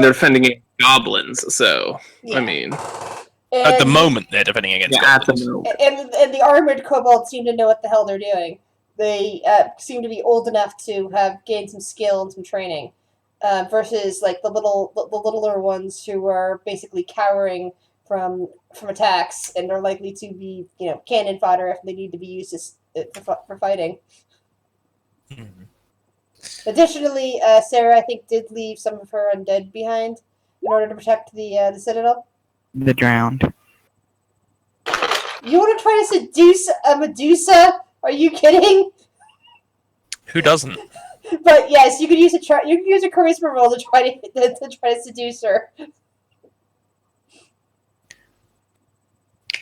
they're defending against goblins, so Yeah. I mean, At the moment, they're defending against at the goblins. moment. And the armored kobolds seem to know what the hell they're doing. They seem to be old enough to have gained some skill and some training, versus like the littler ones who are basically cowering from attacks and are likely to be cannon fodder if they need to be used for fighting. Mhm. Additionally, Sarah, I think, did leave some of her undead behind in order to protect the citadel. The drowned. You want to try to seduce a Medusa? Are you kidding? Who doesn't? But yes, you could use a charisma roll to try to seduce her.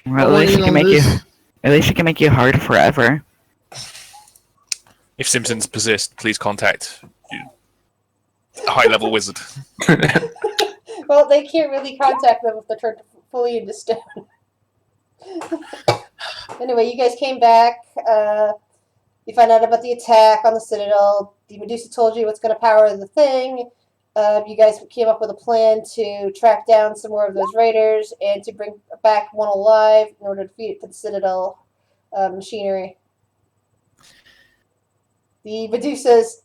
Well, at least she can make you. At least she can make you hard forever. If Simpsons persist, please contact a high-level wizard. Well, they can't really contact them if they're turned fully into stone. Anyway, you guys came back. You found out about the attack on the Citadel. The Medusa told you what's going to power the thing. You guys came up with a plan to track down some more of those raiders and to bring back one alive in order to feed it to the Citadel machinery. The Medusa's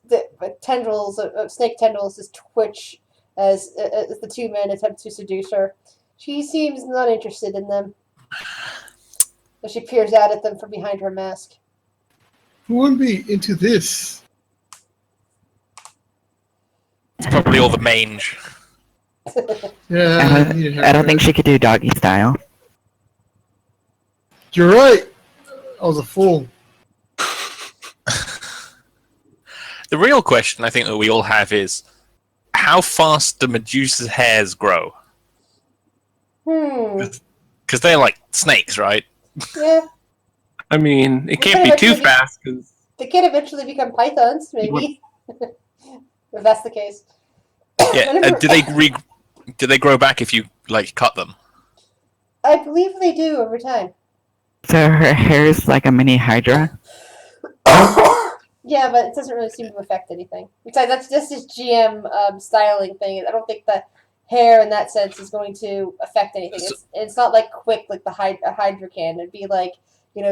tendrils, snake tendrils, just twitch as the two men attempt to seduce her. She seems not interested in them, as she peers out at them from behind her mask. Who wouldn't be into this? It's probably all the mange. Yeah, I don't think she could do doggy style. You're right. I was a fool. The real question I think that we all have is, how fast do Medusa's hairs grow? Because they're like snakes, right? Yeah. I mean, it can't be too fast. Cause... They can eventually become pythons, maybe. If that's the case. Yeah. Do they grow back if you cut them? I believe they do over time. So her hair is like a mini Hydra. Yeah, but it doesn't really seem to affect anything. Besides, that's just his GM styling thing. I don't think the hair in that sense is going to affect anything. It's not like quick like a Hydra can. It'd be like,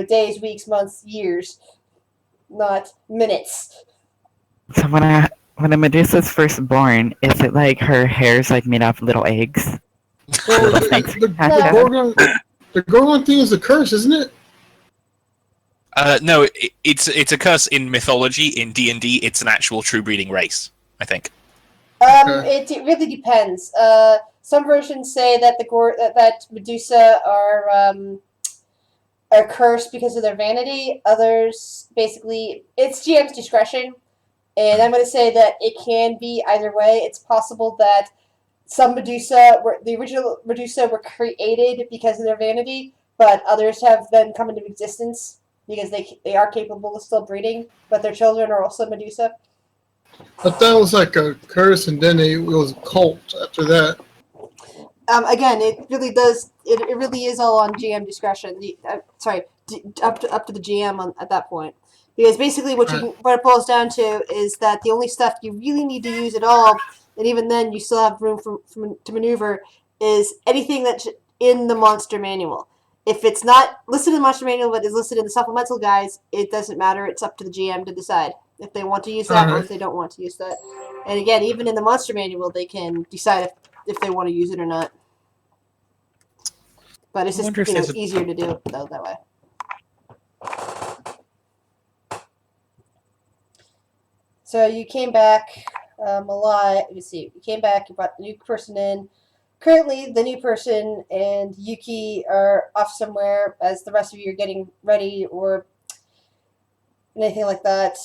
days, weeks, months, years, not minutes. So when a Medusa's first born, is it like her hair's like made of little eggs? Well, the Gorgon thing is a curse, isn't it? No, it's a curse in mythology. In D&D, it's an actual true breeding race, I think. It really depends. Some versions say that that Medusa are cursed because of their vanity. Others, basically, it's GM's discretion. And I'm going to say that it can be either way. It's possible that some the original Medusa were created because of their vanity, but others have then come into existence because they are capable of still breeding, but their children are also Medusa. I thought it was like a curse, and then it was a cult after that. Again, it really does. It really is all on GM discretion. Up to the GM at that point, because basically what it boils down to is that the only stuff you really need to use at all, and even then you still have room to maneuver, is anything that's in the monster manual. If it's not listed in the monster manual but is listed in the supplemental guides, it doesn't matter. It's up to the GM to decide if they want to use that or if they don't want to use that. And again, even in the monster manual, they can decide if they want to use it or not. But it's just easier to do it though that way. So you came back alive. You came back. You brought the new person in. Currently, the new person and Yuki are off somewhere as the rest of you are getting ready or anything like that.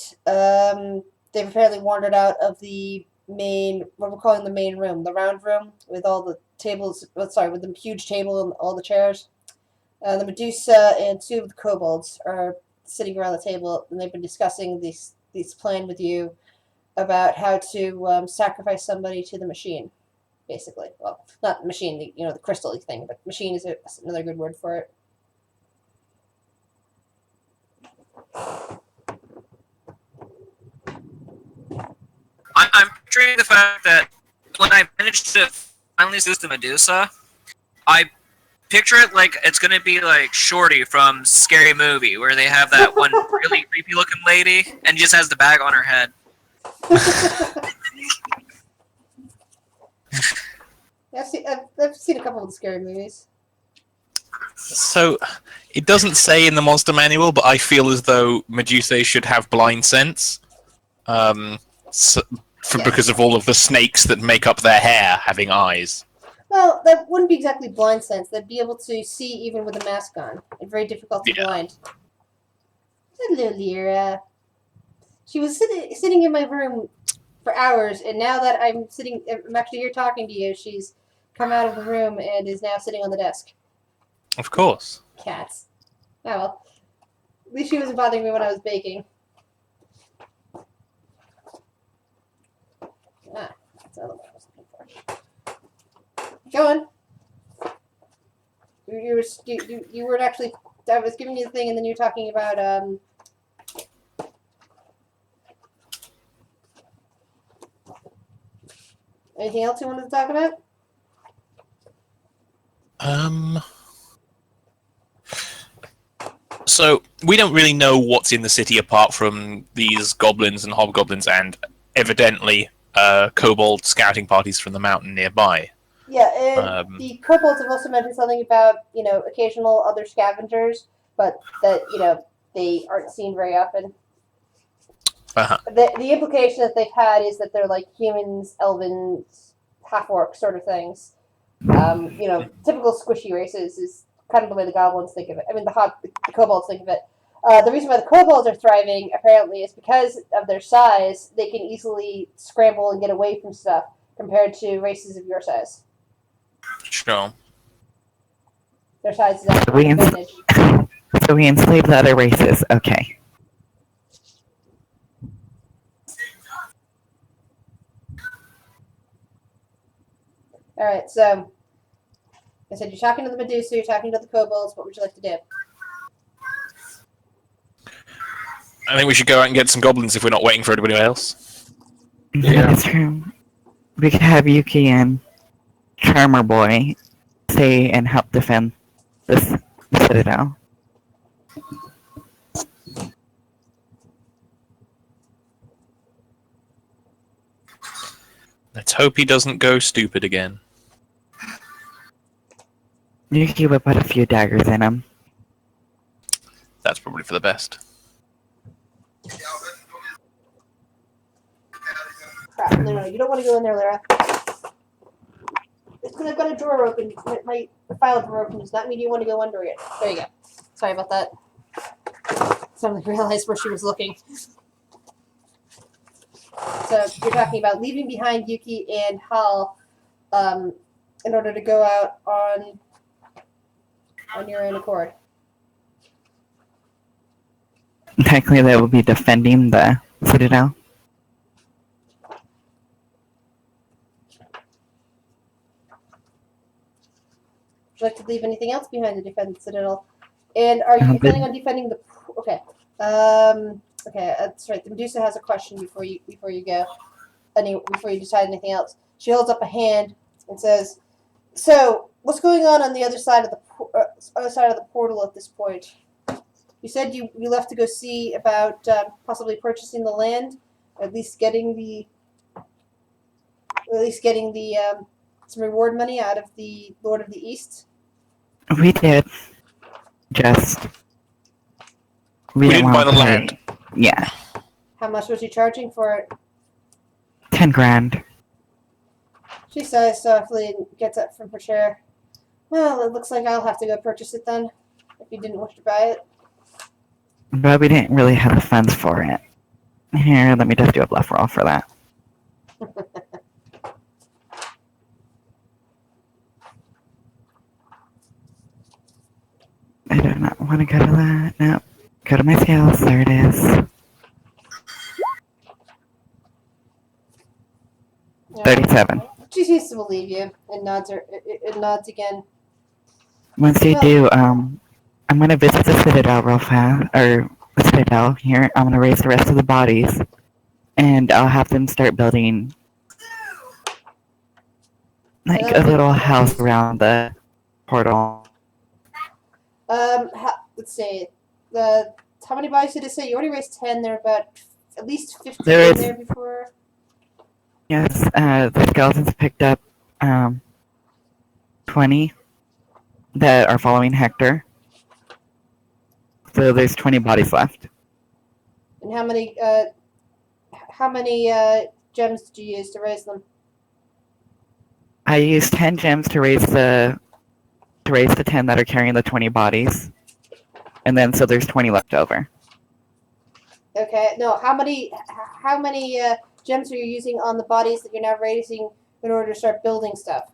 They've apparently wandered out of the what we're calling the main room, the round room, with all the tables, with the huge table and all the chairs. The Medusa and two of the kobolds are sitting around the table, and they've been discussing this plan with you about how to sacrifice somebody to the machine. Basically, well, not the machine, the crystal thing, but machine is another good word for it. I'm picturing the fact that when I managed to finally seduce the Medusa, I picture it like it's gonna be like Shorty from Scary Movie, where they have that one really creepy looking lady and just has the bag on her head. I've seen a couple of the scary movies. So, it doesn't say in the monster manual, but I feel as though Medusa should have blind sense. Because of all of the snakes that make up their hair having eyes. Well, that wouldn't be exactly blind sense. They'd be able to see even with a mask on. It's very difficult to blind. Hello, Lyra. She was sitting in my room for hours, and now that I'm actually here talking to you, she's come out of the room and is now sitting on the desk. Of course. Cats. Oh well. At least she wasn't bothering me when I was baking. Ah, that's another one I was looking for. Go on. You weren't actually. I was giving you the thing, and then you were talking about anything else you wanted to talk about? So we don't really know what's in the city apart from these goblins and hobgoblins, and evidently kobold scouting parties from the mountain nearby. Yeah, and the kobolds have also mentioned something about, occasional other scavengers, but that, they aren't seen very often. Uh-huh. The implication that they've had is that they're like humans, elvens, half-orcs sort of things. Typical squishy races is kind of the way the goblins think of it. I mean, the kobolds think of it. The reason why the kobolds are thriving, apparently, is because of their size. They can easily scramble and get away from stuff compared to races of your size. Sure. Their size is actually an advantage. So we enslave the other races. Okay. Alright, so I said you're talking to the Medusa, you're talking to the kobolds. What would you like to do? I think we should go out and get some goblins if we're not waiting for anybody else. Yeah. That's true. We could have Yuki and Charmer Boy stay and help defend this citadel. Let's hope he doesn't go stupid again. Yuki would put a few daggers in him. That's probably for the best. Crap, no, you don't want to go in there, Lara. It's because I've got a drawer open. My file drawer open does not mean you want to go under it. There you go. Sorry about that. Suddenly realized where she was looking. So you're talking about leaving behind Yuki and Hal in order to go out on your own accord. Technically, they will be defending the citadel. Would you like to leave anything else behind to defend the citadel? And are you planning on defending the? Okay. Okay, that's right. The Medusa has a question before you go. Before you decide anything else, she holds up a hand and says, "So, what's going on the other side of the portal at this point? You said you left to go see about possibly purchasing the land, or at least getting the some reward money out of the Lord of the East." We did. Just We didn't buy the want to land. pay. Yeah, How much was he charging for it? 10 grand. She sighs softly and gets up from her chair. Well, it looks like I'll have to go purchase it then, if you didn't wish to buy it. But we didn't really have the funds for it. Here, let me just do a bluff roll for that. I do not want to go to that. No. Go to my scales. There it is. Yeah. 37. She seems to believe you and nods again. Once you do, I'm gonna visit the citadel real fast, or the citadel here. I'm gonna raise the rest of the bodies, and I'll have them start building Like a little house around the portal. Let's see. How many bodies did it say? You already raised 10. There are about at least 15 There in is- there before. Yes, the skeletons picked up 20 that are following Hector. So there's 20 bodies left. And how many gems did you use to raise them? I used 10 gems to raise the 10 that are carrying the 20 bodies. And then so there's 20 left over. Okay. No. How many gems are you using on the bodies that you're now raising in order to start building stuff?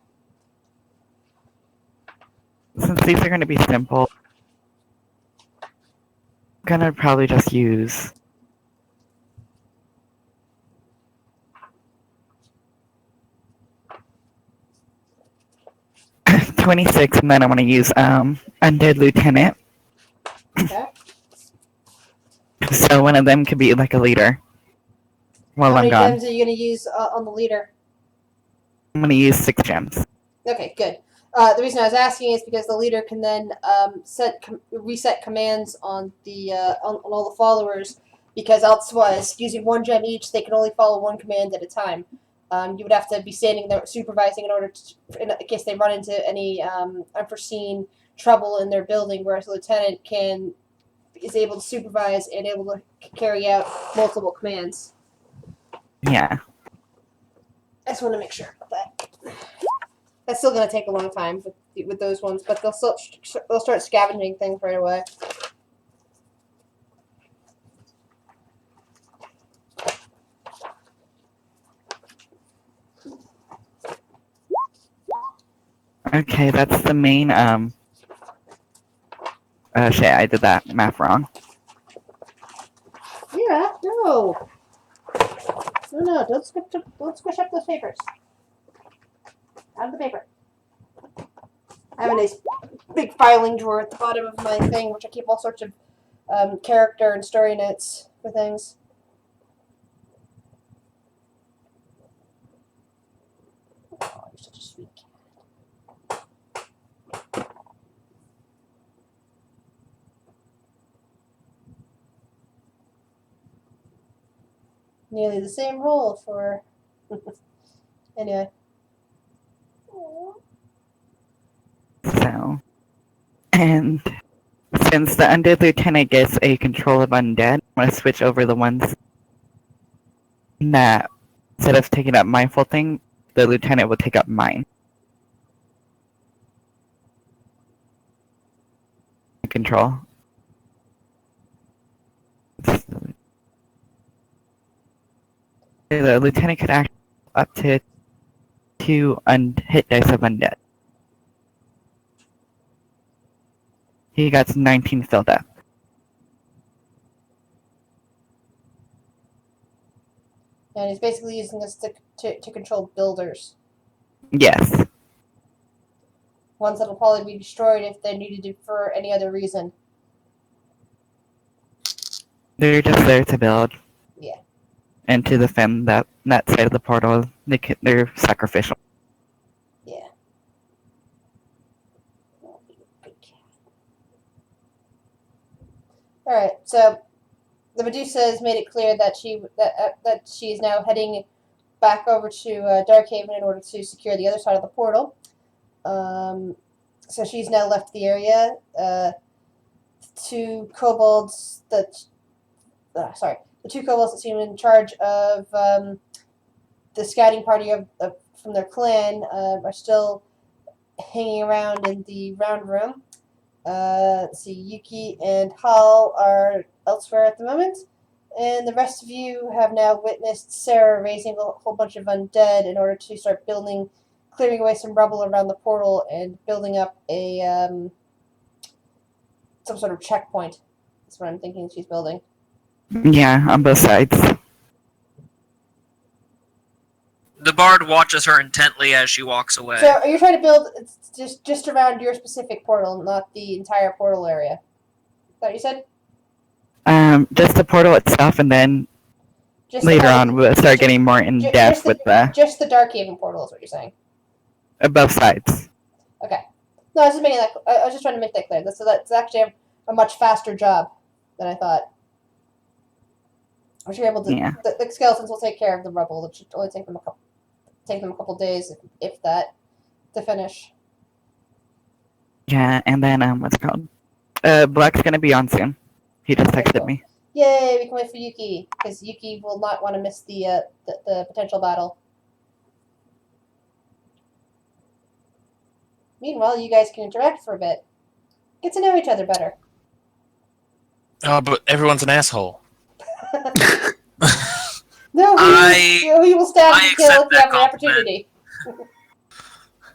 Since these are going to be simple, I'm gonna probably just use 26, and then I'm gonna use Undead Lieutenant. Okay. So one of them could be like a leader while How I'm many gone. gems are you going to use on the leader? I'm gonna use 6 gems. Okay, good. The reason I was asking is because the leader can then reset commands on the on all the followers, because elsewise, using 1 gem each, they can only follow 1 command at a time. You would have to be standing there supervising in order to, in case they run into any unforeseen trouble in their building, whereas the lieutenant is able to supervise and able to carry out multiple commands. Yeah. I just want to make sure about that. That's still going to take a long time with those ones, but they'll start scavenging things right away. Okay, that's the main shit, I did that math wrong. Yeah, no. No, don't squish up those papers. Out of the paper. I have a nice big filing drawer at the bottom of my thing, which I keep all sorts of character and story notes for things. Oh, you're such a sweet cat. Nearly the same role for... Anyway. So, and since the Undead Lieutenant gets a control of Undead, I'm gonna switch over the ones that, instead of taking up my full thing, the Lieutenant will take up mine. Control. The Lieutenant could act up to 2 hit dice of Undead. He got 19 filled up. And he's basically using this to control builders. Yes. Ones that'll probably be destroyed if they're needed for any other reason. They're just there to build. Yeah. And to defend that side of the portal. They're sacrificial. Yeah. Oh, good cat. Alright, so the Medusa has made it clear that she is now heading back over to Darkhaven in order to secure the other side of the portal. So she's now left the area. 2 kobolds that... the 2 kobolds that seem in charge of the scouting party from their clan are still hanging around in the round room. Let's see, Yuki and Hal are elsewhere at the moment, and the rest of you have now witnessed Sarah raising a whole bunch of undead in order to start clearing away some rubble around the portal and building up a some sort of checkpoint. That's what I'm thinking she's building. Yeah, on both sides. The bard watches her intently as she walks away. So, are you trying to build just around your specific portal, not the entire portal area? Is that what you said? Just the portal itself, and then Just later on we'll start getting more in depth with the... Just the Darkhaven portal is what you're saying. Both sides. Okay. No, I was just making that. I was just trying to make that clear. So that's actually a much faster job than I thought. I'm sure you're able to. Yeah. The skeletons will take care of the rubble. It should only take them a couple days, if that, to finish. Yeah, and then what's it called? Black's gonna be on soon. He just texted me. Yay! We can wait for Yuki because Yuki will not want to miss the potential battle. Meanwhile, you guys can interact for a bit. Get to know each other better. Oh, but everyone's an asshole. No, he will stab I and kill if accept you that have an opportunity.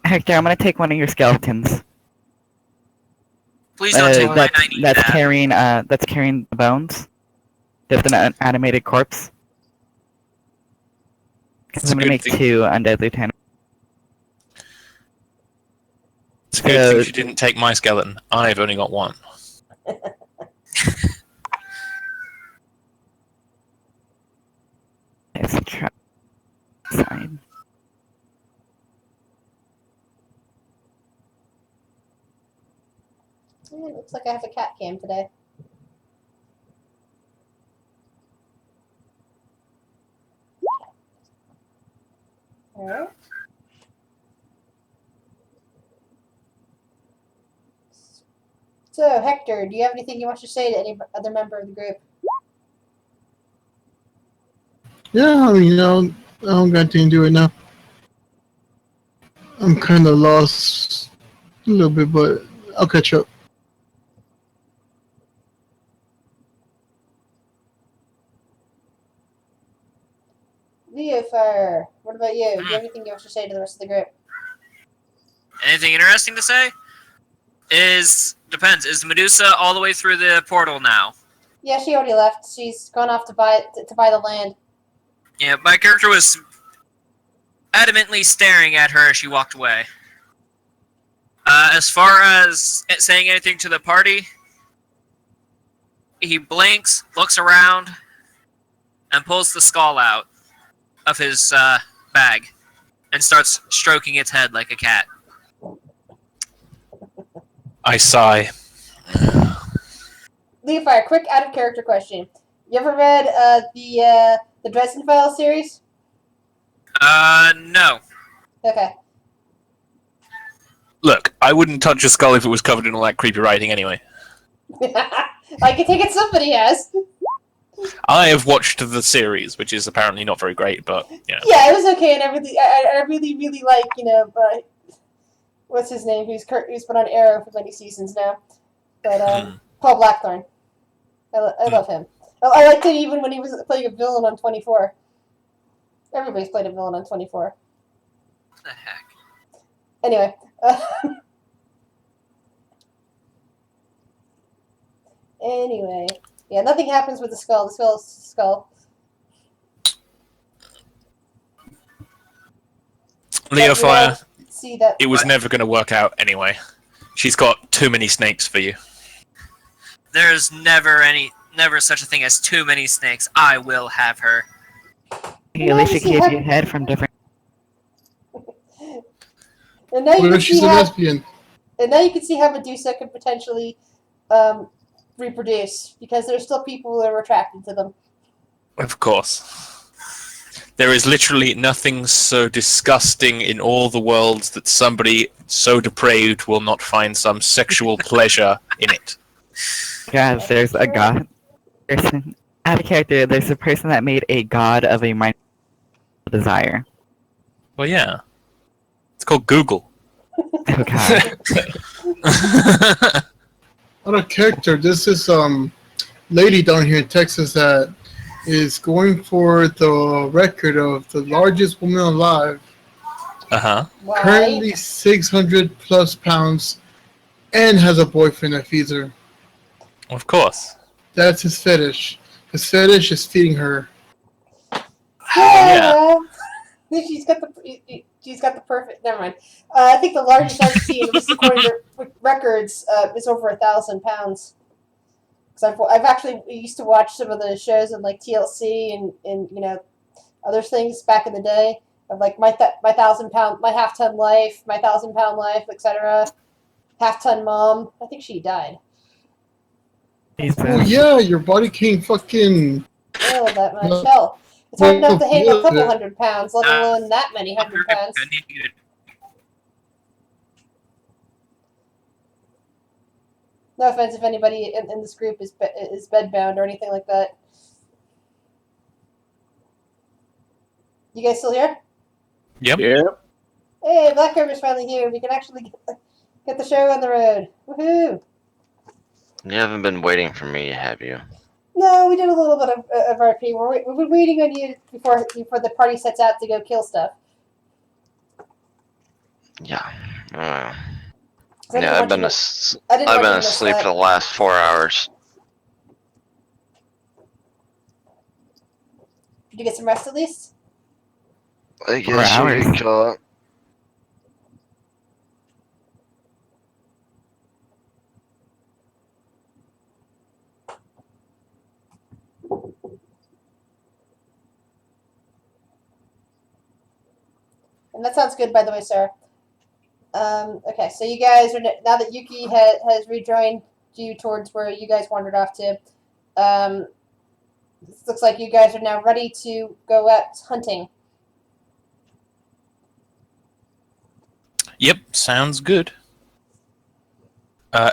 Hector, I'm gonna take one of your skeletons. Please don't take mine. That's, I need that's that. carrying the bones. Just an animated corpse. It's I'm a gonna good make thing. 2 undead lieutenants. It's a good thing she didn't take my skeleton. I've only got one. There's a trap side. It looks like I have a cat cam today. Alright. So, Hector, do you have anything you want to say to any other member of the group? Yeah, I mean, I don't got anything to do right now. I'm kind of lost a little bit, but I'll catch up. Leofire, what about you? Do you have anything you want to say to the rest of the group? Anything interesting to say? Depends. Is Medusa all the way through the portal now? Yeah, she already left. She's gone off to buy the land. Yeah, my character was adamantly staring at her as she walked away. As far as saying anything to the party, he blinks, looks around, and pulls the skull out of his bag and starts stroking its head like a cat. I sigh. Leofire, quick out of character question. You ever read the Dresden Files series? No. Okay. Look, I wouldn't touch a skull if it was covered in all that creepy writing anyway. I can take it somebody has. I have watched the series, which is apparently not very great, but, you know. Yeah, it was okay and everything. I really, really like, what's his name? Who's been on Arrow for many seasons now. But, Paul Blackthorne. I love him. I liked him even when he was playing a villain on 24. Everybody's played a villain on 24. What the heck? Anyway. Anyway. Yeah, nothing happens with the skull. The skull is the skull. Leofire, See that. it was never going to work out anyway. She's got too many snakes for you. There's never such a thing as too many snakes. I will have her. Hey, at least she gave you a head from different. And now you What can if she's see a how, lesbian? and now you can see how Medusa could potentially reproduce because there's still people who are attracted to them. Of course. There is literally nothing so disgusting in all the worlds that somebody so depraved will not find some sexual pleasure in it. Guys, there's a god person. Out of character, there's a person that made a god of a mind desire. Well, yeah. It's called Google. Oh god. Out of character, this is lady down here in Texas that is going for the record of the largest woman alive. Uh-huh. Why? Currently 600 plus pounds, and has a boyfriend that feeds her. Of course. That's his fetish. His fetish is feeding her. Yeah. She's got the perfect. Never mind. I think the largest I've seen, just according to records, is over 1,000 pounds. Because I've actually used to watch some of the shows on like TLC and other things back in the day, of like my 1,000-pound, my half-ton life, my 1,000-pound life, etc. Half-ton mom. I think she died. Jesus. Oh yeah, your body can't fucking. Oh, that much. No. Hell, it's hard enough to handle a couple Yeah. 100 pounds, let alone that many 100 pounds. I need you to No offense if anybody in this group is bedbound or anything like that. You guys still here? Yep. Yeah. Hey, Black River's finally here. We can actually get the show on the road. Woohoo! You haven't been waiting for me, have you? No, we did a little bit of RP. We've been waiting on you before the party sets out to go kill stuff. Yeah. I didn't Yeah, I've want been you to- I didn't I've want been you to miss asleep that. for the last 4 hours. Did you get some rest at least? I guess you hours. could call it. And that sounds good, by the way, sir. Okay, so you guys are now that Yuki has rejoined you towards where you guys wandered off to. This looks like you guys are now ready to go out hunting. Yep, sounds good.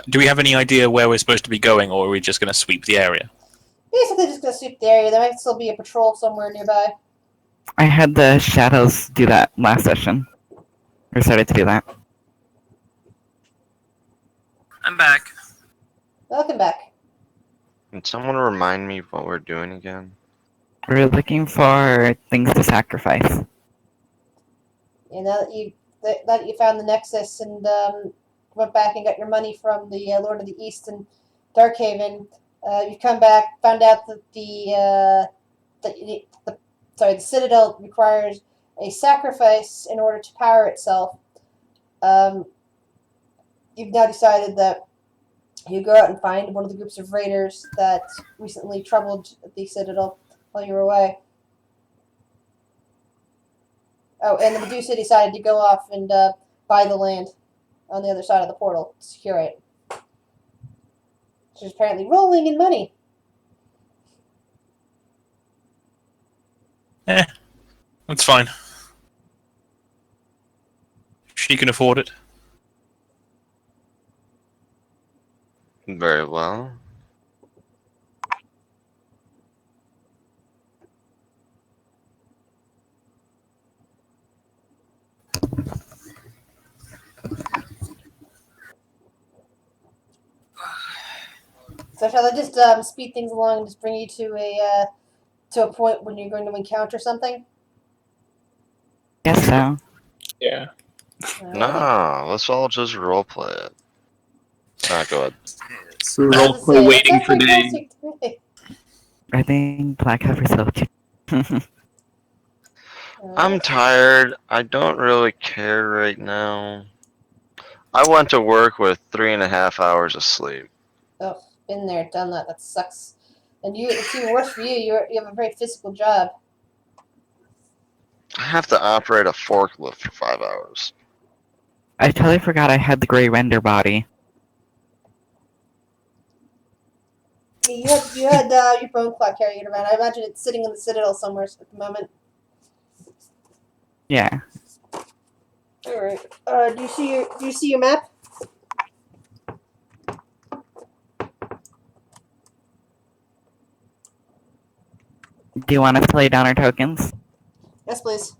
Do we have any idea where we're supposed to be going, or are we just going to sweep the area? Basically, just gonna sweep the area. There might still be a patrol somewhere nearby. I had the shadows do that last session. Or started to do that. I'm back. Welcome back. Can someone remind me what we're doing again? We're looking for things to sacrifice. You know that you found the Nexus and went back and got your money from the Lord of the East and Darkhaven. You come back, found out that the Citadel requires a sacrifice in order to power itself. You've now decided that you go out and find one of the groups of raiders that recently troubled the Citadel while you were away. Oh, and the Medusa decided to go off and buy the land on the other side of the portal to secure it. She's apparently rolling in money. That's fine. She can afford it. Very well. So shall I just speed things along and just bring you to a point when you're going to encounter something? Guess so. Yeah. No, let's all just roleplay it. Go ahead. So roleplay waiting for days. I think Black Heifer Silk. I'm tired. I don't really care right now. I went to work with 3.5 hours of sleep. Oh, been there, done that. That sucks. And it's even worse for you. You have a very physical job. I have to operate a forklift for 5 hours. I totally forgot I had the gray render body. You had your bone clock carrying it around. I imagine it's sitting in the Citadel somewhere at the moment. Yeah. All right. Do you see your map? Do you want us to lay down our tokens? Yes, please.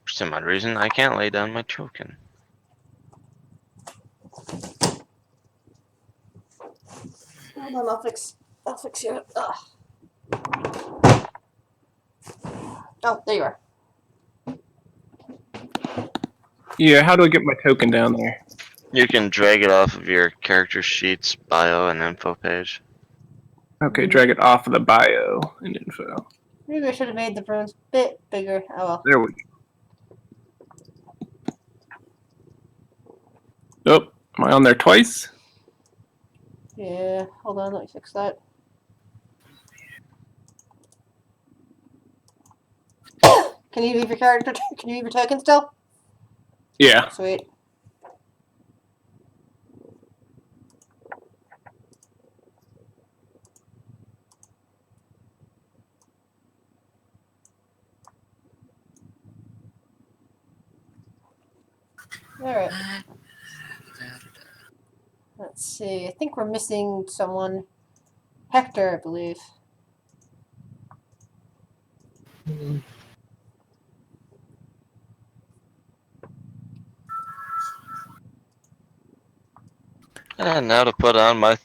For some odd reason, I can't lay down my token. Hold on, I'll fix you. Ugh. Oh, there you are. Yeah, how do I get my token down there? You can drag it off of your character sheet's bio and info page. Okay, drag it off of the bio and info. Maybe I should have made the runes a bit bigger. Oh well. There we go. Oh, am I on there twice? Yeah, hold on, let me fix that. Can you leave your character? Can you leave your token still? Yeah. Sweet. Alright. Let's see. I think we're missing someone. Hector, I believe. Mm, And now to put on my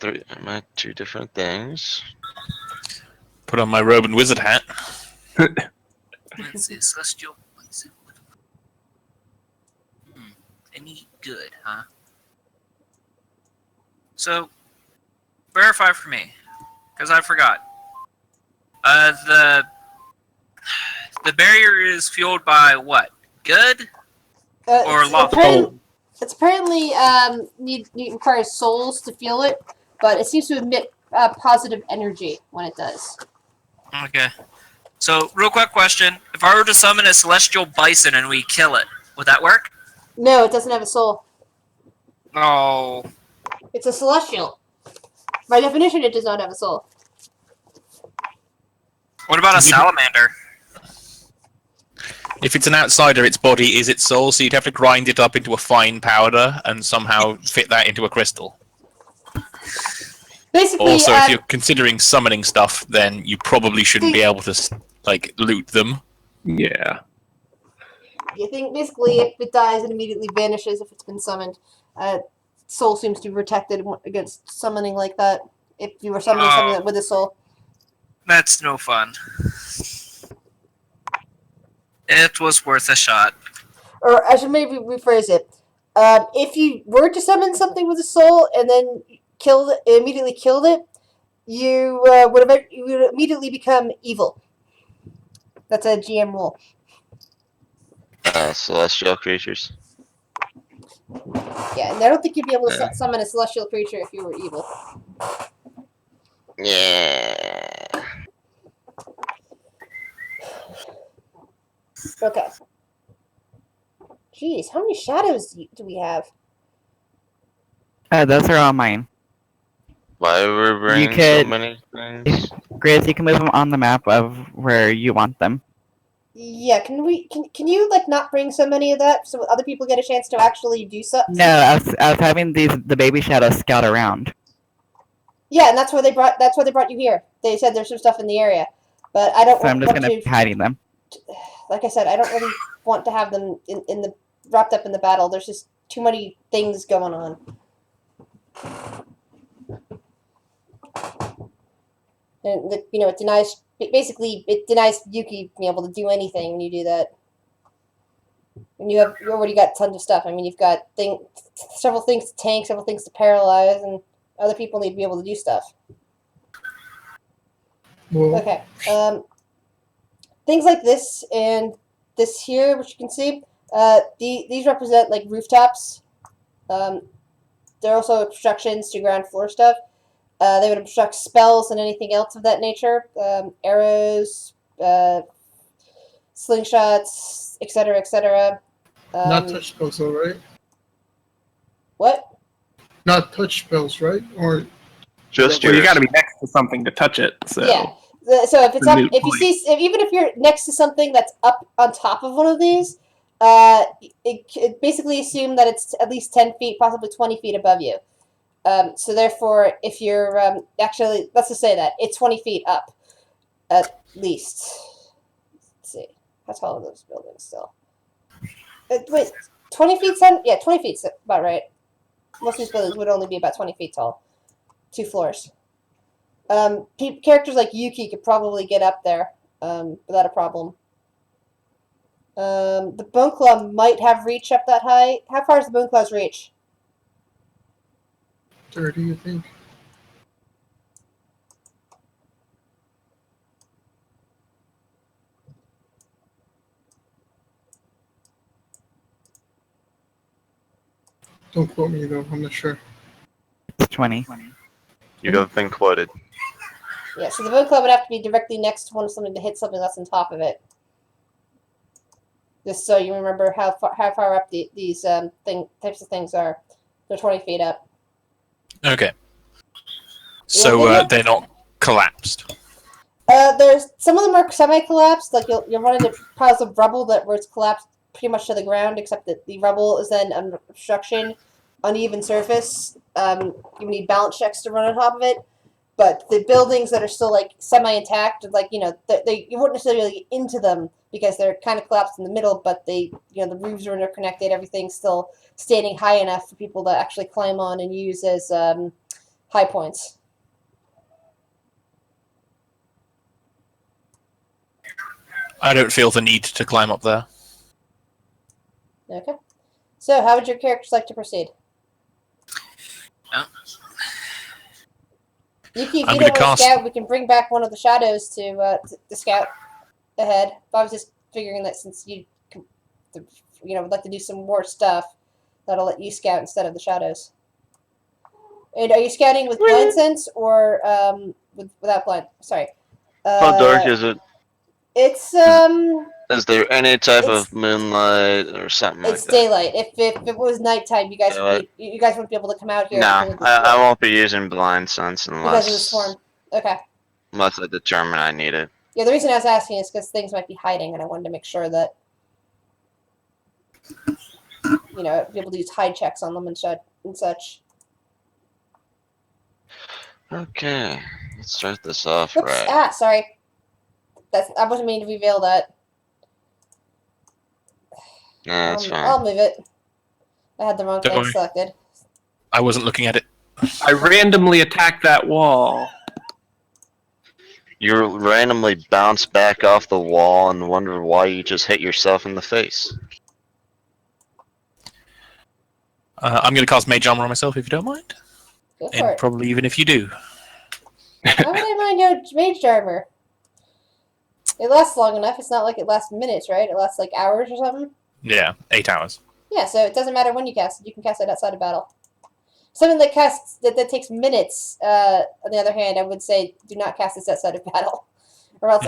two different things. Put on my robe and wizard hat. Let's see, celestial. Any good, huh? So, verify for me, because I forgot. The barrier is fueled by what? Good or It's lawful? apparently requires souls to feel it, but it seems to emit positive energy when it does. Okay. So, real quick question: if I were to summon a celestial bison and we kill it, would that work? No, it doesn't have a soul. Oh. It's a celestial. By definition, it does not have a soul. What about a salamander? If it's an outsider, its body is its soul, so you'd have to grind it up into a fine powder and somehow fit that into a crystal. Basically, Also, if you're considering summoning stuff, then you probably shouldn't be able to, like, loot them. Yeah. you think basically if it dies, it immediately vanishes if it's been summoned. Soul seems to be protected against summoning like that. If you were summoning something with a soul. That's no fun. It was worth a shot. Or I should maybe rephrase it. If you were to summon something with a soul and then immediately killed it, you would immediately become evil. That's a GM rule. Celestial creatures. Yeah, and I don't think you'd be able to summon a celestial creature if you were evil. Yeah. Okay. Jeez, how many shadows do we have? Those are all mine. Why we're bringing so could- many things? Grizz, you can move them on the map of where you want them. Yeah, can you like not bring so many of that so other people get a chance to actually do something? No, I was having the baby shadows scout around. Yeah, and that's why they brought you here. They said there's some stuff in the area, but I don't So I'm just want gonna be hiding them. like I said, I don't really want to have them in the wrapped up in the battle. There's just too many things going on. And it denies Yuki being able to do anything when you do that. And you already got tons of stuff. I mean, you've got several things to tank, several things to paralyze, and other people need to be able to do stuff. Well, Okay. Things like this and this here, which you can see, these represent like rooftops. They're also obstructions to ground floor stuff. They would obstruct spells and anything else of that nature. Arrows, slingshots, etc., etc. not touch spells, though, right? What? Not touch spells, right? Or Just Well, you yours. got to be next to something to touch it. So Yeah. So if it's The up, moot if you point. see, even if you're next to something that's up on top of one of these, it basically assume that it's at least 10 feet, possibly 20 feet above you. So therefore, if you're actually, let's just say that it's 20 feet up, at least. Let's see, how tall are those buildings still? Wait, 20 feet? 20 feet's about right. Most of these buildings would only be about 20 feet tall, 2 floors. Characters like Yuki could probably get up there without a problem. The Bone Claw might have reach up that high. How far is the Bone Claw's reach? 30, I think. Don't quote me though, I'm not sure. It's 20. You have been quoted. Yeah, so the Bone Club would have to be directly next to one of something to hit something that's on top of it. Just so you remember how far up these types of things are. They're 20 feet up. Okay. So they're not collapsed. There's some of them are semi-collapsed. Like you'll run into piles of rubble where it's collapsed pretty much to the ground, except that the rubble is then under obstruction, uneven surface. You need balance checks to run on top of it. But the buildings that are still like semi-intact, like you wouldn't necessarily get into them because they're kind of collapsed in the middle. But the roofs are interconnected. Everything's still standing high enough for people to actually climb on and use as high points. I don't feel the need to climb up there. Okay. So, how would your characters like to proceed? Yuki, if I'm you gonna don't want to cast- scout, we can bring back one of the shadows to scout ahead. But I was just figuring that since you would like to do some more stuff, that'll let you scout instead of the shadows. And are you scouting with blind sense or without blind? Sorry. How dark is it? It's Is there any type It's- of moonlight or something like it's that? daylight. If it was nighttime, you guys Daylight. you guys wouldn't be able to come out here. No, because of the I storm. won't be using blind sense Because of the unless storm. Okay. I determine I need it. Yeah, the reason I was asking is because things might be hiding, and I wanted to make sure that be able to use hide checks on them and such. Okay, let's start this off Oops! right. Sorry. I wasn't meaning to reveal that. Nah, that's fine. I'll move it. I had the wrong Don't thing worry. selected. I wasn't looking at it. I randomly attacked that wall. You randomly bounce back off the wall and wonder why you just hit yourself in the face. I'm going to cast Mage Armor on myself if you don't mind. Go for And it. probably even if you do. How would I mind your mage armor? It lasts long enough. It's not like it lasts minutes, right? It lasts like hours or something. Yeah, 8 hours. Yeah, so it doesn't matter when you cast it. You can cast it outside of battle. Something that that takes minutes. On the other hand, I would say do not cast this outside of battle, or else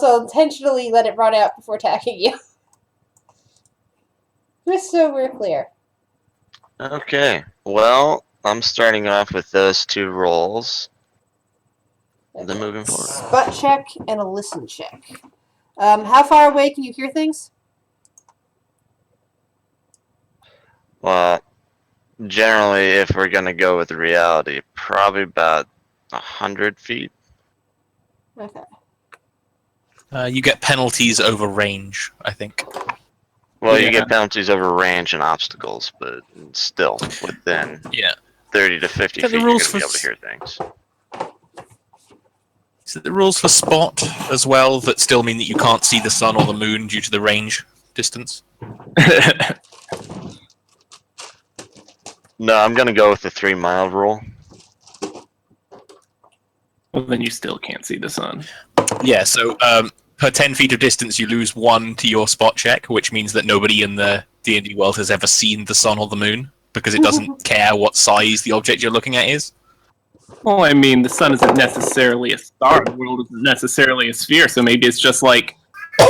I'll intentionally let it run out before attacking you. Just so we're clear. Okay, well, I'm starting off with those 2 rolls. Then moving forward. Spot check and a listen check. How far away can you hear things? Well, generally, if we're gonna go with reality, probably about 100 feet. Okay. You get penalties over range, I think. Well, Yeah. you get penalties over range and obstacles, but still, within Yeah. 30 to 50 So the feet, you're rules gonna be for able to hear things. Is it the rules for spot as well that still mean that you can't see the sun or the moon due to the range distance? No, I'm gonna go with the 3-mile rule. Well, then you still can't see the sun. Yeah, so per 10 feet of distance you lose 1 to your spot check, which means that nobody in the D&D world has ever seen the sun or the moon, because it doesn't care what size the object you're looking at is. Well, I mean, the sun isn't necessarily a star. The world isn't necessarily a sphere, so maybe it's just like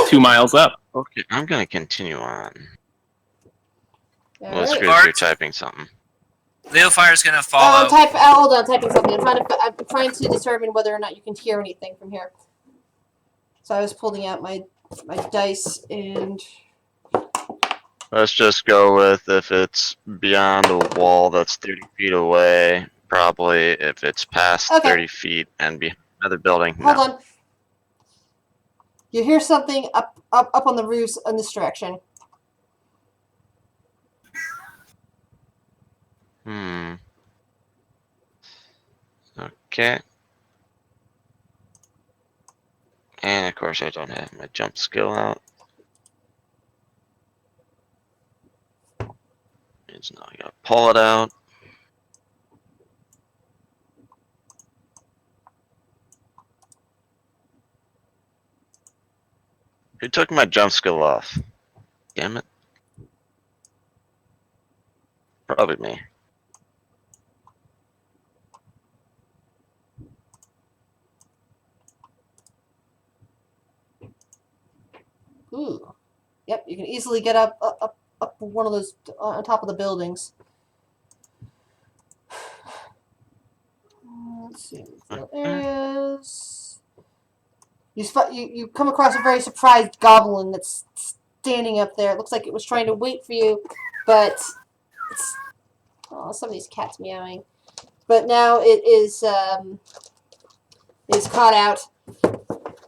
2 miles up. Okay, I'm gonna continue on. All Well, right. screw if you're typing something. Leofire's gonna follow. Hold on, typing something. I'm trying to determine whether or not you can hear anything from here. So I was pulling out my dice and Let's just go with if it's beyond a wall that's 30 feet away, probably if it's past Okay. 30 feet and behind another building, hold no. on. You hear something up on the roofs in this direction. Okay. And of course I don't have my jump skill out. It's now I gotta pull it out. Who took my jump skill off? Damn it. Probably me. Ooh. Yep, you can easily get up one of those on top of the buildings. Let's see. Field areas. You come across a very surprised goblin that's standing up there. It looks like it was trying to wait for you, but it's somebody's cat's meowing. But now it is caught out.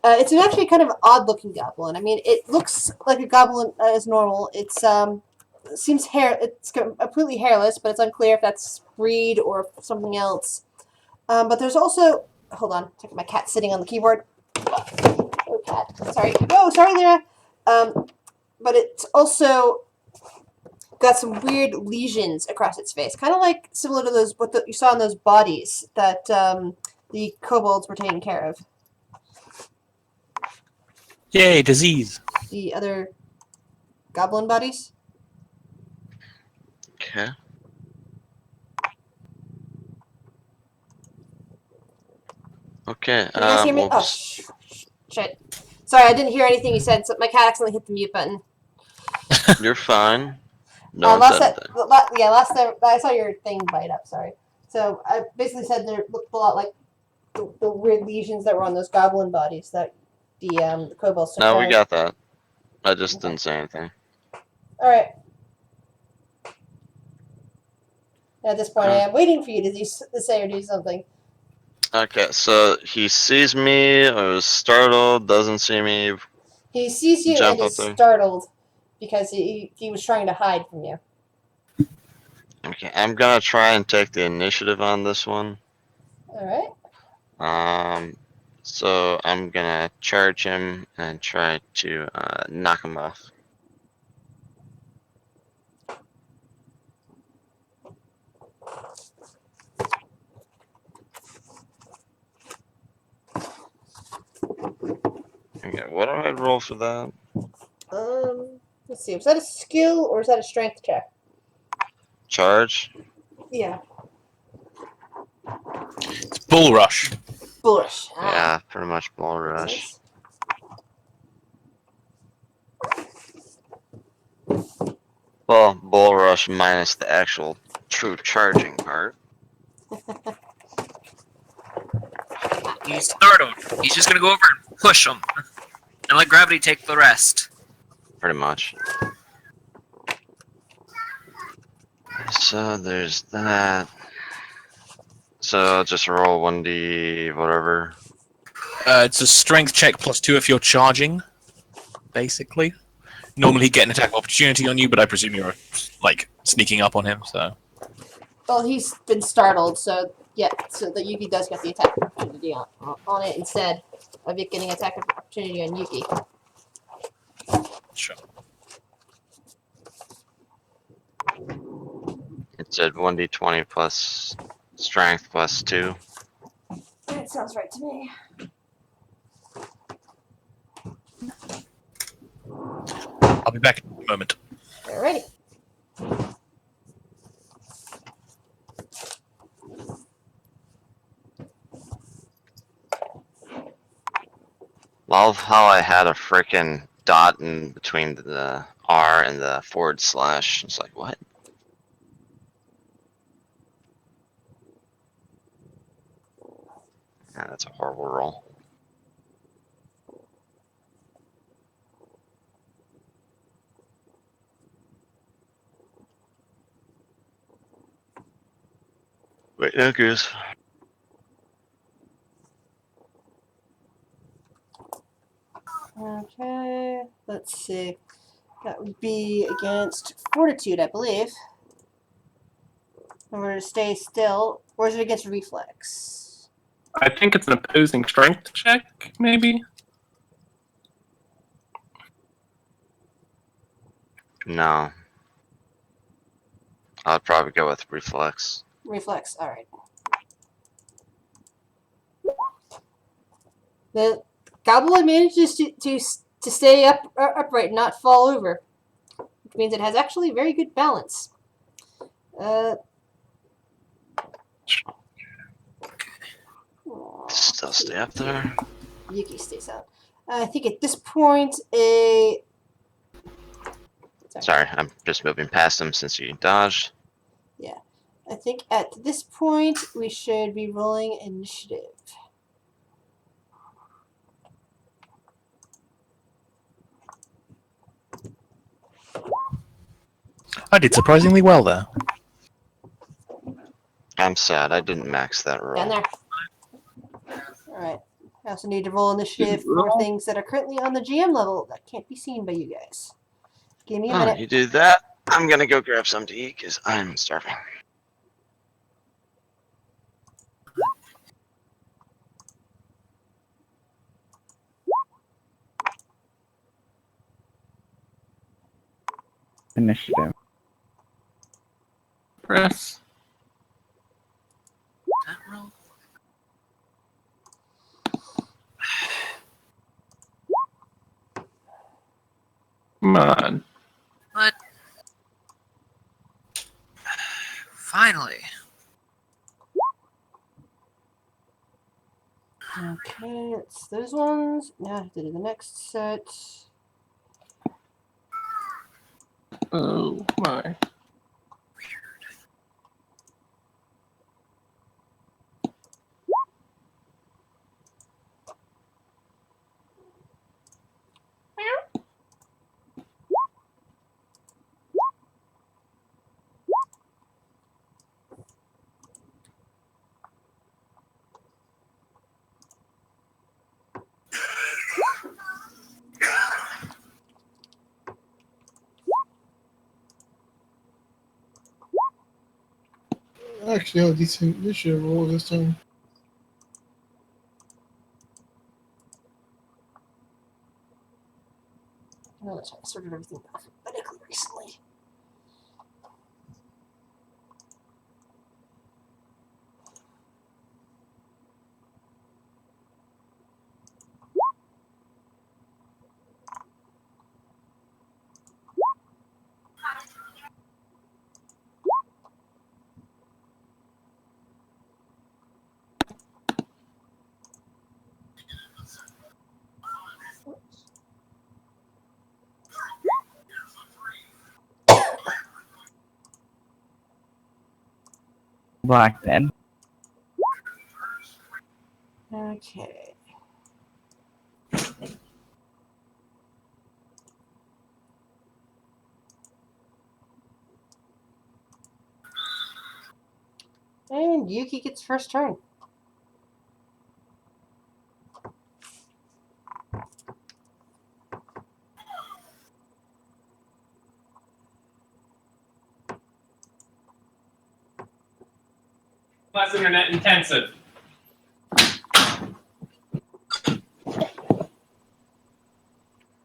It's actually kind of an odd-looking goblin. I mean, it looks like a goblin as normal. It's it's completely hairless, but it's unclear if that's breed or something else. But there's also, hold on, my cat's sitting on the keyboard. Oh, cat, sorry. Oh, sorry, Lyra. But it's also got some weird lesions across its face, kind of like similar to those you saw in those bodies that the kobolds were taking care of. Yay, disease. The other goblin bodies. Okay. Okay. Can you guys hear me? Well, Oh, shit. Sorry, I didn't hear anything you said. So my cat accidentally hit the mute button. you're fine. No one said anything. Last time I saw your thing light up. Sorry. So I basically said they looked a lot like the weird lesions that were on those goblin bodies that the kobolds took No, care we of. got that. I just didn't say anything. All right. At this point, I am waiting for you to say or do something. Okay, so he sees me, I was startled, doesn't see me. He sees you Jump and up is there. startled because he was trying to hide from you. Okay, I'm gonna try and take the initiative on this one. All right. So I'm gonna charge him and try to knock him off. Okay, what do I roll for that? Let's see. Was that a skill or is that a strength check? Charge? Yeah. It's Bull Rush. Bullish. Yeah, pretty much Bull Rush. Well, Bull Rush minus the actual true charging part. He's startled. He's just gonna go over and push him, and let gravity take the rest. Pretty much. So there's that. So I'll just roll 1d whatever. It's a strength check +2 if you're charging, basically. Normally get an attack of opportunity on you, but I presume you're, like, sneaking up on him, so... Well, he's been startled, so yeah, so that Yuki does get the attack of opportunity on it instead of it getting attack of opportunity on Yuki. Sure. It said 1d20 plus strength plus 2. That sounds right to me. I'll be back in a moment. Alrighty. Love how I had a frickin' dot in between the R and the /. It's like, what? Yeah, that's a horrible roll. Wait, no goose. Okay, let's see. That would be against Fortitude, I believe. In order to stay still, or is it against Reflex? I think it's an opposing strength check, maybe? No. I'd probably go with reflex. Reflex, alright. The goblin manages to to stay upright and not fall over, which means it has actually very good balance. Still stay up there. Yuki stays out. I think at this point, a. Sorry, I'm just moving past him since you dodged. I think at this point we should be rolling initiative. I did surprisingly well there. I'm sad I didn't max that roll. Down there. Alright. I also need to roll initiative for things that are currently on the GM level that can't be seen by you guys. Give me a minute. You do that. I'm gonna go grab something to eat because I'm starving. Initiative. Press. That roll? Come on. What? Finally. Okay, it's those ones. Now I have to do the next set. Oh my. I actually have a decent initiative roll this time. Oh, that's right. I sorted everything alphabetically recently. Black then. Okay. And Yuki gets first turn. Less internet intensive.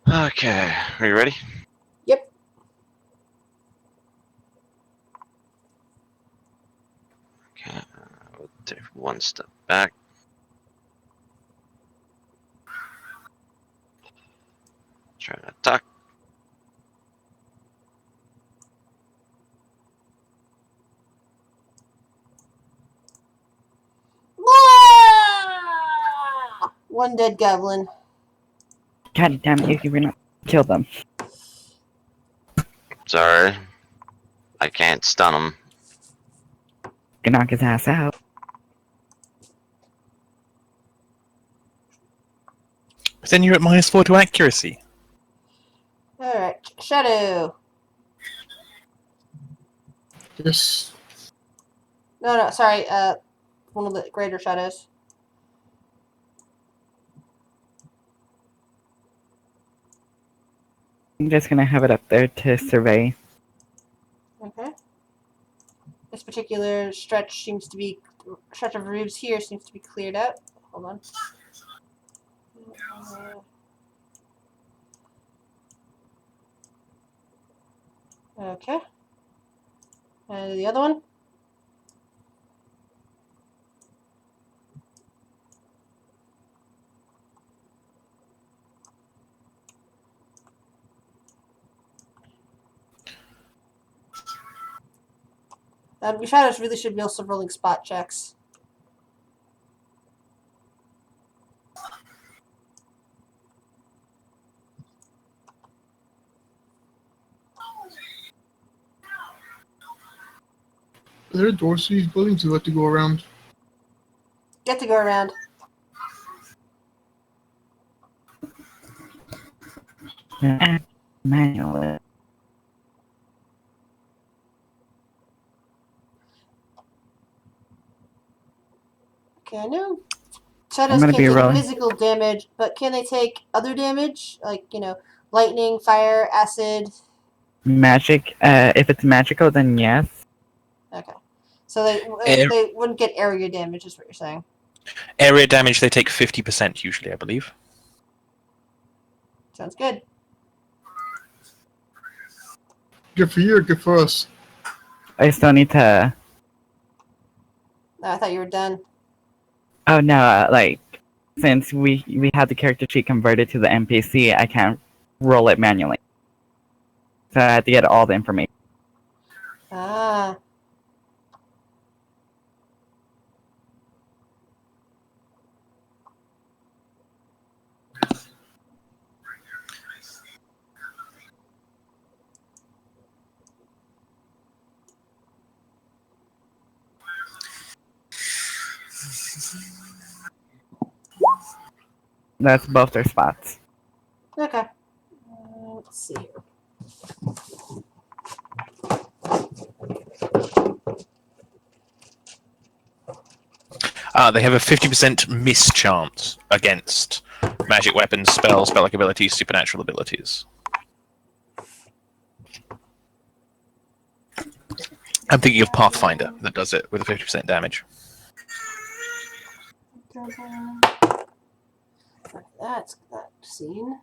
Okay, are you ready? Yep. Okay, we'll take one step back. Try to attack. One dead goblin. God damn it, Yuki, we're not kill them. Sorry. I can't stun him. Can knock his ass out. But then you're at -4 to accuracy. Alright. Shadow. Yes. No, sorry. One of the greater shadows. I'm just gonna have it up there to survey. Okay. This particular stretch of roofs here seems to be cleared out. Hold on. Okay. And the other one? Your shadows really should be also rolling spot checks. Are there doors to these buildings? You have to go around. Get to go around. Manually. Okay, I know shadows gonna can't be take rolling. physical damage, but can they take other damage? Like, lightning, fire, acid? Magic. If it's magical, then yes. Okay. So they Air- they wouldn't get area damage, is what you're saying. Area damage, they take 50% usually, I believe. Sounds good. Good for you or good for us? I still need to. No, I thought you were done. Oh no! Since we had the character sheet converted to the NPC, I can't roll it manually. So I had to get all the information. Ah. That's both their spots. Okay. Let's see here. They have a 50% miss chance against magic weapons, spells, spell-like abilities, supernatural abilities. I'm thinking of Pathfinder that does it with a 50% damage. That's that scene.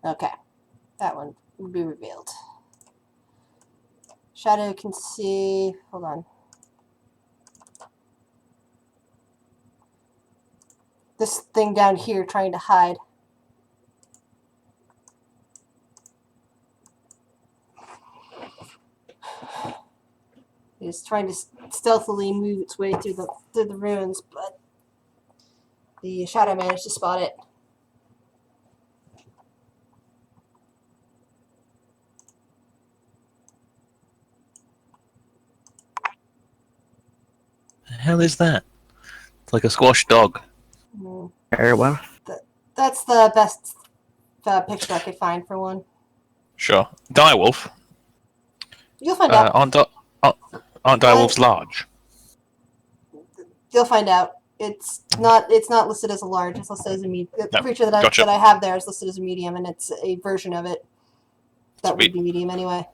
Okay. That one will be revealed. Shadow can see. Hold on. This thing down here trying to hide. It's trying to stealthily move its way through the ruins, but the shadow managed to spot it. The hell is that? It's like a squashed dog. Mm, Very well. That's the best picture I could find for one. Sure. Direwolf. You'll find out. Aren't direwolves large? You'll find out. It's not listed as a large. It's listed as a medium. The No, creature that gotcha. I have there is listed as a medium, and it's a version of it that Sweet. would be medium anyway.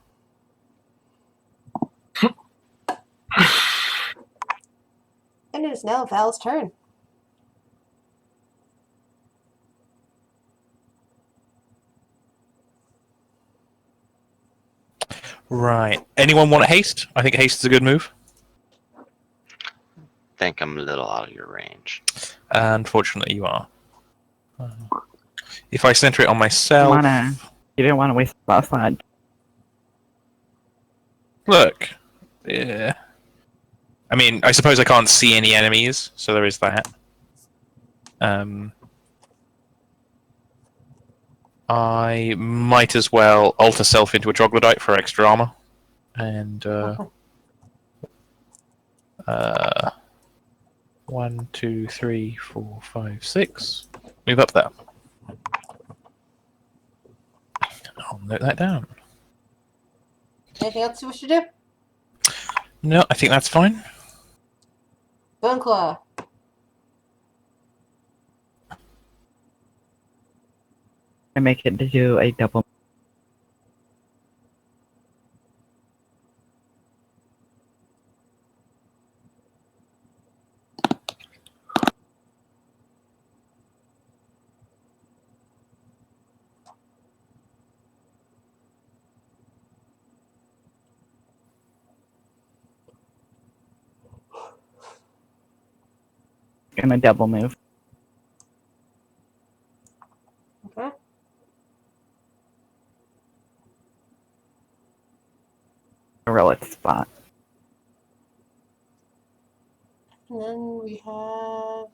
And it is now Val's turn. Right. Anyone want haste? I think haste is a good move. Think I'm a little out of your range. Unfortunately, you are. If I center it on myself, You didn't want to waste the slot. look. Yeah. I mean, I suppose I can't see any enemies, so there is that. I might as well alter self into a troglodyte for extra armor, and 1, 2, 3, 4, 5, 6. Move up there. I'll note that down. Anything else you wish to do? No, I think that's fine. Bone Claw. I make it to do a double. Gonna double move. Okay. And then we have.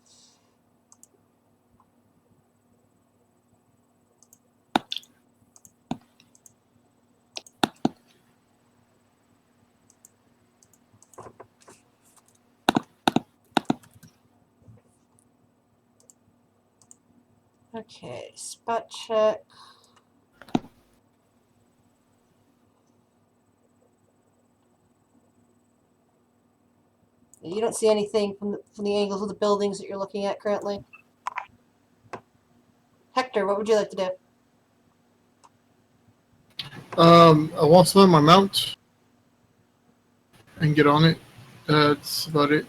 Okay, spot check. You don't see anything from the angles of the buildings that you're looking at currently. Hector, what would you like to do? I want to learn my mount and get on it. That's about it.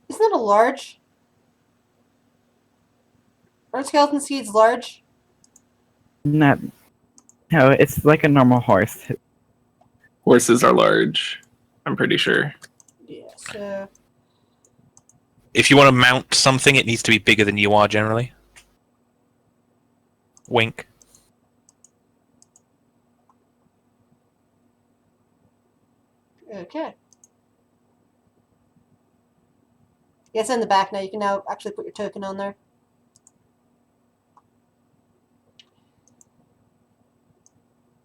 Isn't that a large? Aren't skeleton seeds large? Not. No, it's like a normal horse. Horses are large. I'm pretty sure. Yeah, so. If you want to mount something, it needs to be bigger than you are generally. Wink. Okay. Yeah, it's in the back now. You can now actually put your token on there.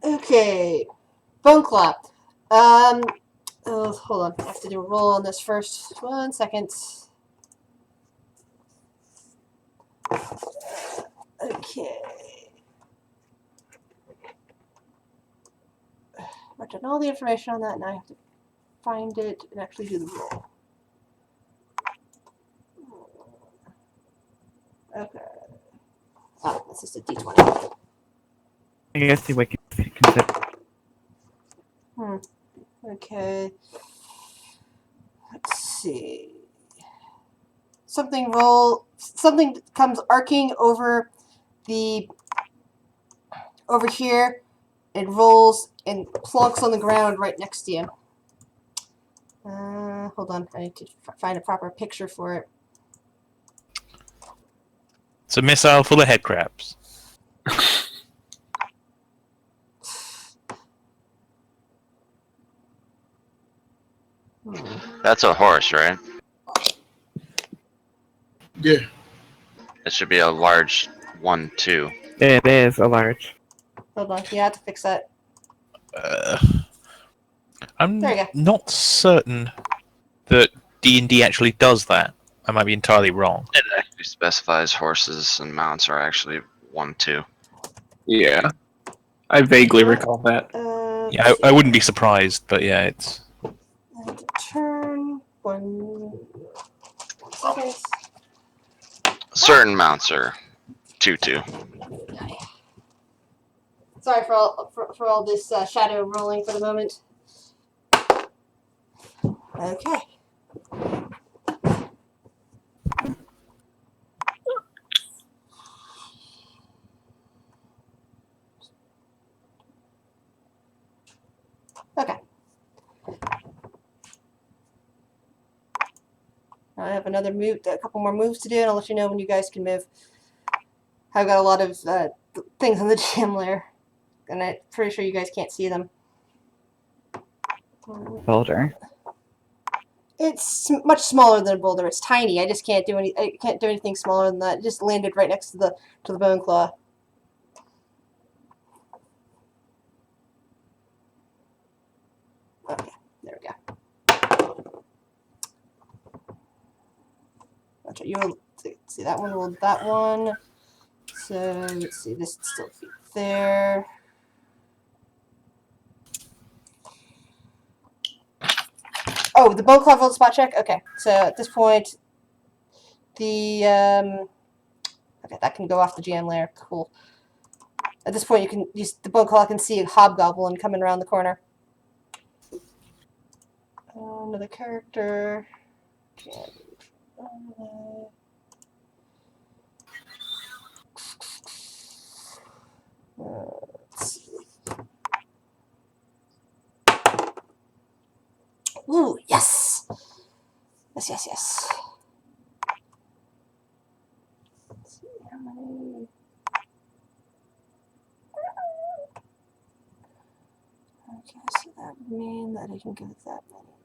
Okay. Bone Claw. Oh, hold on. I have to do a roll on this first. 1 second. Okay. I've done all the information on that, and I have to find it and actually do the roll. Okay. Oh, that's just a d20. I guess you would consider. Okay. Let's see. Something comes arcing over here and rolls and plonks on the ground right next to you. Hold on, I need to find a proper picture for it. It's a missile full of head crabs. That's a horse, right? Yeah. It should be a large 1-2. It is a large. Hold on, yeah, I have to fix that. I'm There you go. not certain that D&D actually does that. I might be entirely wrong. It actually specifies horses and mounts are actually 1-2. Yeah. I vaguely recall that. Yeah, I wouldn't be surprised, but yeah, it's... Turn 1 second. Certain mounts are 2-2. Sorry for all this shadow rolling for the moment. Okay. Okay. I have a couple more moves to do, and I'll let you know when you guys can move. I've got a lot of things in the gym layer, and I'm pretty sure you guys can't see them. Boulder. It's much smaller than a boulder. It's tiny. I just can't do anything smaller than that. It just landed right next to the bone claw. Okay, there we go. Okay, you will see that one. Rolled that one. So let's see. This still fit there. Oh, the bone claw rolled spot check? Okay, so at this point, okay, that can go off the GM layer. Cool. At this point, you can use the bone claw can see a hobgoblin coming around the corner. Another character. Let's see. Ooh, yes! Yes. Let's see how many. Okay, so that would mean that I can go that many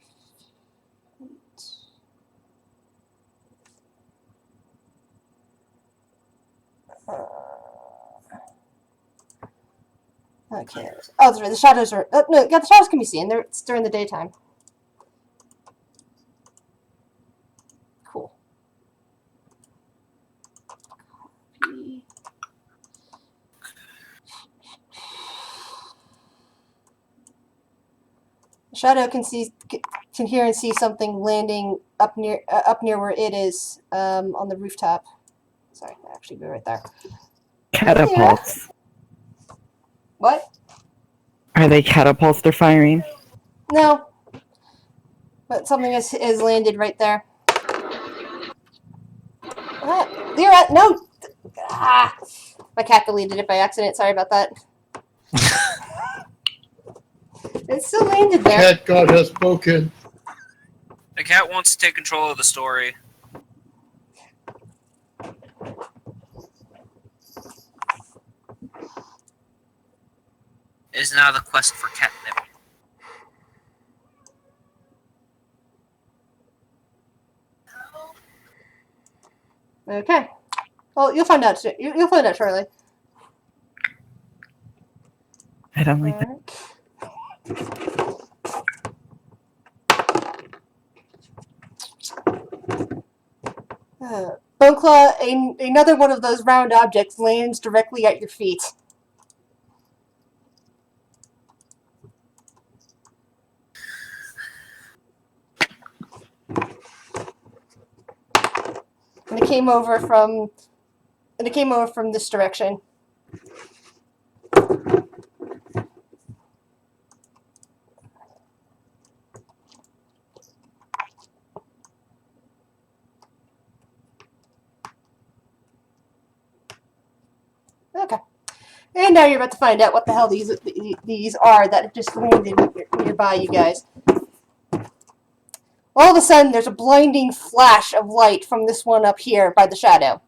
feet. Okay. Oh, the shadows are. Oh, no, yeah, the shadows can be seen. It's during the daytime. Cool. Copy. The shadow can hear and see something landing up near where it is on the rooftop. Sorry, actually be right there. Catapults. What? Are they catapults they're firing? No. But something has landed right there. What? No! Ah! My cat deleted it by accident. Sorry about that. It still landed there. Cat God has spoken. The cat wants to take control of the story. It is now the quest for catnip. Okay. Well, you'll find out soon. You'll find out shortly. I don't like that. Boneclaw, another one of those round objects lands directly at your feet. And it came over from this direction. Okay. And now you're about to find out what the hell these are that have just landed nearby you guys. All of a sudden, there's a blinding flash of light from this one up here by the shadow.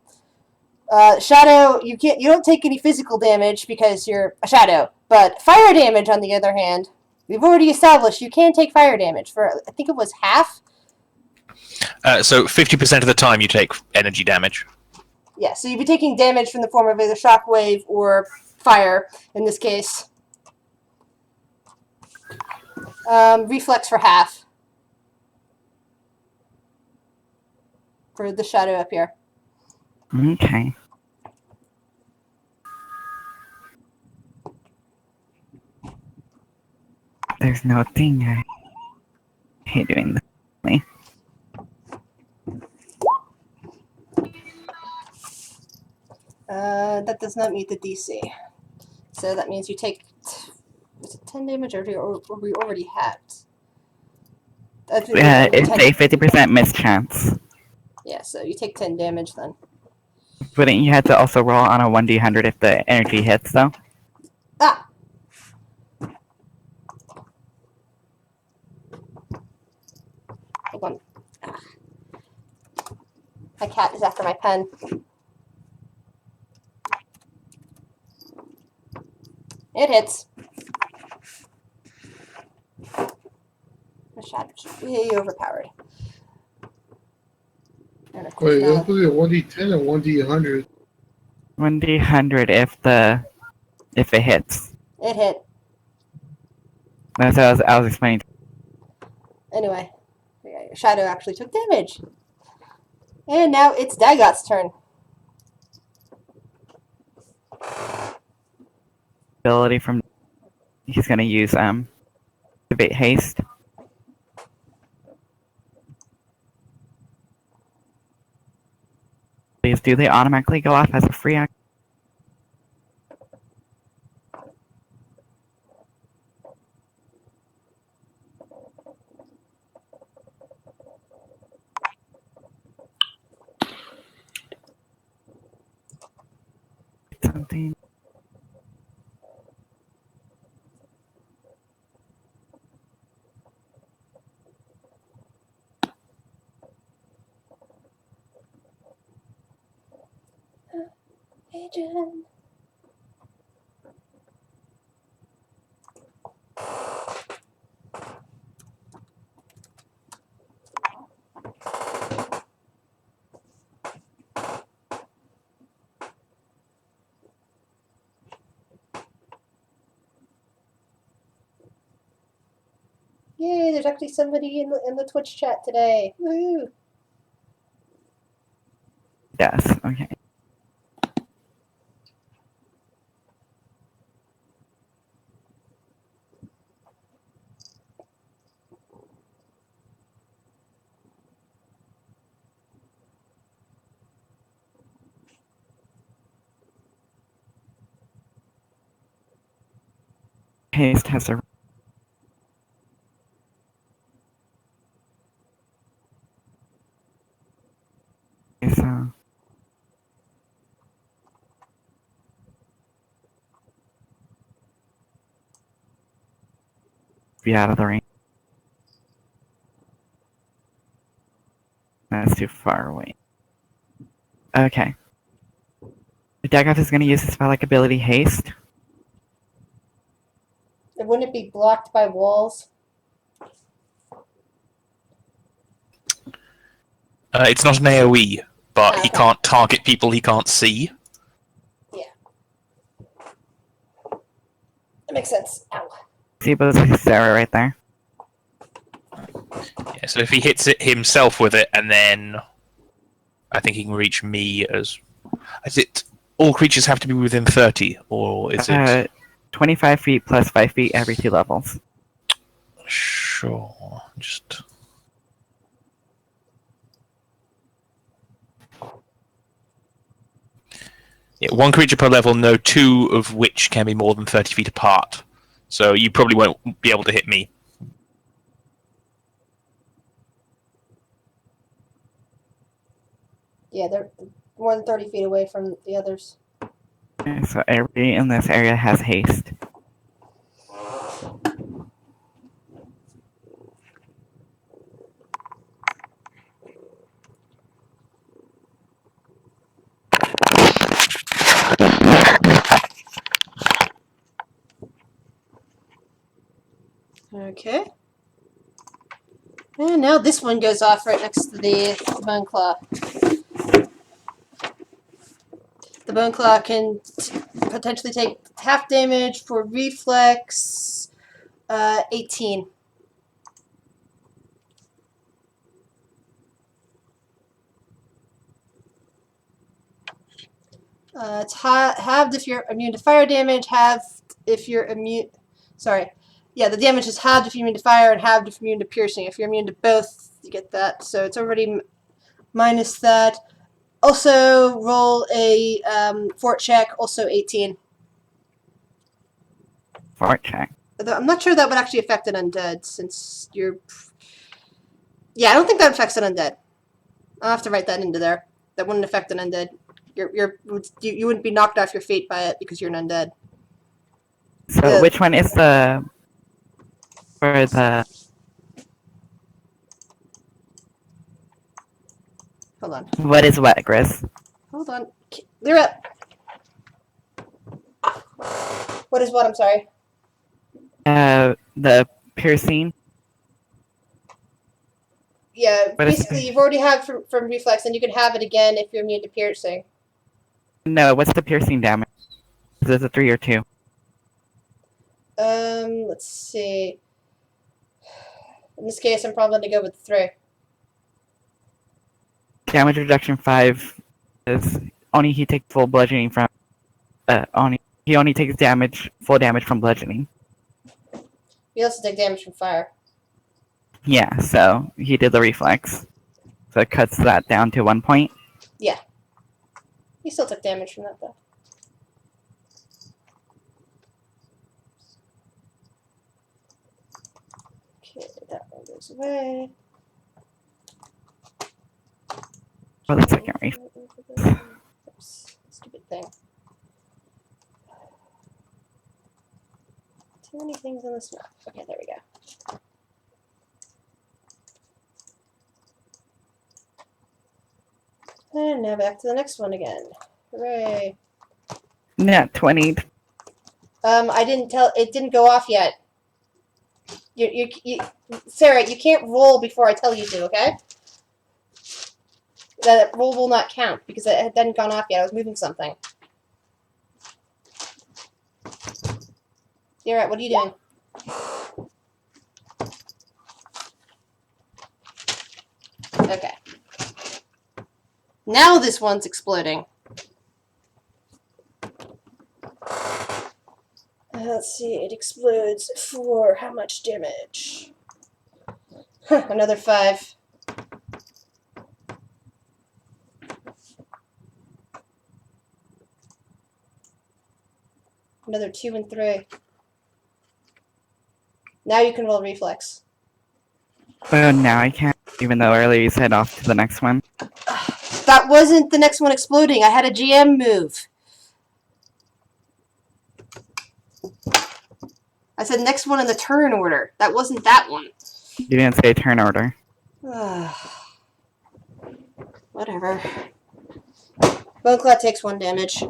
Shadow, you don't take any physical damage because you're a shadow, but fire damage, on the other hand, we've already established you can take fire damage for, I think it was half. So 50% of the time you take energy damage. Yeah, so you'd be taking damage from the form of either shockwave or fire in this case. Reflex for half. For the shadow up here. Okay. There's no thing I hate doing this. That does not meet the DC. So that means you take... Was it 10 damage or we already had? It's a 50% mischance. Yeah, so you take 10 damage then. Wouldn't you have to also roll on a 1d100 if the energy hits, though? Ah! Hold on. Ah. My cat is after my pen. It hits. The shadow's way overpowered. And of course Wait, now, that's supposed to be a 1d10 or 1d100? 1d100 if it hits. it hit. That's what I was explaining. Anyway, yeah, Shadow actually took damage. And now it's Dagot's turn. Ability from... He's gonna use, Debate Haste. Do they automatically go off as a free action? Something. Hey, Jen. Yay, there's actually somebody in the Twitch chat today. Woohoo! Yes. Okay. Haste has a. So be out of the range. That's too far away. Okay. Dagoth is going to use his spell-like ability, Haste. And wouldn't it be blocked by walls? It's not an AoE, but he Okay. can't target people he can't see. That makes sense. Ow. See, but there's Sarah right there. Yeah, so if he hits it himself with it, and then I think he can reach me as. Is it all creatures have to be within 30, or is it? 25 feet plus 5 feet every 2 levels. Sure. Just. Yeah, 1 creature per level, no 2 of which can be more than 30 feet apart. So you probably won't be able to hit me. Yeah, they're more than 30 feet away from the others. Okay, so everybody in this area has haste. Okay. And now this one goes off right next to the Bone Claw. The Bone Claw can potentially take half damage for reflex 18. It's halved if you're immune to fire damage, halved if you're immune. Sorry. Yeah, the damage is halved if you're immune to fire and halved if you're immune to piercing. If you're immune to both, you get that. So it's already minus that. Also, roll a fort check, also 18. Fort check. Although I'm not sure that would actually affect an undead, since you're... Yeah, I don't think that affects an undead. I'll have to write that into there. That wouldn't affect an undead. You wouldn't be knocked off your feet by it because you're an undead. So Yeah. which one is the... For the... Hold on. What is what, Gris? Hold on. Clear up. What is what? I'm sorry. The piercing? Yeah, What is basically it? you've already had from reflex, and you can have it again if you're immune to piercing. No, what's the piercing damage? Is it a 3 or 2? Let's see. In this case, I'm probably going to go with 3. Damage reduction 5 is only he takes full bludgeoning from... he only takes full damage from bludgeoning. You also take damage from fire. Yeah, so he did the reflex. So it cuts that down to 1 point. You still took damage from that, though. Okay, that one goes away. For the second reflex. Oops, stupid thing. Too many things on this map. Okay, there we go. And now back to the next one again. Hooray. Yeah, 20. I didn't tell. It didn't go off yet. You, Sarah, you can't roll before I tell you to. Okay? That roll will not count because it hadn't gone off yet. I was moving something. You're right. What are you doing? Okay. Now this one's exploding. Let's see. It explodes for how much damage? Another 5. Another 2 and 3. Now you can roll reflex. Now I can't, even though earlier you said off to the next one. That wasn't the next one exploding. I had a GM move. I said next one in the turn order. That wasn't that one. You didn't say turn order. Whatever. Boneclaw takes 1 damage.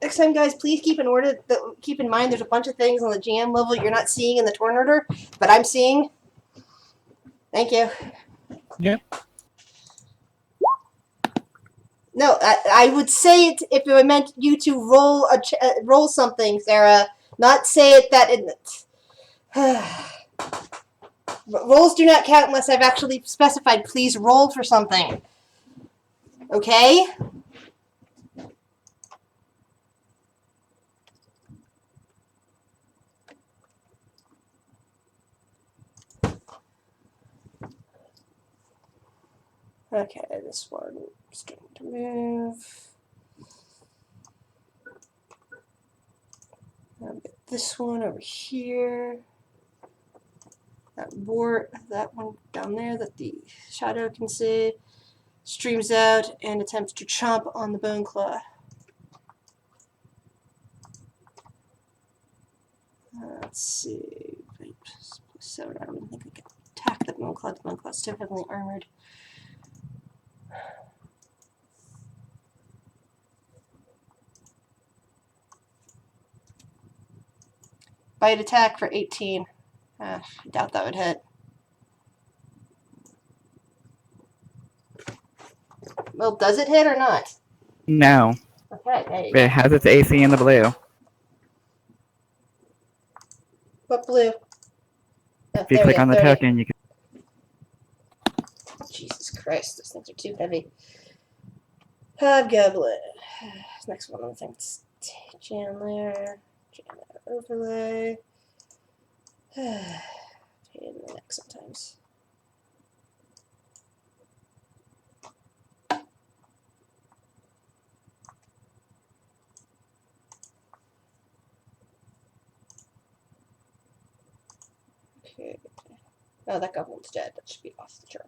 Next time, guys, please keep in mind there's a bunch of things on the GM level you're not seeing in the turn order, but I'm seeing. Thank you. Yep. No, I would say it if I meant you to roll something, Sarah. Not say it that rolls do not count unless I've actually specified. Please roll for something. Okay? Okay, this one is going to move. I'll get this one over here. That one down there that the shadow can see, streams out and attempts to chomp on the Boneclaw. Let's see. 7. I don't even think I can attack the Boneclaw. The Boneclaw's still heavily armored. Bite attack for 18. I doubt that would hit. Well, does it hit or not? No. Okay, there you It go. has its AC in the blue. What blue? Oh, If you there we click go, on the 30. token, you can. Jesus Christ, those things are too heavy. Hobgoblin. Next one, I think it's jam there. Jam there, overlay. Pain in the neck sometimes. Okay. Oh, that goblin's dead. That should be off the chart.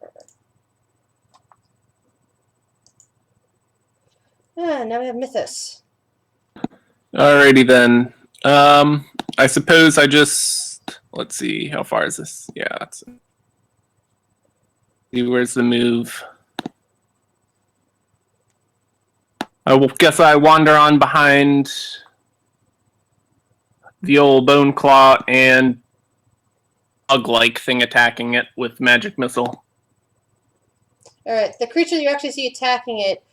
Now we have Mythos. Alrighty then. I suppose I just let's see, how far is this? Yeah, that's see where's the move. I will guess I wander on behind the old Boneclaw and bug-like thing attacking it with magic missile. Alright, the creature you actually see attacking it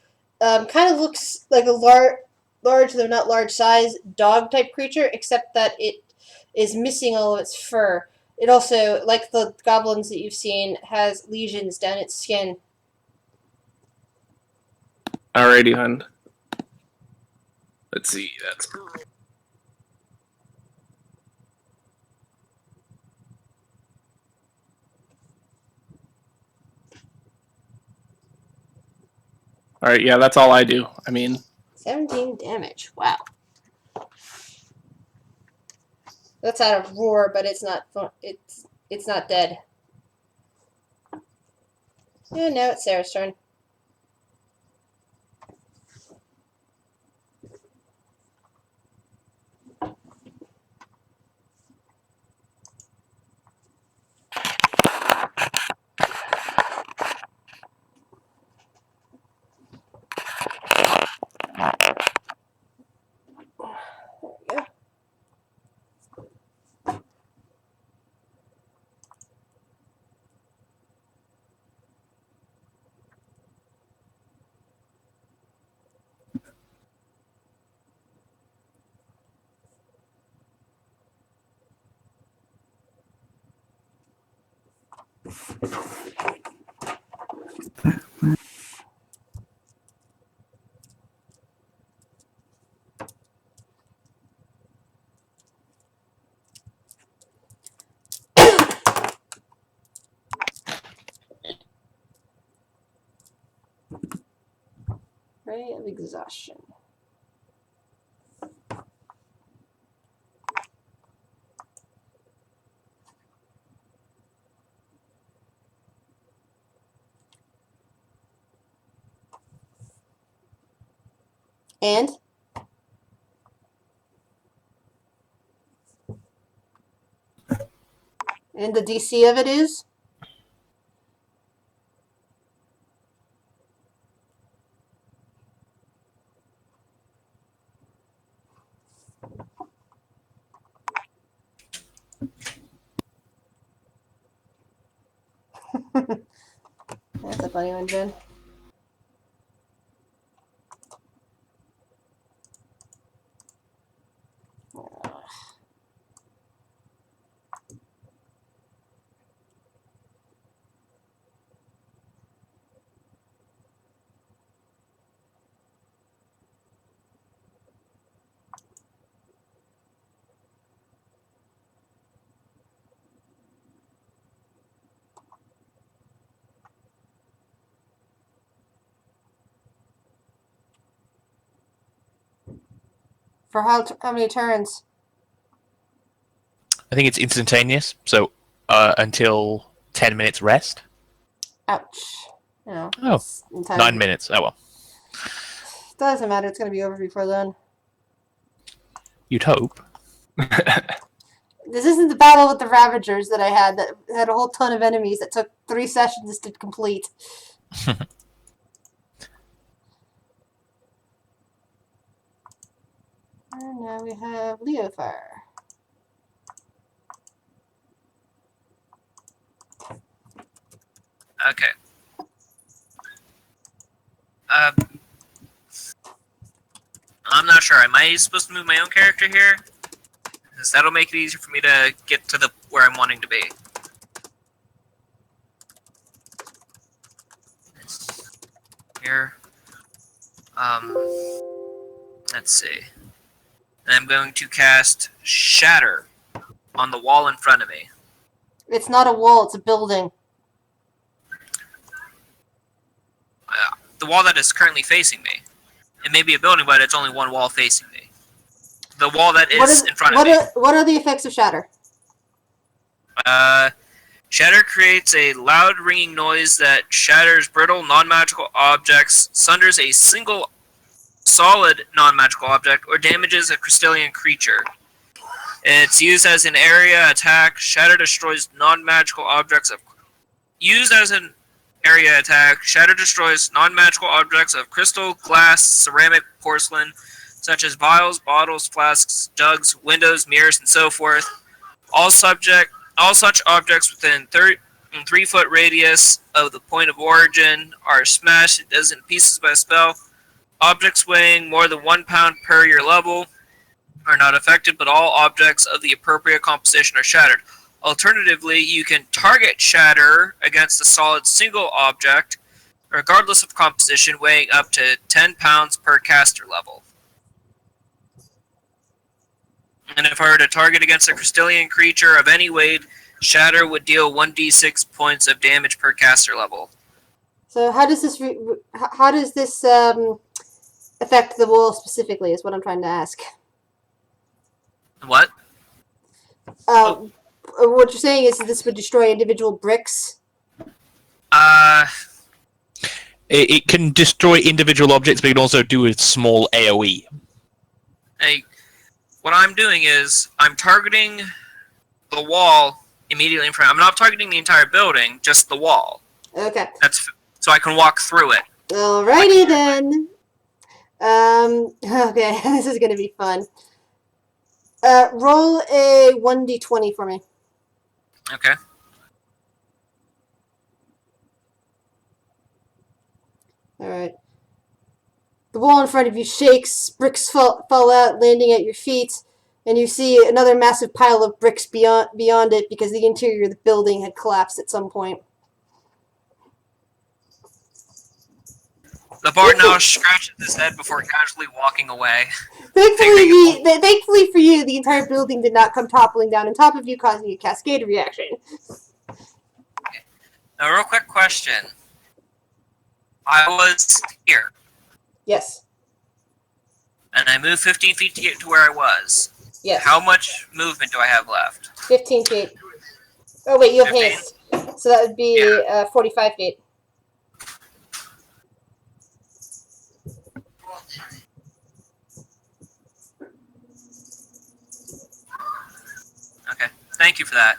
kind of looks like a large, though not large size, dog-type creature, except that it is missing all of its fur. It also, like the goblins that you've seen, has lesions down its skin. Alrighty, hun. Let's see, that's alright, yeah, that's all I do. I mean 17 damage. Wow. That's out of roar, but it's not dead. And now it's Sarah's turn. Ray of exhaustion. And the DC of it is? That's a funny one, Jen. For how many turns? I think it's instantaneous, so until 10 minutes rest. Ouch. You know, Oh, it's entirely- 9 minutes. Oh well. Doesn't matter. It's going to be over before then. You'd hope. This isn't the battle with the Ravagers that I had that had a whole ton of enemies that took 3 sessions to complete. And now we have Leofire. Okay. I'm not sure. Am I supposed to move my own character here? Because that'll make it easier for me to get to the where I'm wanting to be. Here. Let's see. And I'm going to cast Shatter on the wall in front of me. It's not a wall, it's a building. The wall that is currently facing me. It may be a building, but it's only one wall facing me. The wall that is in front of me. What are the effects of Shatter? Shatter creates a loud ringing noise that shatters brittle non-magical objects, sunders a single solid non-magical object, or damages a crystalline creature. It's used as an area attack. Shatter destroys non-magical objects of... Used as an area attack, Shatter destroys non-magical objects of crystal, glass, ceramic, porcelain, such as vials, bottles, flasks, jugs, windows, mirrors, and so forth. All such objects within 3-foot radius of the point of origin are smashed into dozen pieces by a spell. Objects weighing more than 1 pound per your level are not affected, but all objects of the appropriate composition are shattered. Alternatively, you can target Shatter against a solid single object, regardless of composition, weighing up to 10 pounds per caster level. And if I were to target against a crystalline creature of any weight, Shatter would deal 1d6 points of damage per caster level. So how does this affect the wall specifically is what I'm trying to ask. What? What you're saying is that this would destroy individual bricks? It can destroy individual objects, but it can also do a small AoE. What I'm doing is I'm targeting the wall immediately in front. I'm not targeting the entire building, just the wall. Okay. That's so I can walk through it. Alrighty then. Okay, this is gonna be fun. Roll a 1d20 for me. Okay. Alright. The wall in front of you shakes, bricks fall out, landing at your feet, And you see another massive pile of bricks beyond it because the interior of the building had collapsed at some point. The bard now scratches his head before casually walking away. Thankfully for you, the entire building did not come toppling down on top of you, causing a cascade reaction. Now, real quick question. I was here, Yes. and I moved 15 feet to get to where I was. Yes. How much movement do I have left? 15 feet. Oh, wait, you have 15? haste. So that would be 45 feet. Okay, thank you for that.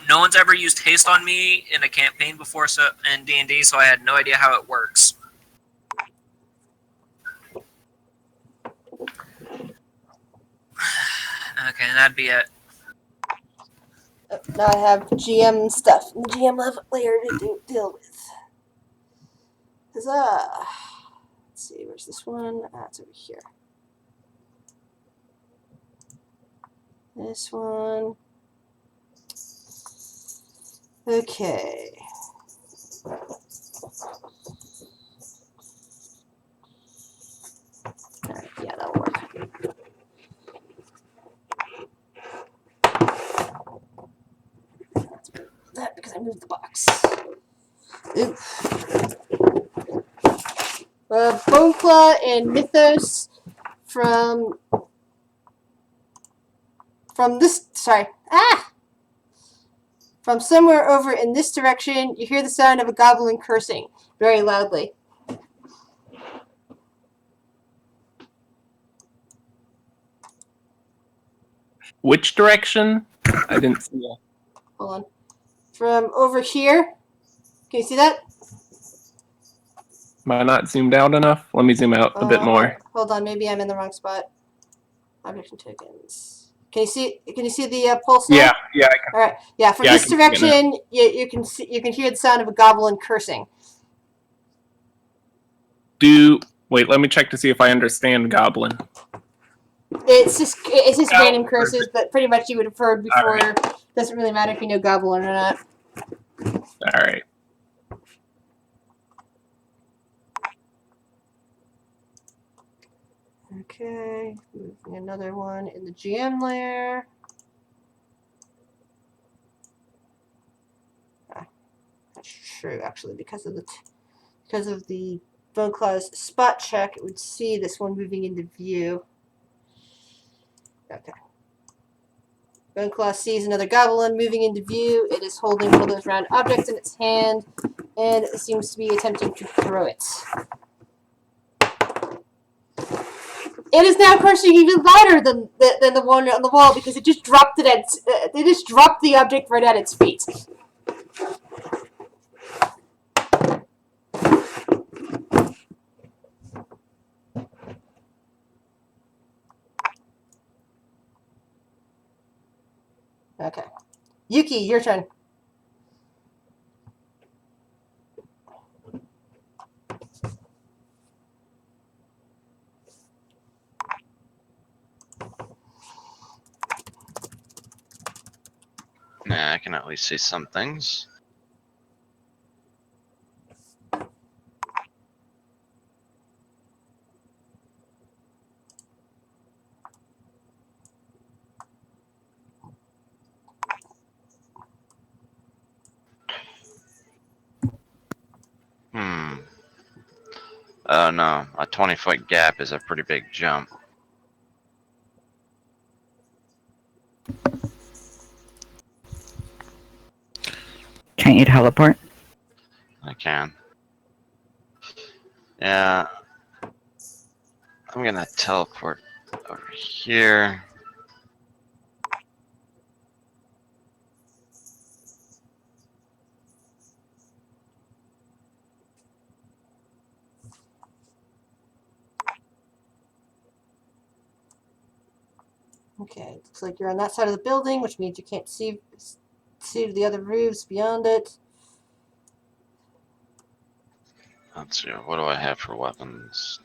No one's ever used haste on me in a campaign before, so in D&D, so I had no idea how it works. Okay, and that'd be it. Now I have GM stuff in the GM layer to deal with. Huzzah! Let's see, where's this one? It's over here. This one. Okay. Alright, yeah, that'll work. That because I moved the box. Oof. Boneclaw and Mythos from this. Sorry. From somewhere over in this direction, you hear the sound of a goblin cursing very loudly. Which direction? I didn't see that. Hold on. From over here. Can you see that? Am I not zoomed out enough? Let me zoom out a bit more. Hold on, maybe I'm in the wrong spot. Object and tokens. Can you see? Can you see the pulse? Yeah, yeah. All right. Yeah, from Yeah, this I can see it direction, you can see, you can hear the sound of a goblin cursing. Wait, let me check to see if I understand goblin. It's just Oh, random curses, but pretty much you would have heard before. All Doesn't really matter if you know goblin or not. All right. Okay, moving another one in the GM layer. That's true, actually, because of the Boneclaw's spot check, it would see this one moving into view. Okay. Boneclaw sees another goblin moving into view. It is holding one of those round objects in its hand, and it seems to be attempting to throw it. It is now cursing even louder than the one on the wall because it just dropped it it just dropped the object right at its feet. Okay. Yuki, your turn. Nah, I can at least see some things. Oh no, a 20-foot gap is a pretty big jump. Can't you teleport? I can. Yeah. I'm gonna teleport over here. Okay, looks like you're on that side of the building, which means you can't see the other roofs beyond it. Let's see, what do I have for weapons?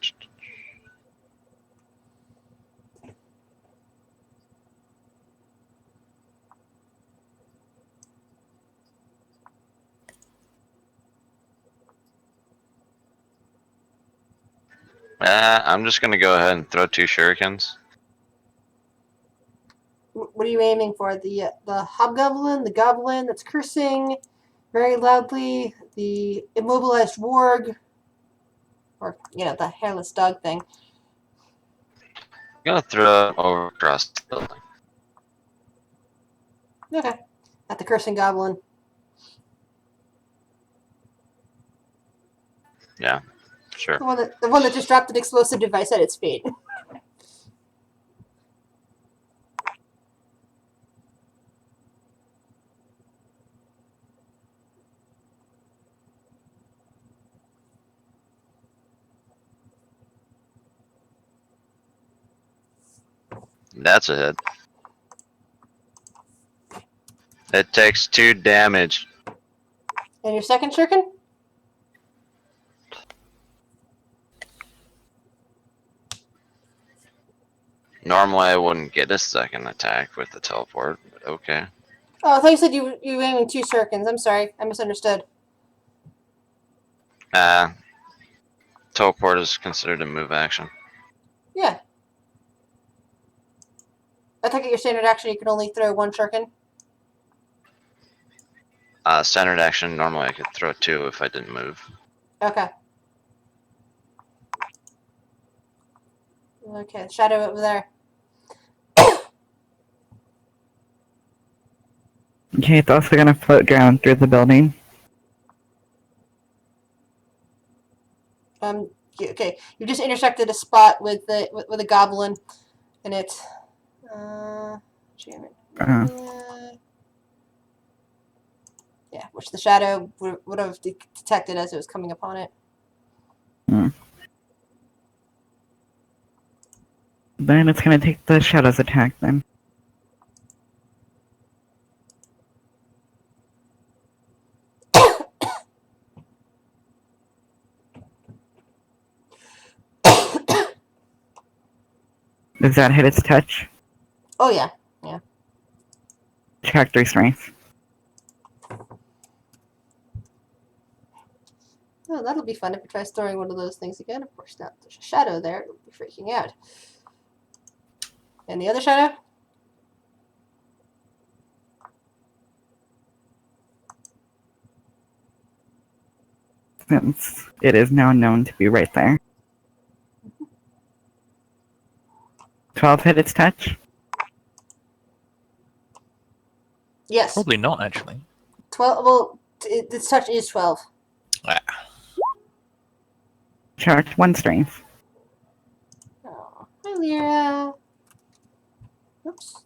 I'm just gonna go ahead and throw 2 shurikens. What are you aiming for? The hobgoblin, the goblin that's cursing very loudly, the immobilized warg, or the hairless dog thing. I'm gonna throw it over across the building. Okay, at the cursing goblin. Sure. The one that just dropped an explosive device at its feet. That's a hit. It takes 2 damage. And your second shuriken? Normally I wouldn't get a second attack with the teleport, but okay. Oh, I thought you said you were aiming 2 shurikens. I'm sorry, I misunderstood. Teleport is considered a move action. Yeah. I think at your standard action you can only throw 1 shuriken. Standard action, normally I could throw 2 if I didn't move. Okay. Okay, shadow over there. Okay, it's also gonna float down through the building. Okay, you just intersected a spot with a goblin, and it. Yeah, which the shadow would have detected as it was coming upon it. Then it's gonna take the shadow's attack then. Does that hit its touch? Oh yeah. Check 3 strength. Oh, that'll be fun if it tries throwing one of those things again. Of course, now there's a shadow there. It'll be freaking out. And the other shadow? Since it is now known to be right there. 12 hit its touch? Yes. Probably not, actually. 12. Well, its touch is 12. Charge 1 strength. Oh, hi, Lyra. Oops.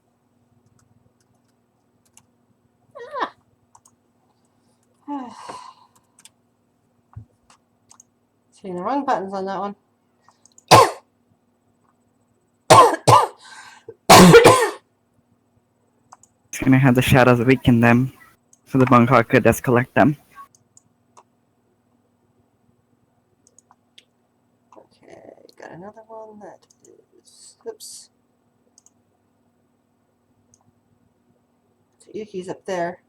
Hitting the wrong buttons on that one. It's gonna have the shadows weaken them, so the bone clock could just collect them. Okay, got another one that is. Oops. So Yuki's up there.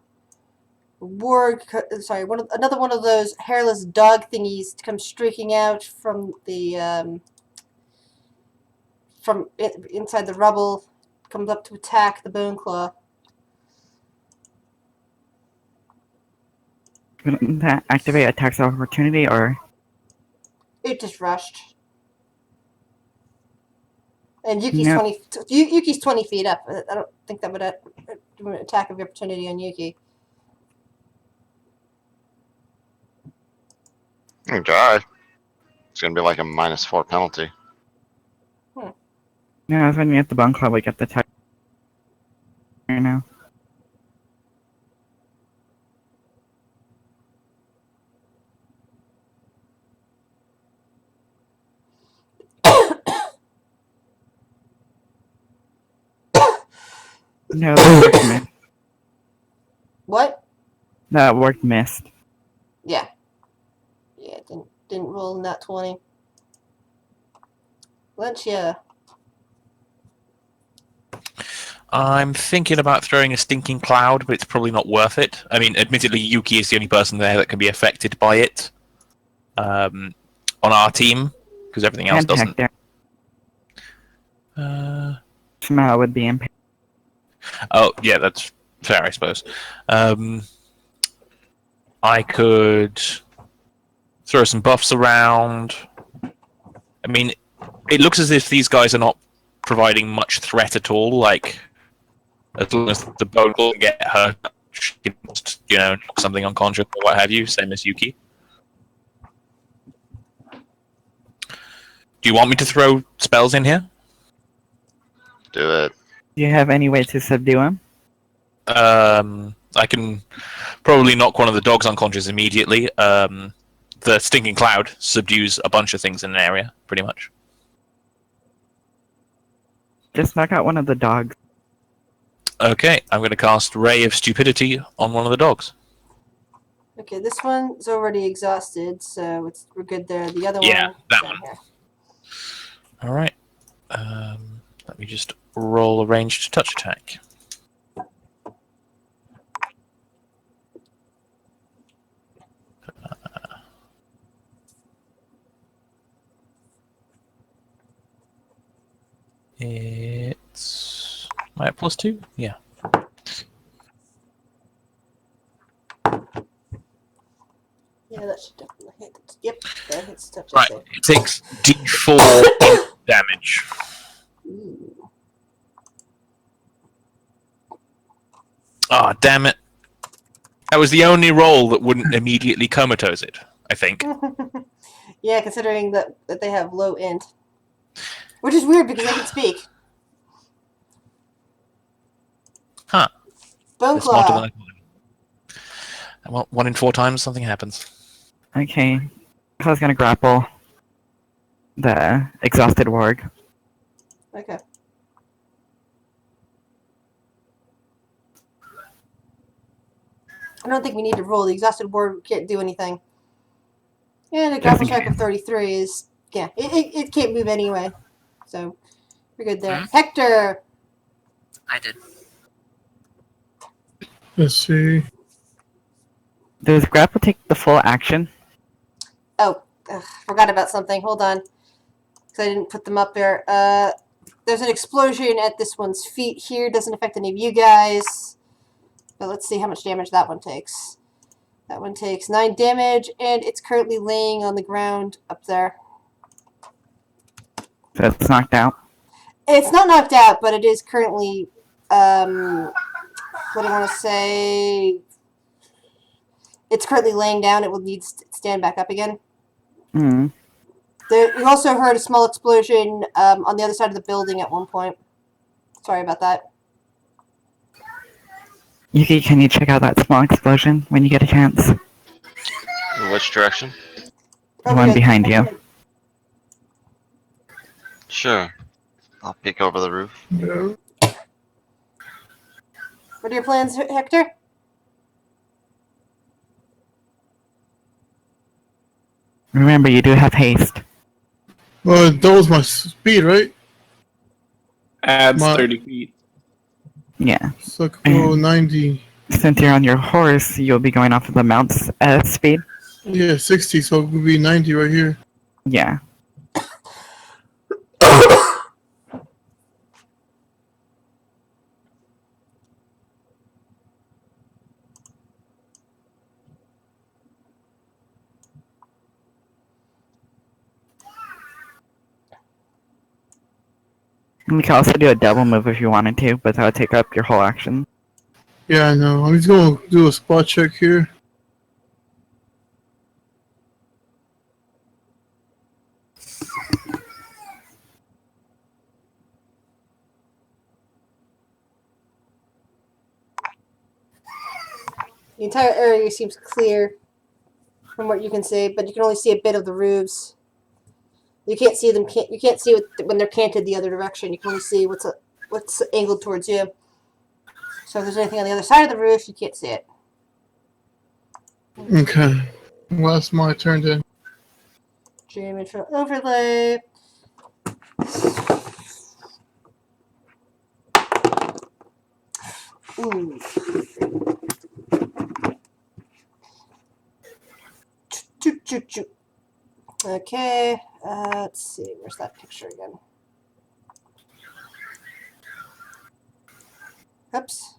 Warg, sorry, another one of those hairless dog thingies comes streaking out from the inside the rubble, comes up to attack the Bone Claw. Wouldn't that activate attacks of opportunity, or? It just rushed. And Yuki's No. 20. Yuki's 20 feet up. I don't think that would do an attack of opportunity on Yuki. Okay. It's gonna be like a -4 penalty. No, I was wondering if the bone claw would get the touch. Right now. No, that worked missed. What? That worked missed. Yeah. Yeah, didn't roll in that 20. Valencia. I'm thinking about throwing a stinking cloud, but it's probably not worth it. I mean, admittedly, Yuki is the only person there that can be affected by it on our team. because everything else And doesn't. Hector. Shmuel would be impaired. Oh, yeah, that's fair, I suppose. I could throw some buffs around. I mean, it looks as if these guys are not providing much threat at all. Like, as long as the bone doesn't get hurt, she can just, knock something unconscious or what have you, same as Yuki. Do you want me to throw spells in here? Do it. Do you have any way to subdue him? I can probably knock one of the dogs unconscious immediately. The Stinking Cloud subdues a bunch of things in an area, pretty much. Just knock out one of the dogs. Okay, I'm going to cast Ray of Stupidity on one of the dogs. Okay, this one's already exhausted, so we're good there. The other Yeah, one. that down one. here. All right. Let me just roll a ranged touch attack. It's... Am I at +2? Yeah. Yeah, that should definitely hit. Yep, that hits touch Right. there. It takes D4 damage. Ooh. Ah, damn it. That was the only roll that wouldn't immediately comatose it, I think. Yeah, considering that they have low end. Which is weird because they can speak. Huh. Bone They're smarter than Claw. I thought. Well, 1 in 4 times something happens. Okay. I was gonna grapple the exhausted warg. Okay. I don't think we need to roll. The exhausted ward can't do anything. And a grapple check of 33 is... Yeah, it can't move anyway. So, we're good there. Hector! I did. Let's see. Does grapple take the full action? Oh, forgot about something. Hold on. Because I didn't put them up there. There's an explosion at this one's feet here. Doesn't affect any of you guys. But let's see how much damage that one takes. That one takes 9 damage, and it's currently laying on the ground up there. So it's knocked out. It's not knocked out, but it is currently, what do I want to say? It's currently laying down. It will need to stand back up again. Hmm. You also heard a small explosion on the other side of the building at one point. Sorry about that. Yuki, can you check out that small explosion when you get a chance? Which direction? The one behind you. Sure. I'll peek over the roof. Yeah. What are your plans, Hector? Remember, you do have haste. Well, that was my speed, right? Adds My- 30 feet. Yeah. So I could go 90. Since you're on your horse, you'll be going off of the mount's speed. Yeah, 60, so it would be 90 right here. Yeah. And we can also do a double move if you wanted to, but that would take up your whole action. Yeah, I know. I'm just going to do a spot check here. The entire area seems clear from what you can see, but you can only see a bit of the roofs. You can't see them. You can't see when they're canted the other direction. You can only see what's angled towards you. So if there's anything on the other side of the roof, you can't see it. Okay. Well, that's my turn then. Geometry overlay. Ooh. Choo, choo, choo. Okay, let's see. Where's that picture again? Oops.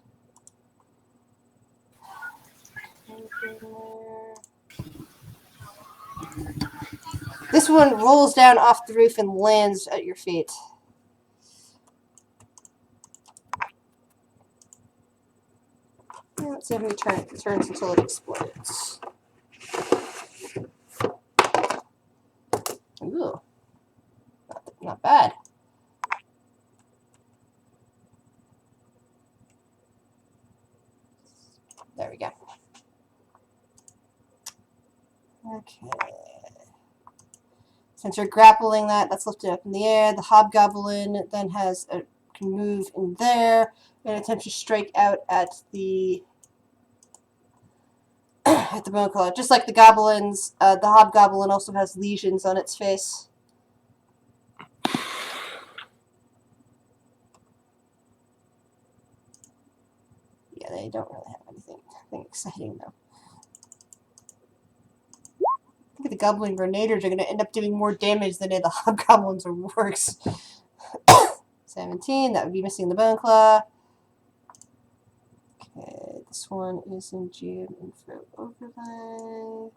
This one rolls down off the roof and lands at your feet. Let's see how many turns until it explodes. Ooh, not bad. There we go. Okay. Since you're grappling that's lifted up in the air. The hobgoblin then can move in there and attempt to strike out at the at the Boneclaw. Just like the goblins, the hobgoblin also has lesions on its face. Yeah, they don't really have anything exciting though. I think the goblin grenadiers are going to end up doing more damage than the hobgoblins or orcs. 17, that would be missing the Boneclaw. Okay, this one is in Geode Info Overlay.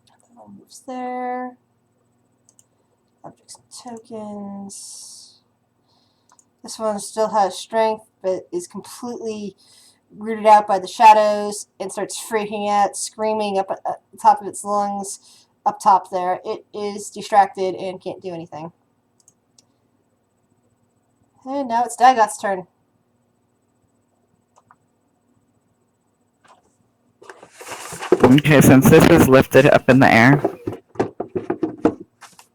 That one moves there. Objects and tokens. This one still has strength, but is completely rooted out by the shadows and starts freaking out, screaming up at the top of its lungs up top there. It is distracted and can't do anything. And now it's Dagot's turn. Okay, since this is lifted up in the air,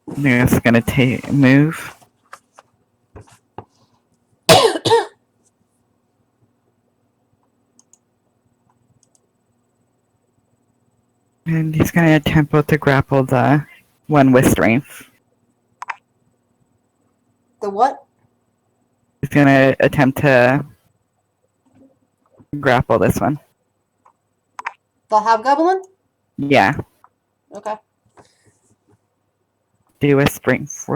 I'm just gonna move. And he's gonna attempt to grapple the one with strength. The what? He's gonna attempt to grapple this one. The hobgoblin? Yeah. Okay. Do a strength.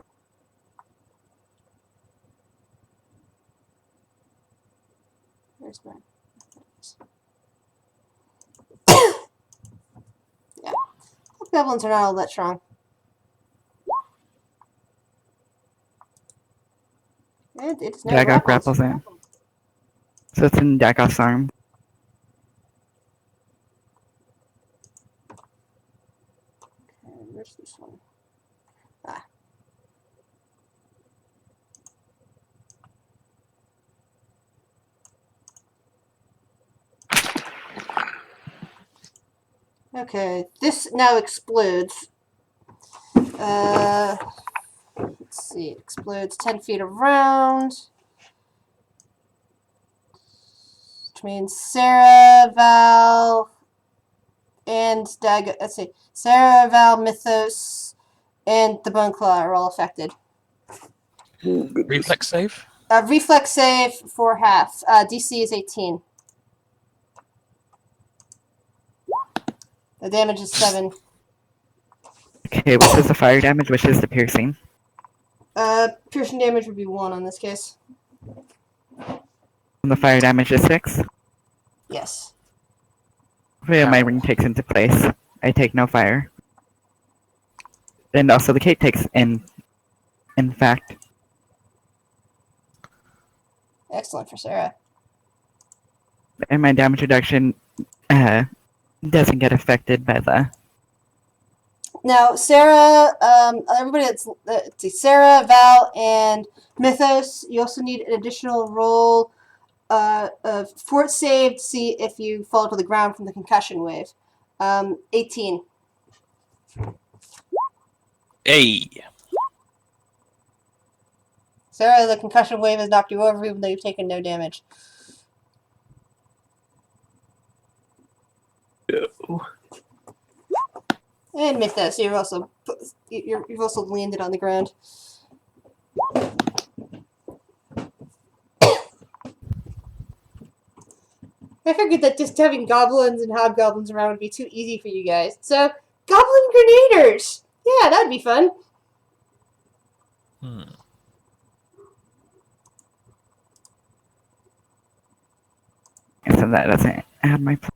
Where's my... Yeah. Hobgoblins are not all that strong. It's no Dagoth grapples in. So it's in Dagoth's arm. Okay, where's this one? Ah. Okay, this now explodes. Let's see, it explodes 10 feet around. Which means Sarah, Val, and let's see, Sarah, Val, Mythos, and the Boneclaw are all affected. Reflex save? Reflex save for half. DC is 18. The damage is 7. Okay, which is the fire damage, which is the piercing? Piercing damage would be 1 on this case. And the fire damage is 6? Yes. Yeah, my ring takes into place. I take no fire. And also the cape takes in fact. Excellent for Sarah. And my damage reduction doesn't get affected by the... Now, Sarah, everybody that's Sarah, Val, and Mythos, you also need an additional roll of fort save to see if you fall to the ground from the concussion wave. 18. Hey! Sarah, the concussion wave has knocked you over even though you've taken no damage. And Mythos, you've also landed on the ground. I figured that just having goblins and hobgoblins around would be too easy for you guys. So, goblin grenaders! Yeah, that'd be fun. Hmm. So that doesn't add my. I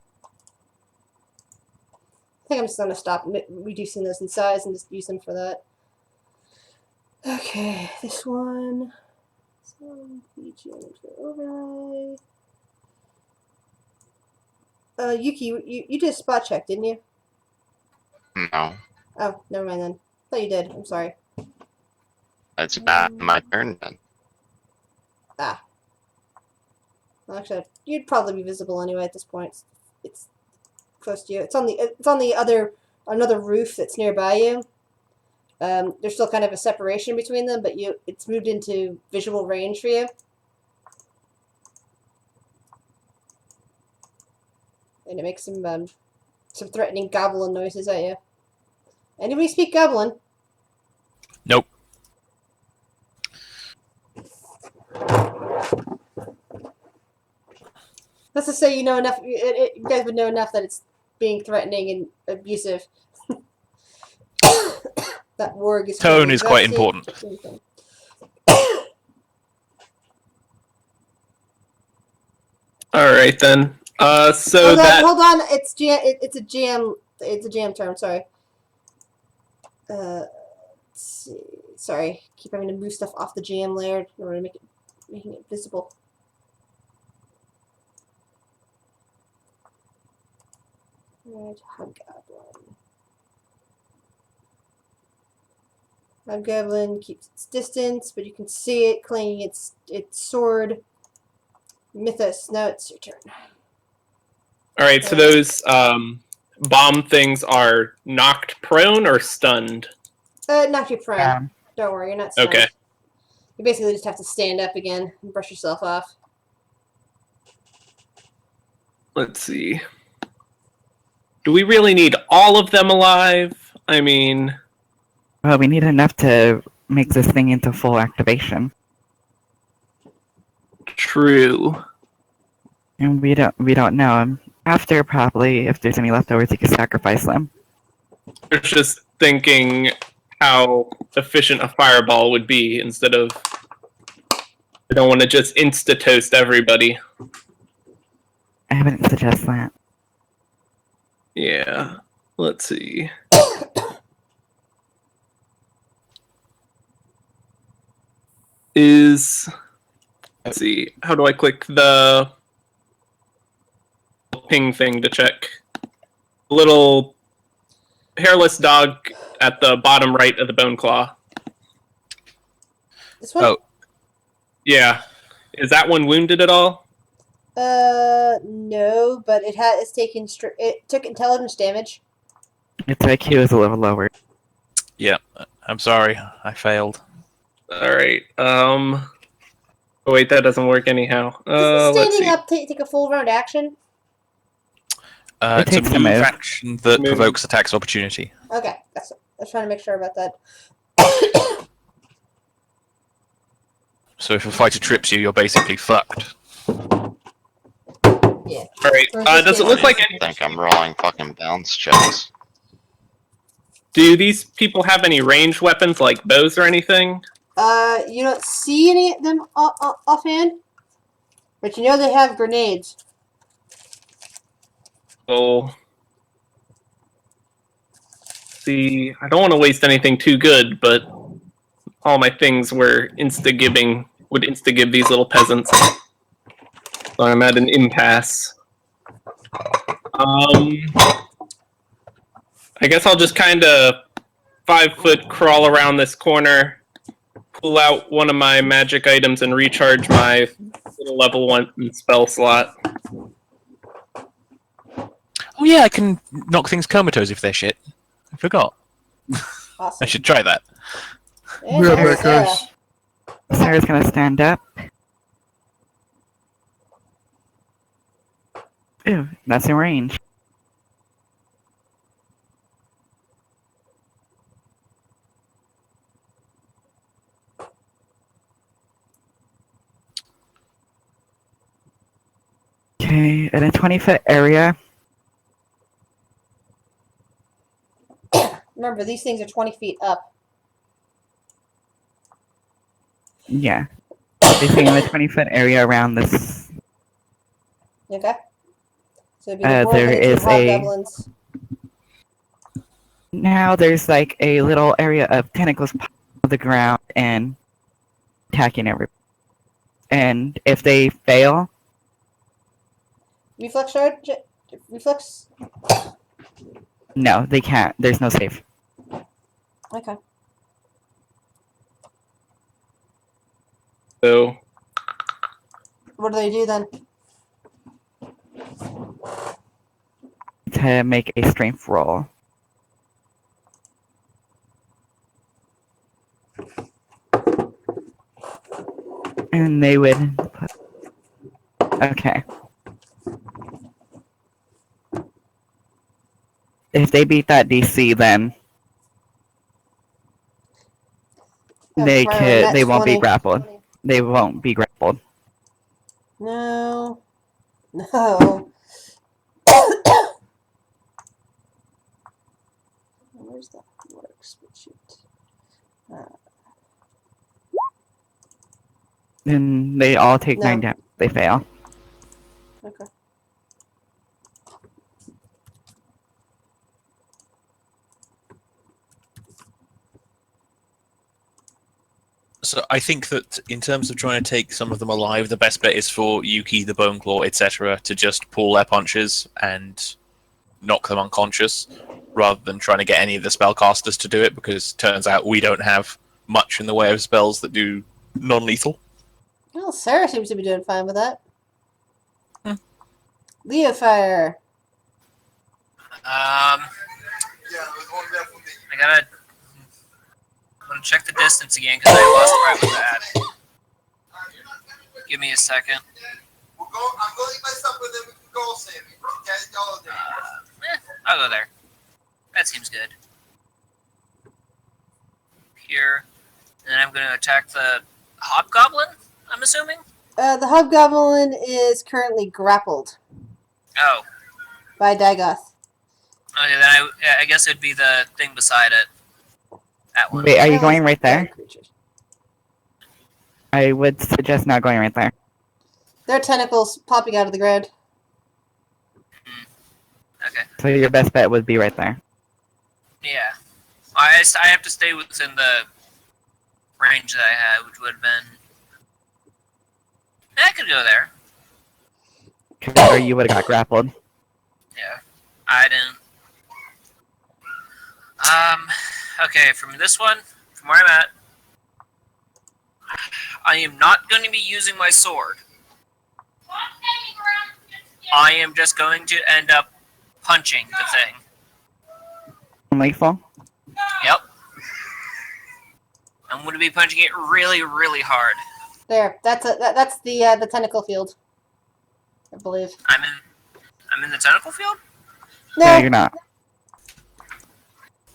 think I'm just gonna stop reducing those in size and just use them for that. Okay, this one. So, BGM override. Yuki, you did a spot check, didn't you? No, Oh, never mind then. I thought you did. I'm sorry. it's about my turn then. Ah. Well, actually, you'd probably be visible anyway at this point. It's close to you. It's on the another roof that's nearby you. There's still kind of a separation between them, but it's moved into visual range for you. And it makes some threatening goblin noises at you. Anybody speak goblin? Nope. Let's just say you know enough. You guys would know enough that it's being threatening and abusive. That warg is. Tone is quite important. All right then. So hold on, that hold on. It's a jam. It's a jam term. Sorry. Let's see. Sorry, keep having to move stuff off the jam layer in order to making it visible. Right, hobgoblin. Hobgoblin keeps its distance, but you can see it clanging its sword. Mythos, now it's your turn. all right. So those bomb things are knocked prone or stunned. Knock you prone. Um, Don't worry, you're not stunned. Okay. You basically just have to stand up again and brush yourself off. Let's see. Do we really need all of them alive? I mean, Well, we need enough to make this thing into full activation, true. and we don't know. After, probably, if there's any leftovers, you can sacrifice them. I was just thinking how efficient a fireball would be instead of. I don't want to just insta toast everybody. I wouldn't suggest that. Yeah. Let's see. Let's see. How do I click the ping thing to check? Little hairless dog at the bottom right of the bone claw. This one? Oh. Yeah. Is that one wounded at all? No, but it took intelligence damage. Its IQ is a little lower. Yeah. I'm sorry. I failed. Alright. Oh wait, that doesn't work anyhow. Doesn't Let's standing see. up take a full round action? It It's takes a a move move. action that Move. provokes attacks of opportunity. Okay, I was trying to make sure about that. So if a fighter trips you, you're basically fucked. Yeah. Alright. Does it look like I think I'm rolling fucking bounce checks. do these people have any ranged weapons like bows or anything? You don't see any of them offhand, but you know they have grenades. Oh. See, I don't want to waste anything too good, but all my things would insta-give these little peasants. So I'm at an impasse. I guess I'll just kind of 5-foot crawl around this corner, pull out one of my magic items, and recharge my little level 1 spell slot. Oh yeah, I can knock things comatose if they're shit. I forgot. I Awesome. should try that. And Real there's Sarah. breakers. Sarah's gonna stand up. Ooh, that's in range. Okay, Okay, in a 20-foot area. Remember, these things are 20 feet up. Yeah. They say in a 20-foot area around this. Okay? So it'd be the There Whirlwinds and is a. Hobgoblins. Now there's like a little area of tentacles on the ground and attacking everyone. And if they fail, Reflex charge? Reflex? no, they can't. There's no save. Okay. So What do they do then? To make a strength roll. And they would. Okay. If they beat that DC, then they Right, could. that's They won't be 20. grappled. They won't be grappled. No. No. Where's that works? Shoot. Then they all take No. 9 damage. They fail. Okay. So I think that in terms of trying to take some of them alive, the best bet is for Yuki, the Bone Claw, etc., to just pull their punches and knock them unconscious, rather than trying to get any of the spellcasters to do it, because turns out we don't have much in the way of spells that do non-lethal. Well, Sarah seems to be doing fine with that. Leo Fire. I gotta check the distance again because I lost where I was at. Give me a second. I'll go there. That seems good. Here. And then I'm going to attack the Hobgoblin, I'm assuming? The Hobgoblin is currently grappled Oh. by Dagoth. Okay, then I guess it'd be the thing beside it. That one. Wait, are you going right there? Creatures. I would suggest not going right there. There are tentacles popping out of the ground. Okay. So your best bet would be right there. Yeah. I have to stay within the range that I had, which would have been... I could go there. Or you would have got grappled. Yeah. I didn't... Okay, from this one, from where I'm at, I am not going to be using my sword. I am just going to end up punching the thing. Lethal? Yep. I'm going to be punching it really, really hard. There. That's the tentacle field. I believe. I'm in the tentacle field? No, No, you're not.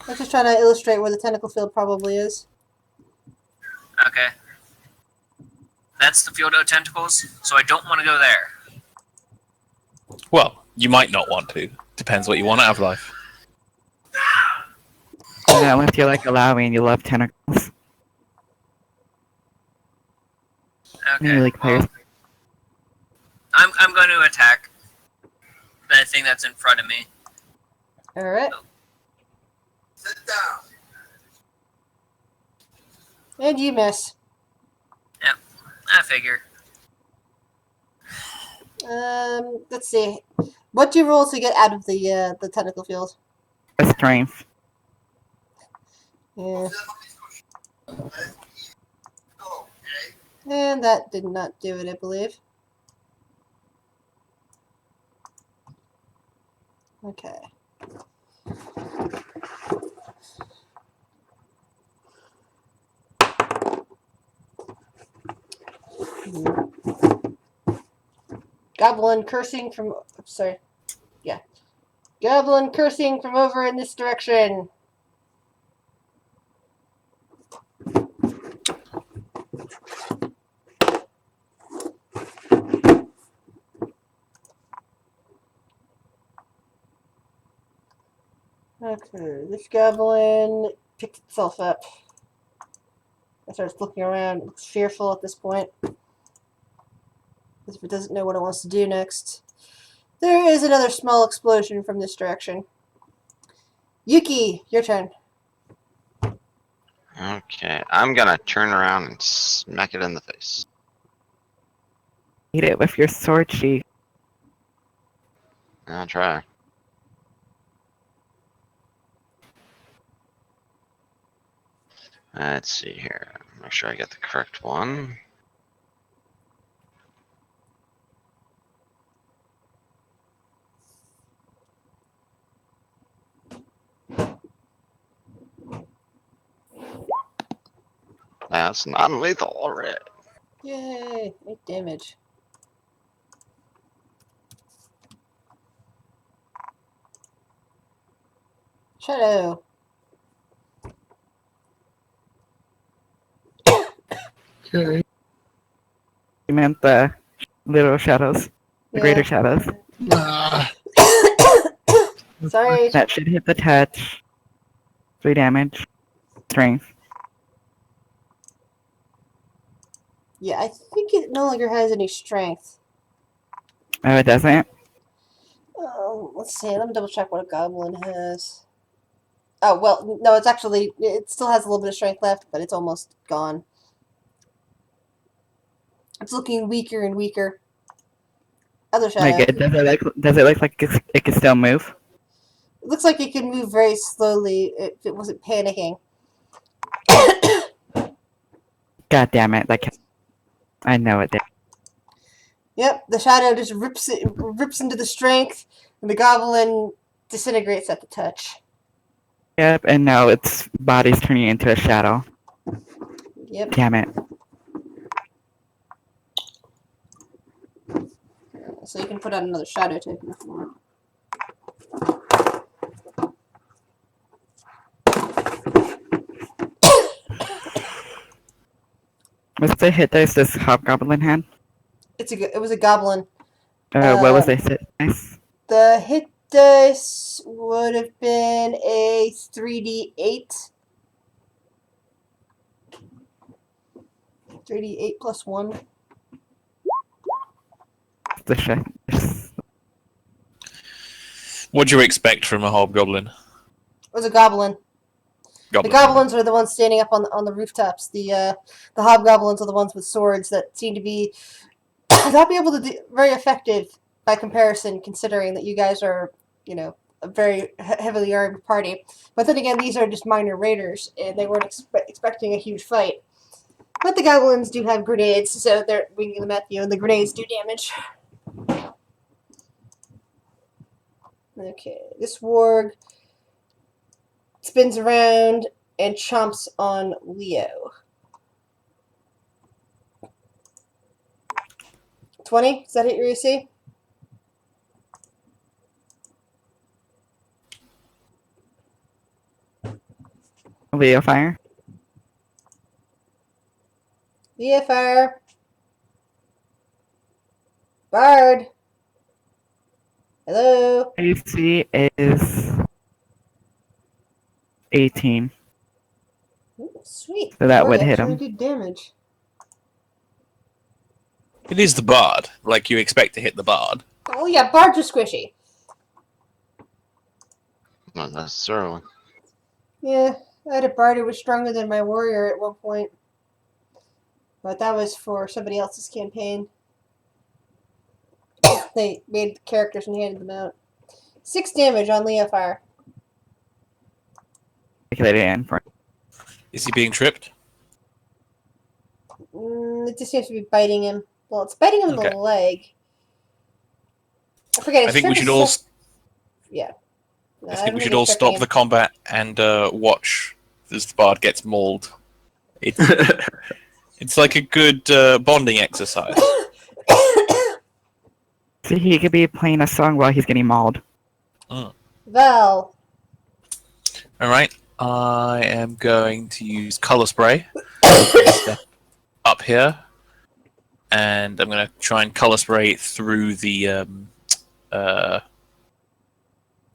I'm just trying to illustrate where the tentacle field probably is. Okay. That's the field of tentacles, so I don't want to go there. Well, you might not want to. Depends what you want out of life. Unless you're like allowing and you love tentacles. Okay. You like players. I'm going to attack that thing that's in front of me. Alright. Sit down. And you miss. I figure. Let's see. What do you roll to get out of the tentacle field? A strength. Yeah. And that did not do it, I believe. Okay. Goblin cursing from... Sorry. Yeah. Goblin cursing from over in this direction. Okay, this goblin picked itself up. It starts looking around. It's fearful at this point. As if it doesn't know what it wants to do next. There is another small explosion from this direction. Yuki, your turn. Okay, I'm gonna turn around and smack it in the face. Eat it with your sword sheath. I'll try. Let's see here. Make sure I get the correct one. That's non-lethal already. Yay, 8 damage. Shadow. Okay. You meant the little shadows, the greater shadows. Ah, Sorry. That should hit the touch. 3 damage. Strength. Yeah, I think it no longer has any strength. Oh, it doesn't? Let's see. Let me double check what a goblin has. Oh, well, no, it's actually, it still has a little bit of strength left, but it's almost gone. It's looking weaker and weaker. Other shadow. Like, does it look like it can still move? It looks like it can move very slowly if it wasn't panicking. God damn it! I know it did. Yep, the shadow just rips into the strength, and the goblin disintegrates at the touch. Yep, and now its body's turning into a shadow. Yep. Damn it. So you can put out another shadow token if you want. What's the hit dice this hobgoblin had? It was a goblin. What was the hit dice? The hit dice would have been a 3d8. 3d8 plus 1. The shit. What do you expect from a hobgoblin? It was a goblin. Goblin. The goblins are the ones standing up on the rooftops. The hobgoblins are the ones with swords that seem to be not be able to do very effective by comparison, considering that you guys are, you know, a very heavily armed party. But then again, these are just minor raiders, and they weren't expecting a huge fight. But the goblins do have grenades, so they're winging them at you, and the grenades do damage. Okay, this warg spins around and chomps on Leo. 20? Does that hit your AC? Leo fire. Leo fire. Bard. Hello. AC is 18. Ooh, sweet. So that Bard would hit actually him. did damage. It is the bard. Like, you expect to hit the bard. Oh yeah, bards are squishy. Not necessarily. Yeah, I had a bard who was stronger than my warrior at one point. But that was for somebody else's campaign. They made characters and handed them out. 6 damage on Leo fire. Calculated in for Is he being tripped? It just seems to be biting him. Well, it's biting him in Okay. the leg. I forget. I think we should all. Yeah. I think we should all stop the combat and watch as the bard gets mauled. It's like a good bonding exercise. See, he could be playing a song while he's getting mauled. Val. All right, I am going to use color spray. Step up here, and I'm going to try and color spray through the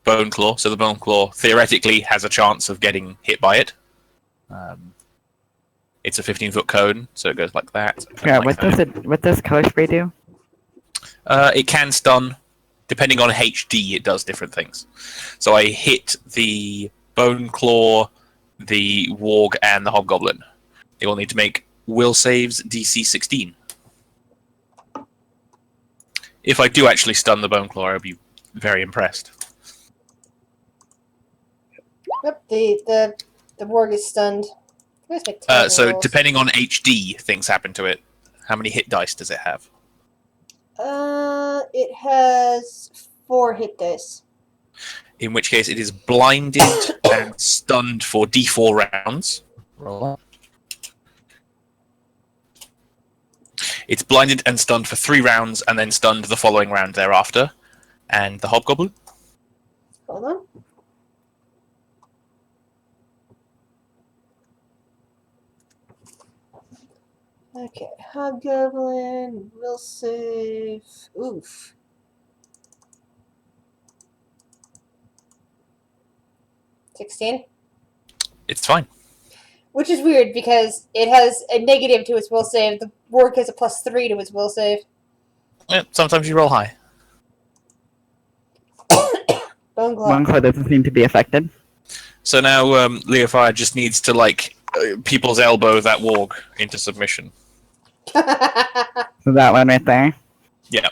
Bone Claw, so the Bone Claw theoretically has a chance of getting hit by it. It's a 15-foot cone, so it goes like that. Yeah, like what does color spray do? It can stun. Depending on HD, it does different things. So I hit the Bone Claw, the Warg, and the Hobgoblin. They all need to make will saves DC 16. If I do actually stun the Bone Claw, I'll be very impressed. Yep, the warg is stunned. So depending on HD, things happen to it. How many hit dice does it have? It has 4 hit dice. In which case, it is blinded and stunned for D4 rounds. Roll. It's blinded and stunned for 3 rounds, and then stunned the following round thereafter. And the Hobgoblin? Hold on. Okay, Hobgoblin will save. Oof. $16. It's fine. Which is weird because it has a negative to its will save. The warg has a +3 to its will save. Yeah, sometimes you roll high. Bone Claw. One claw doesn't seem to be affected. So now Leofire just needs to, people's elbow that Warg into submission. So that one right there. Yeah.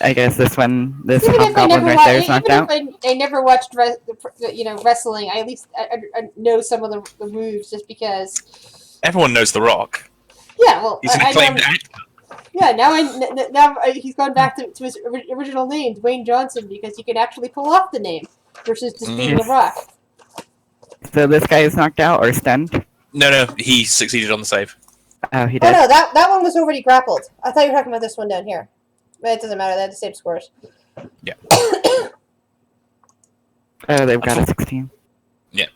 I guess this Even if I Hobgoblin never right there is knocked out. even if I never watched wrestling, I at least I know some of the moves just because. Everyone knows The Rock. Yeah, well, He's an acclaimed actor. Yeah, now he's gone back to his original name, Dwayne Johnson, because he can actually pull off the name versus just being The Rock. So this guy is knocked out or stunned? No, he succeeded on the save. Oh, he Oh did. no, that one was already grappled. I thought you were talking about this one down here. But it doesn't matter. They had the same scores. Yeah. Oh, they've got a 16. Yeah.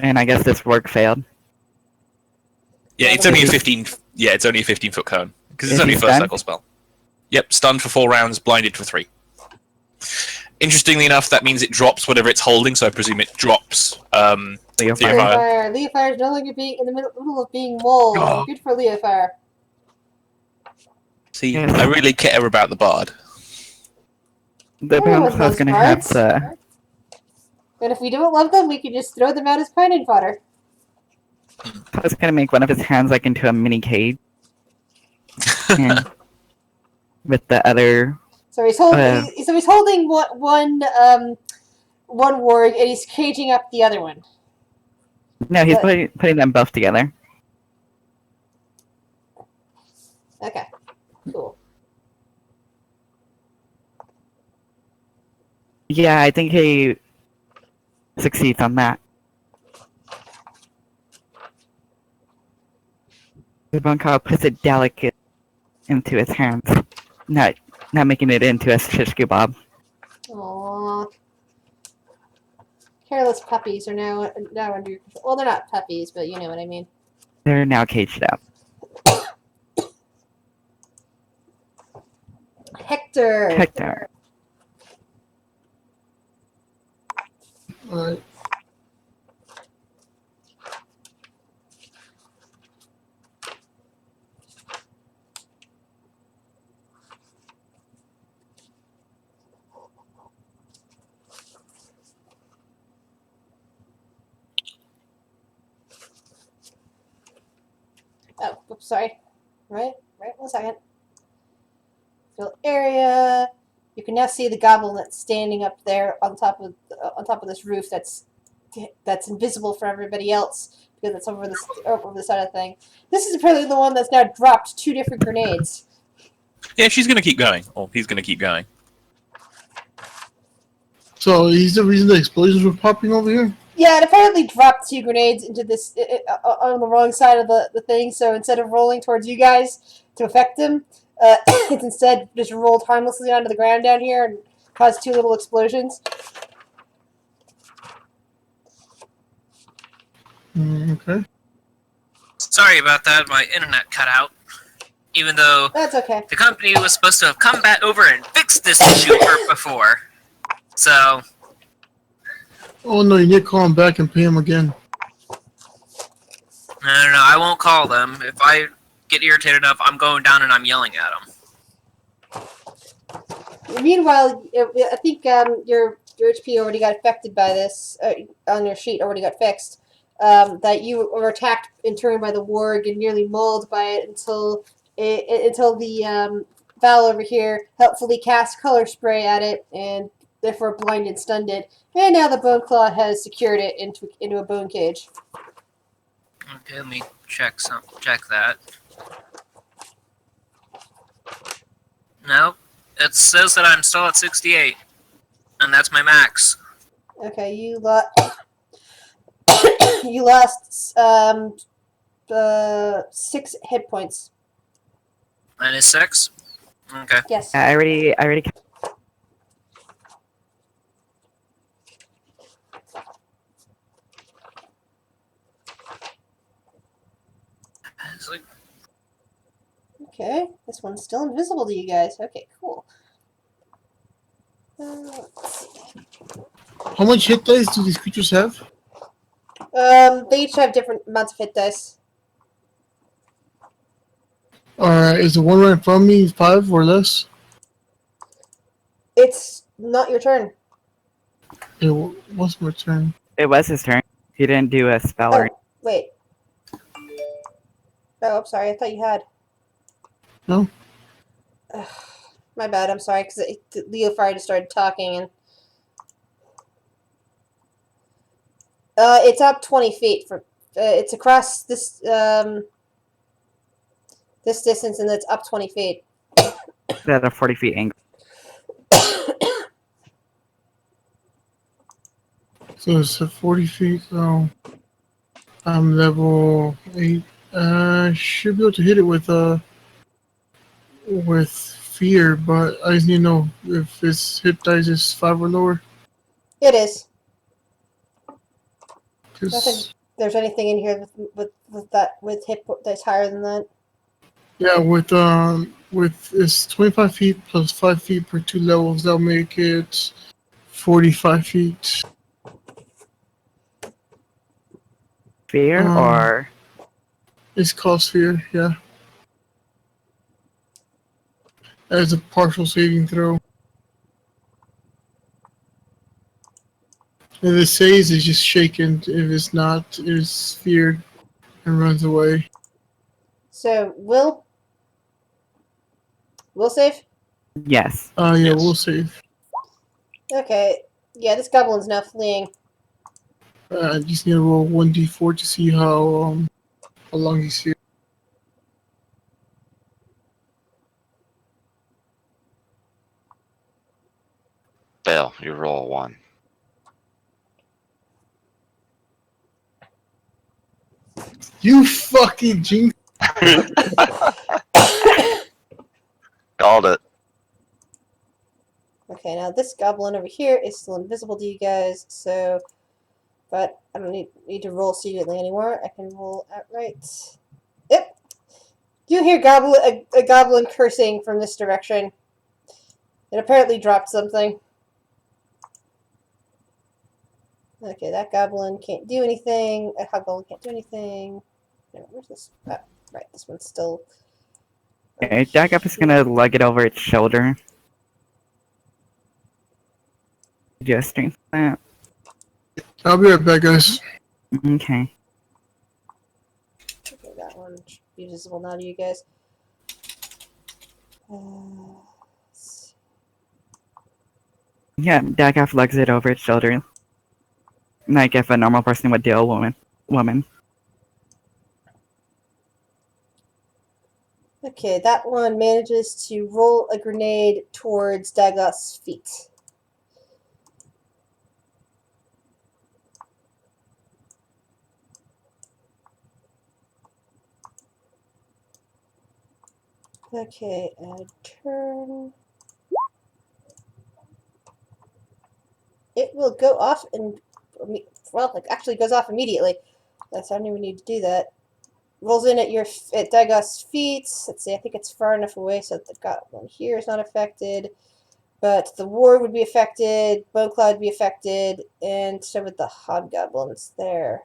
And I guess this work failed. Yeah, it's only a 15. Yeah, it's only a 15-foot cone because it's Is only he a first stunned? circle spell. Yep, stunned for 4 rounds, blinded for 3. Interestingly enough, that means it drops whatever it's holding, so I presume it drops. Leofire. Leofire. Leofire is no longer being in the middle of being mauled. Oh. Good for Leofire. See, Yes. I really care about the bard. The Everyone Bone Claw's loves gonna have bards. the... And if we don't love them, we can just throw them out as cannon fodder. I was gonna make one of his hands into a mini cage. And with the other... So he's holding. He's holding one warg, and he's caging up the other one. No, he's What? putting them both together. Okay. Cool. Yeah, I think he succeeds on that. The Bone Claw puts it delicate into his hands, not making it into a shish kebab. Aww. Careless puppies are now under your control. Well, they're not puppies, but you know what I mean. They're now caged up. Hector. Hector. Alright. Oh, oops, sorry. Right, 1 second. Fill area. You can now see the goblin that's standing up there on top of this roof. That's invisible for everybody else because it's over the side of the thing. This is apparently the one that's now dropped 2 different grenades. Yeah, she's going to keep going. Or he's going to keep going. So he's the reason the explosions were popping over here? Yeah, it apparently dropped 2 grenades into this on the wrong side of the thing. So instead of rolling towards you guys to affect them, it instead just rolled harmlessly onto the ground down here and caused 2 little explosions. Okay. Sorry about that. My internet cut out. even though That's okay. the company was supposed to have come back over and fixed this issue before. So, Oh no, you need to call him back and pay him again. I don't know. I won't call them. If I get irritated enough, I'm going down and I'm yelling at them. Meanwhile, I think your HP already got affected by this. On your sheet, already got fixed. That you were attacked in turn by the warg and nearly mauled by it until the Val over here helpfully cast color spray at it and therefore blinded and stunned it. And now the Bone Claw has secured it into a bone cage. Okay, let me check that. Nope. It says that I'm still at 68. And that's my max. Okay, you lost 6 hit points. Minus 6? Okay. Yes. I already. It's like, Okay, this one's still invisible to you guys. Okay, cool. Let's see. How much hit dice do these creatures have? They each have different amounts of hit dice. Is the one right in front of me 5 or less? It's not your turn. It what's my turn? It was his turn. He didn't do a spell or. Oh, wait. Oh, I'm sorry. I thought you had. No. Ugh, my bad. I'm sorry, because Leo Fire just started talking and. It's up 20 feet for. It's across this this distance, and it's up 20 feet. At a 40 feet angle. So it's at 40 feet, so I'm level 8. Should be able to hit it with fear, but I just need to know if its hit dice is 5 or lower. It is. 'Cause- Nothing. There's anything in here with hit that's higher than that. yeah, with it's 25 feet plus 5 feet per 2 levels, that'll make it 45 feet. Fear or. It's called sphere, yeah. As a partial saving throw. If it saves, it's just shaken. If it's not, it's feared and runs away. So, Will save? Yes. Yeah, Yes. we'll save. Okay. Yeah, this goblin's now fleeing. I just need to roll 1d4 to see how long he's here. Fail. You roll 1. You fucking jinx! Called it. Okay, now this goblin over here is still invisible to you guys, so... But I don't need to roll secretly anymore. I can roll outright. Yep! You hear a goblin cursing from this direction. It apparently dropped something. Okay, that goblin can't do anything. That goblin can't do anything. No, where's this? Oh, right, this one's still... Okay, Jack-Up is gonna lug it over its shoulder. Just strength that. I'll be right back, guys. Okay. Okay, that one should be visible now to you guys. Let's Yeah, Jack-Up lugs it over its shoulder. Like if a normal person would deal woman. Okay, that one manages to roll a grenade towards Dagos's feet. Okay, turn. It will go off and, well, it actually goes off immediately. That's I don't even need to do that. rolls in at Dagos' feet. Let's see, I think it's far enough away so that the goblin here is not affected. But the ward would be affected, Bone Cloud would be affected, and so would the hobgoblins there.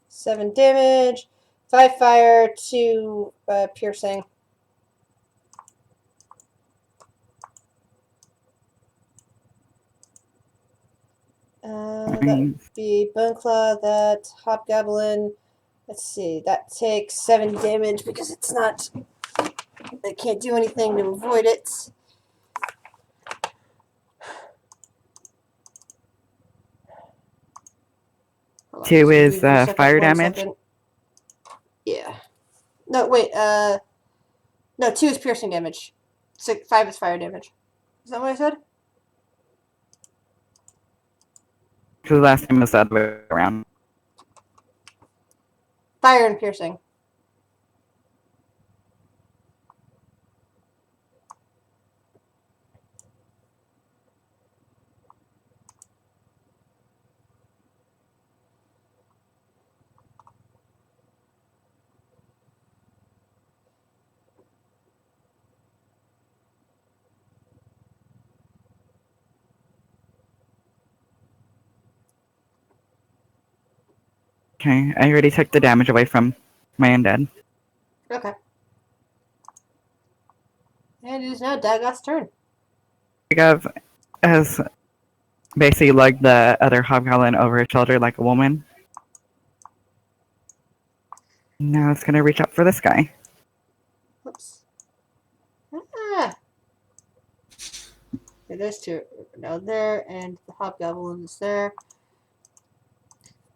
7 damage, 5 fire, 2 piercing. That would be Bone Claw, that hobgoblin. Let's see, that takes 7 damage because it's not. They can't do anything to avoid it. Hold on, 2 just is give me a second, fire 1 damage. second. Yeah. No, wait. No, 2 is piercing damage. 5 is fire damage. Is that what I said? So the last time was the other way around. Fire and piercing. Okay, I already took the damage away from my undead. Okay. And it is now Dagos' turn. Dagos has basically lugged the other hobgoblin over his shoulder like a woman. Now it's gonna reach up for this guy. Whoops. Ah. Okay, there's 2 now there, and the hobgoblin is there.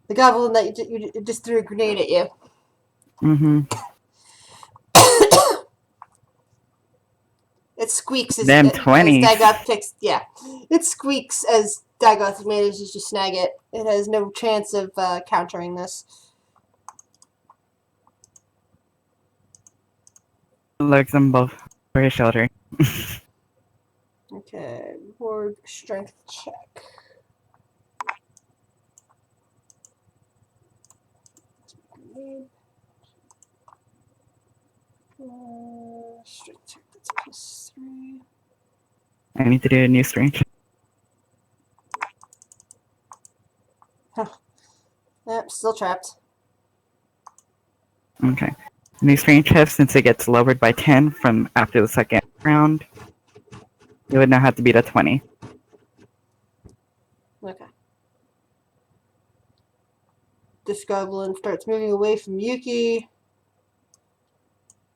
The goblin that you just threw a grenade at you. Mm-hmm. It squeaks as, Them as 20s. Dagoth picks. Yeah, it squeaks as Dagoth manages to snag it. It has no chance of countering this. Lugs them both over his shoulder. Okay, ward strength check. Strength check, that's +3. I need to do a new strength. Yep, still trapped. Okay. New strength check, since it gets lowered by 10 from after the second round, you would now have to beat a 20. Okay. This goblin starts moving away from Yuki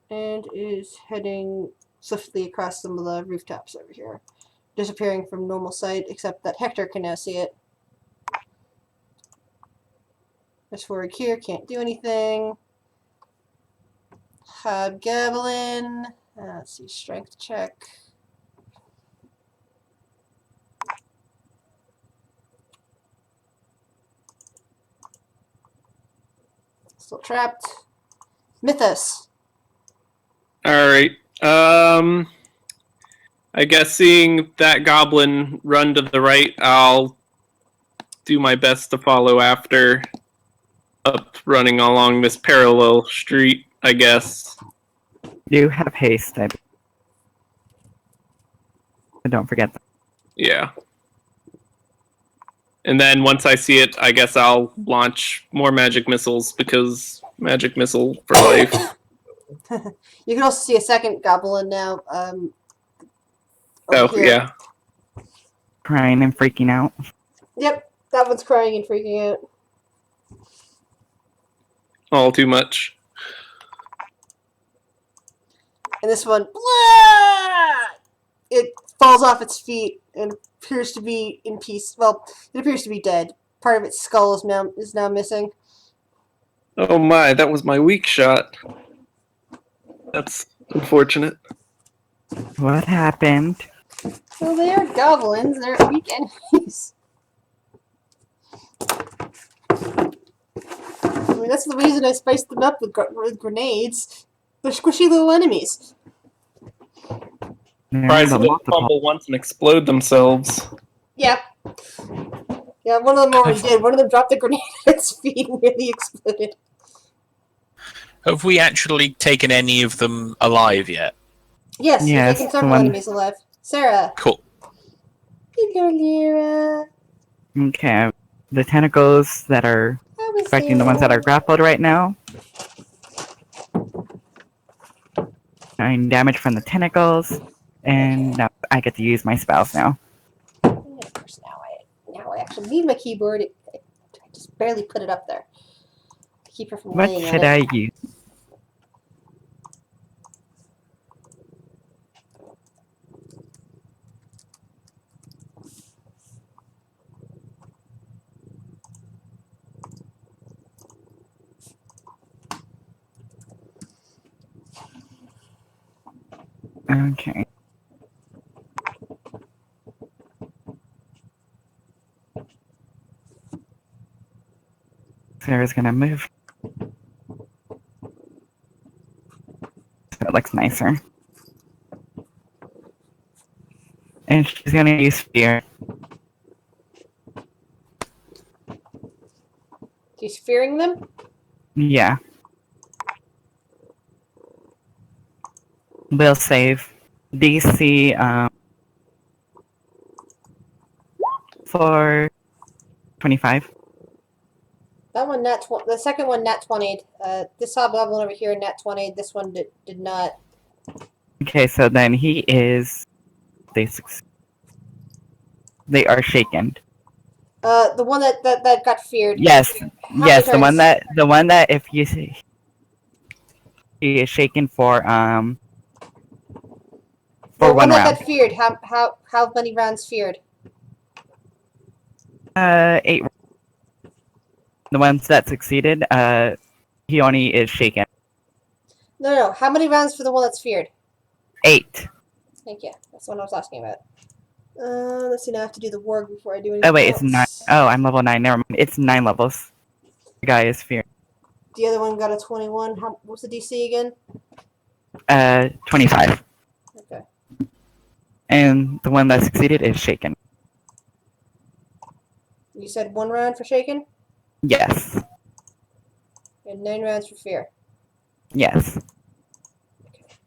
and is heading swiftly across some of the rooftops over here, disappearing from normal sight, except that Hector can now see it. This forward here can't do anything. Hobgoblin. Let's see, strength check. Still trapped. Mythos. All right. I guess seeing that goblin run to the right, I'll do my best to follow after, up running along this parallel street, I guess. You have haste, don't forget that. Yeah. And then once I see it, I guess I'll launch more magic missiles, because magic missile for life. You can also see a second goblin now. Oh, here. yeah. Crying and freaking out. Yep, that one's crying and freaking out. All too much. And this one, blah! It falls off its feet and appears to be in peace. Well, it appears to be dead. Part of its skull is now missing. Oh my, that was my weak shot. That's unfortunate. What happened? Well, they are goblins. They're weak enemies. I mean, that's the reason I spiced them up with grenades. They're squishy little enemies. There's Surprised a they didn't multiple. fumble once and explode themselves. Yeah. Yeah, one of them already did. One of them dropped a grenade at its feet and really exploded. Have we actually taken any of them alive yet? Yes, you've Yes, taken the several one- enemies alive. Sarah. Cool. Hello, Lyra. Okay. The tentacles that are How is affecting the ones that are Lyra? grappled right now. 9 damage from the tentacles. And now I get to use my spells now. And of course, now I actually need my keyboard. I just barely put it up there. Keep her from What laying should on it. I use? Okay. Sarah's gonna move. So it looks nicer. And she's gonna use fear. She's fearing them? Yeah. Will save. DC for 25. That one, the second one, nat 20'd. This hobgoblin over here, nat 20'd. This one did not. Okay, so then he is. They are shaken. The one that got feared. Yes, How yes, many times? the one that if you see, he is shaken for The one one that round. got feared. How many rounds feared? 8. The ones that succeeded, he only is shaken. No. How many rounds for the one that's feared? 8. Thank you. That's the one I was asking about. Let's see. Now I have to do the warg before I do anything. Oh wait, it's 9. else. Oh, I'm level 9. Never mind. It's 9 levels. The guy is feared. The other one got a 21. What's the DC again? 25. Okay. And the one that succeeded is shaken. You said 1 round for shaken Yes. and 9 rounds for fear. Yes. Okay.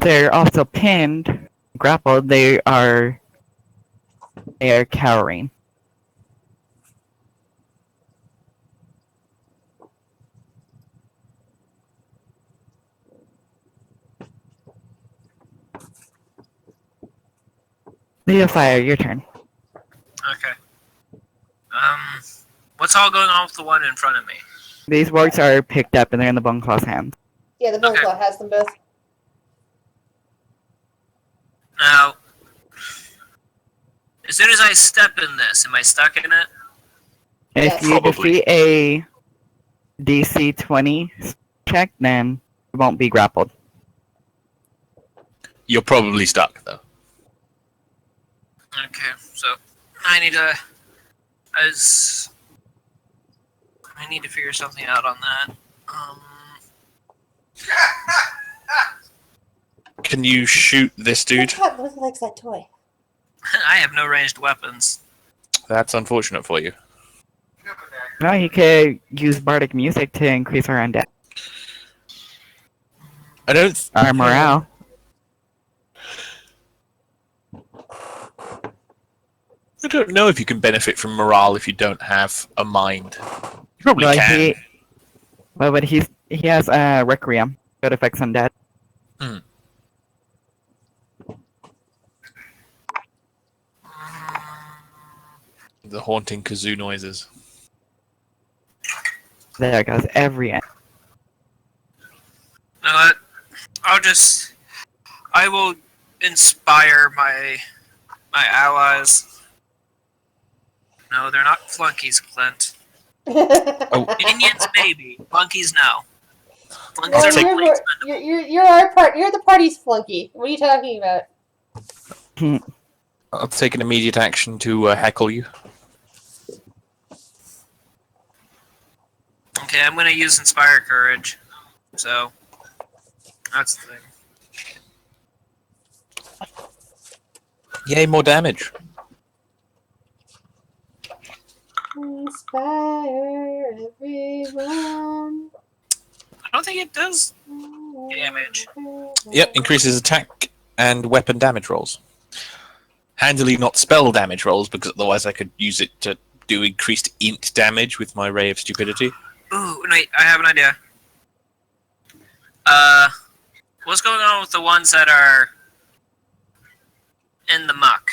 They're also pinned, grappled. They are cowering. Leofire, your turn. Okay. What's all going on with the one in front of me? These wargs are picked up and they're in the Bone Claw's hand. Yeah, the Bone Okay. Claw has them both. Now, as soon as I step in this, am I stuck in it? Yes. If you Probably. defeat a DC 20 check, then you won't be grappled. You're probably stuck though. Okay, so I need to figure something out on that. Can you shoot this dude? What likes that toy? I have no ranged weapons. That's unfortunate for you. No, you could use bardic music to increase our undead. I don't. Our morale. I don't know if you can benefit from morale if you don't have a mind. You probably Well, can. but he has Requiem. That affects undead. The haunting kazoo noises. There goes every end. You know what? I will inspire my allies. No, they're not flunkies, Clint. Minions, maybe. Flunkies, no. Flunkies No, are take- like you're the party's flunky. What are you talking about? I'll take an immediate action to heckle you. Okay, I'm gonna use Inspire Courage. So, that's the thing. Yay, more damage. Inspire everyone. I don't think it does damage. Yep, increases attack and weapon damage rolls. Handily not spell damage rolls, because otherwise I could use it to do increased int damage with my Ray of Stupidity. Ooh, wait, I have an idea. What's going on with the ones that are in the muck?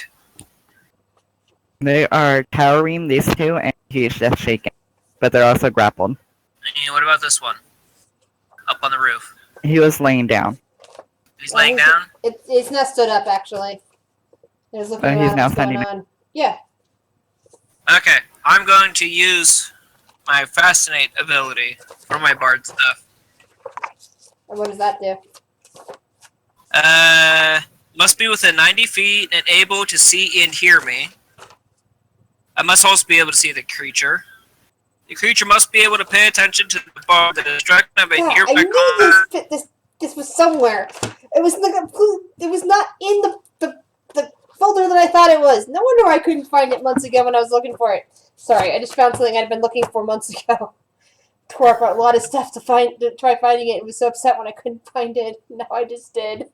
They are towering, these two, and he's just shaking. But they're also grappled. And what about this one? Up on the roof. He was laying down. He's laying down? It's not stood up, actually. He's looking He's around now what's going standing on. Yeah. Okay, I'm going to use my Fascinate ability for my bard stuff. And what does that do? Must be within 90 feet and able to see and hear me. I must also be able to see the creature. The creature must be able to pay attention to the bard, the destruction of a Yeah, nearby I combat. knew this was somewhere. It was not in the folder that I thought it was. No wonder I couldn't find it months ago when I was looking for it. Sorry, I just found something I'd been looking for months ago. Tore up a lot of stuff to try finding it. I was so upset when I couldn't find it. Now I just did.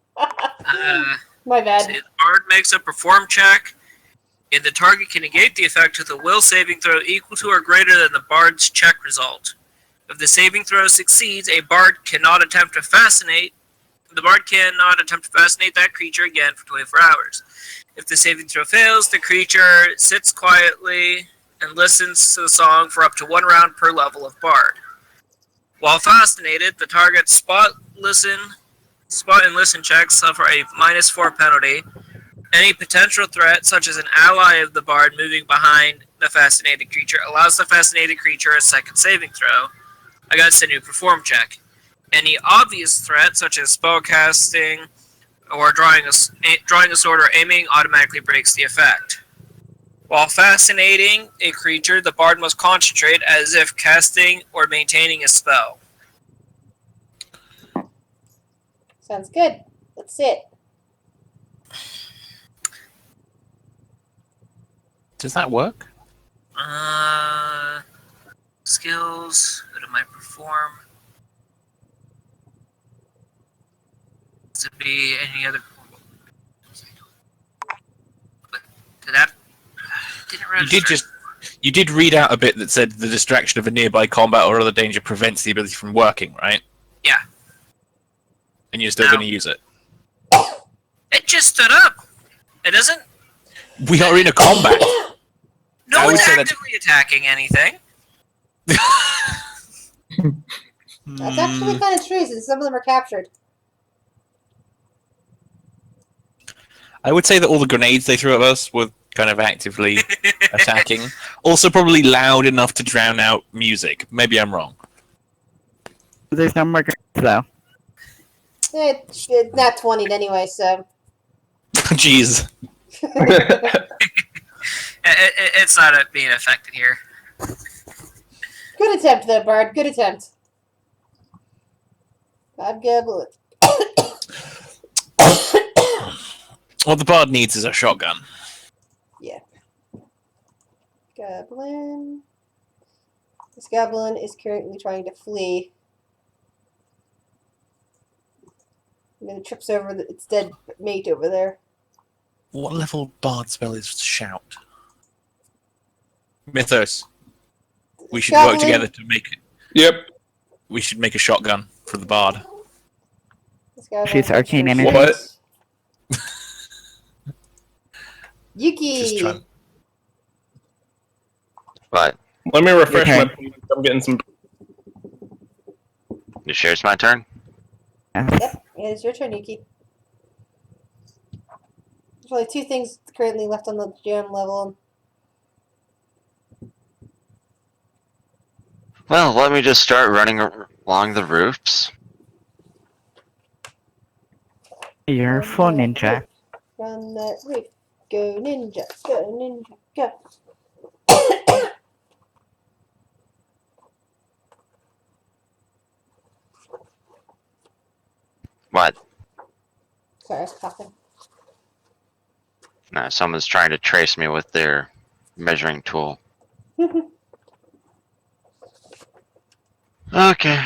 My bad. The bard makes a perform check, and the target can negate the effect with a will saving throw equal to or greater than the bard's check result. If the saving throw succeeds, a bard cannot attempt to fascinate. The bard cannot attempt to fascinate that creature again for 24 hours. If the saving throw fails, the creature sits quietly and listens to the song for up to 1 round per level of bard. While fascinated, the target's spot and listen checks suffer a -4 penalty. Any potential threat, such as an ally of the bard moving behind the fascinated creature, allows the fascinated creature a second saving throw against a new perform check. Any obvious threat, such as spellcasting or drawing a sword or aiming, automatically breaks the effect. While fascinating a creature, the bard must concentrate as if casting or maintaining a spell. Sounds good. That's it. Does that work? Skills. Go to my perform. To be any other. But did that? Didn't register. You did read out a bit that said the distraction of a nearby combat or other danger prevents the ability from working, right? Yeah. And you're still No. going to use it. It just stood up. It doesn't. We are in a combat. No I would one's say that- actively attacking anything. That's actually kind of true, since some of them are captured. I would say that all the grenades they threw at us were kind of actively attacking. Also, probably loud enough to drown out music. Maybe I'm wrong. There's no more grenades, though. It's not 20'd anyway, so. Jeez. It's not being affected here. Good attempt, though, Bard. Good attempt. I've got a bullet. What the bard needs is a shotgun. Yeah. Goblin. This goblin is currently trying to flee. And then it trips over its dead mate over there. What level bard spell is shout? Mythos. We should work together to make it. Yep. We should make a shotgun for the bard. This goblin She's arcane is- energy. What? Yuki! Just trying. But Let me refresh Okay. my page. I'm getting some. You sure it's my turn? Yes. Yep, it is your turn, Yuki. There's only 2 things currently left on the gem level. well, let me just start running along the roofs. You're full ninja. Run that roof. Go ninja. Go ninja. Go. What? Sorry, I was coughing. No, someone's trying to trace me with their measuring tool. Okay.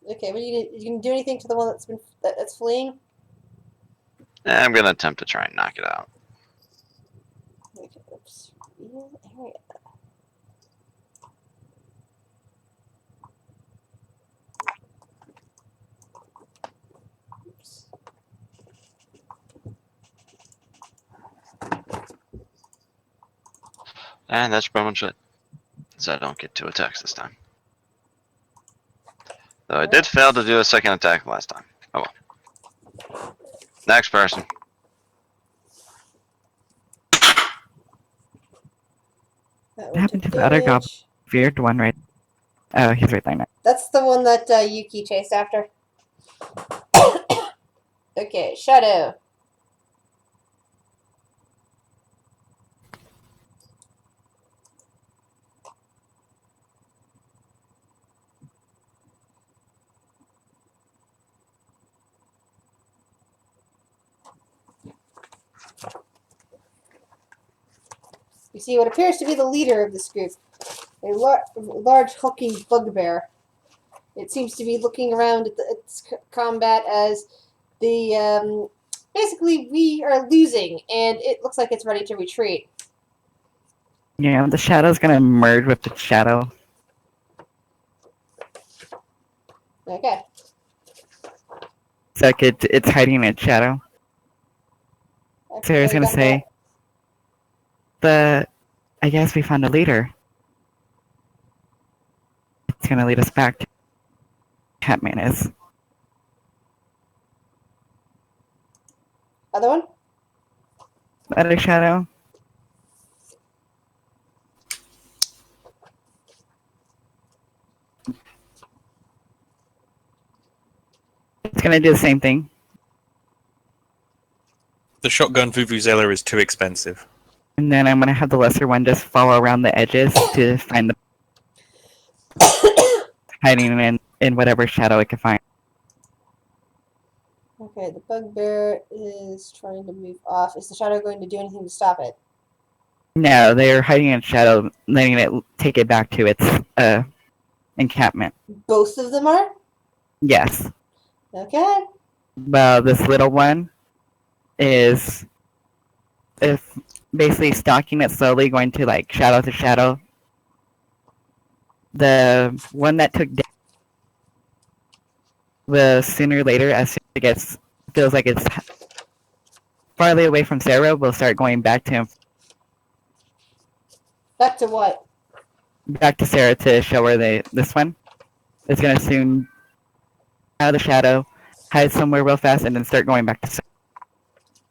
Okay, but you gonna do anything to the one that's fleeing? I'm gonna attempt to try and knock it out. Okay, oops. Real area. Oops. And that's pretty much it. So I don't get 2 attacks this time. Though I did fail to do a second attack last time. Oh well. Next person. That What one happened took to the other goblin? damage. Feared one, right? Oh, he's right there now. That's the one that Yuki chased after. Okay, Shadow. You see what appears to be the leader of this group, a large hulking bugbear. It seems to be looking around at its combat as the basically we are losing, and it looks like it's ready to retreat. Yeah, the shadow's gonna merge with the shadow. Okay. So like it's hiding in its shadow. Sarah's gonna say, I guess we found a leader. It's gonna lead us back to Catman is. Other one? Other shadow. It's gonna do the same thing. The shotgun Vuvuzela is too expensive. And then I'm gonna have the lesser one just follow around the edges to find the hiding in whatever shadow it can find. Okay, the bugbear is trying to move off. Is the shadow going to do anything to stop it? No, they're hiding in shadow, letting it take it back to its encampment. Both of them are? Yes. Okay. Well, this little one is basically stalking it slowly, going to like shadow to shadow. The one that took down the sooner or later, as soon as it feels like it's farther away from Sarah, will start going back to him. Back to what? Back to Sarah to show her this one is gonna soon out of the shadow, hide somewhere real fast, and then start going back to Sarah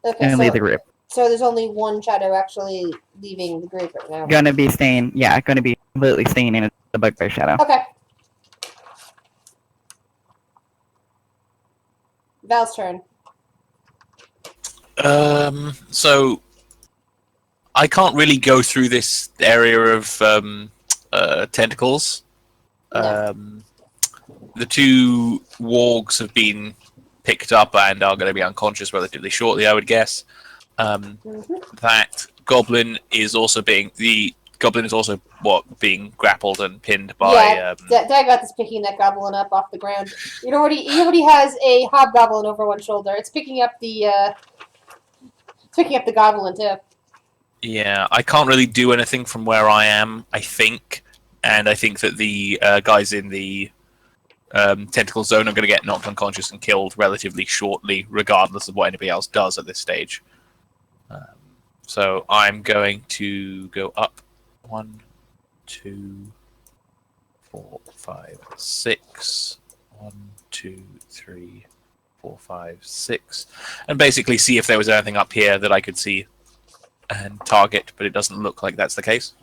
Okay, and leave the group. so there's only one shadow actually leaving the group right now. Gonna be completely staying in the bugbear shadow. Okay. Val's turn. So I can't really go through this area of tentacles. No. The 2 wargs have been picked up and are going to be unconscious relatively shortly, I would guess. That goblin is also being grappled and pinned by. Dagoth is picking that goblin up off the ground. He already has a hobgoblin over one shoulder. It's picking up the goblin too. Yeah, I can't really do anything from where I am, I think, and I think that the guys in the tentacle zone are going to get knocked unconscious and killed relatively shortly, regardless of what anybody else does at this stage. So I'm going to go up 1, 2, 4, 5, 6. 1, 2, 3, 4, 5, 6, and basically see if there was anything up here that I could see and target, but it doesn't look like that's the case.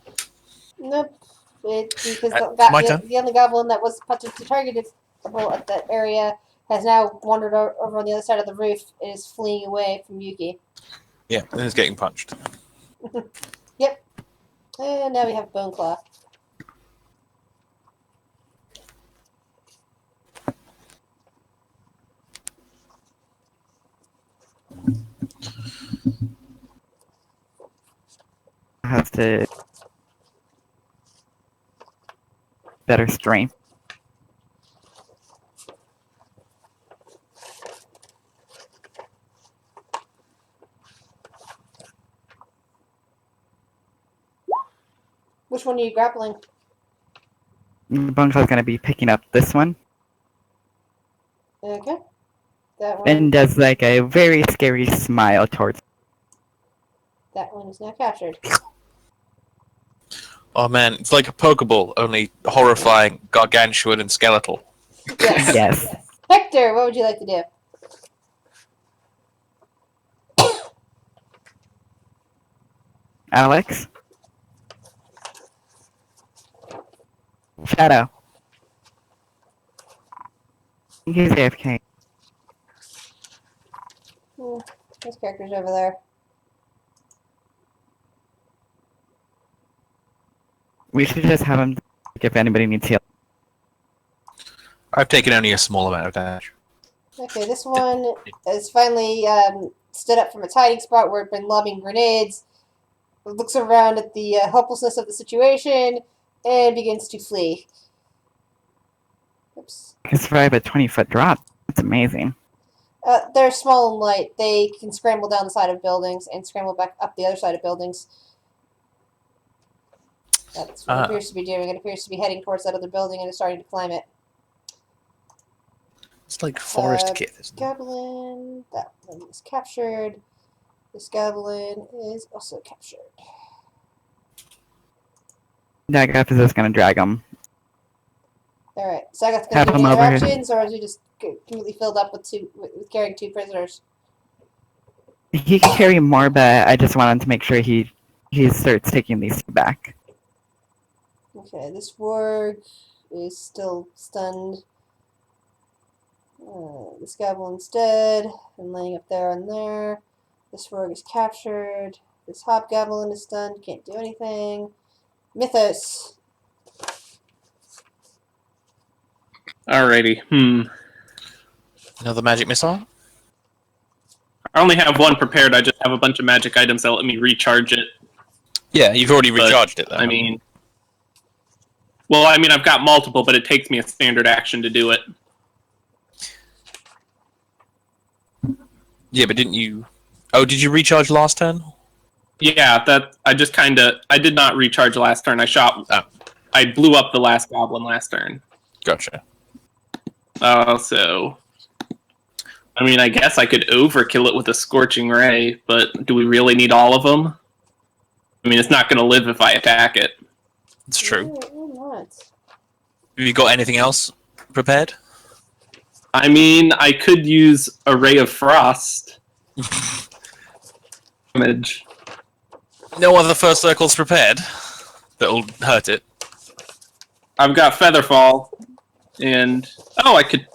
Nope. Because my turn. the only goblin that was potentially targeted at that area has now wandered over on the other side of the roof and is fleeing away from Yuki. Yeah, and it's getting punched. Yep. And now we have Boneclaw. has to better strength. Which one are you grappling? Bunko's gonna be picking up this one Okay. That one. and does like a very scary smile towards. That one is now captured. Oh man, it's like a Pokeball, only horrifying, gargantuan, and skeletal. Yes. Yes. Hector, what would you like to do? Alex? Shadow. He's AFK. This character's over there. We should just have him if anybody needs heal. I've taken only a small amount of damage. Okay, this one has finally stood up from its hiding spot where it had been lobbing grenades. It looks around at the helplessness of the situation and begins to flee. Oops. Can survive a 20-foot drop. That's amazing. They're small and light. They can scramble down the side of buildings and scramble back up the other side of buildings. That's what it appears to be doing. It appears to be heading towards that other building and is starting to climb it. It's like Forest Kid, isn't it? Goblin, that one is captured. This goblin is also captured. Dagoth is just gonna drag him. Alright, Sagoth's Have gonna him give over here. interactions, or is he just completely filled up with carrying two prisoners? He can carry more, but I just wanted to make sure he starts taking these two back. Okay, this warg is still stunned. This goblin's dead and laying up there and there. This warg is captured. This hobgoblin is stunned, can't do anything. Mythos. Alrighty. Another magic missile? I only have one prepared. I just have a bunch of magic items that let me recharge it. Yeah, you've already But, recharged it, though. I mean, I've got multiple, but it takes me a standard action to do it. Yeah, but didn't you... Oh, did you recharge last turn? Yeah, I did not recharge last turn. I blew up the last goblin last turn. Gotcha. So, I mean, I guess I could overkill it with a Scorching Ray, but do we really need all of them? I mean, it's not going to live if I attack it. It's true. Why not? Have you got anything else prepared? I mean, I could use a Ray of Frost. Damage. No other first circles prepared that'll hurt it. I've got Featherfall, and I could.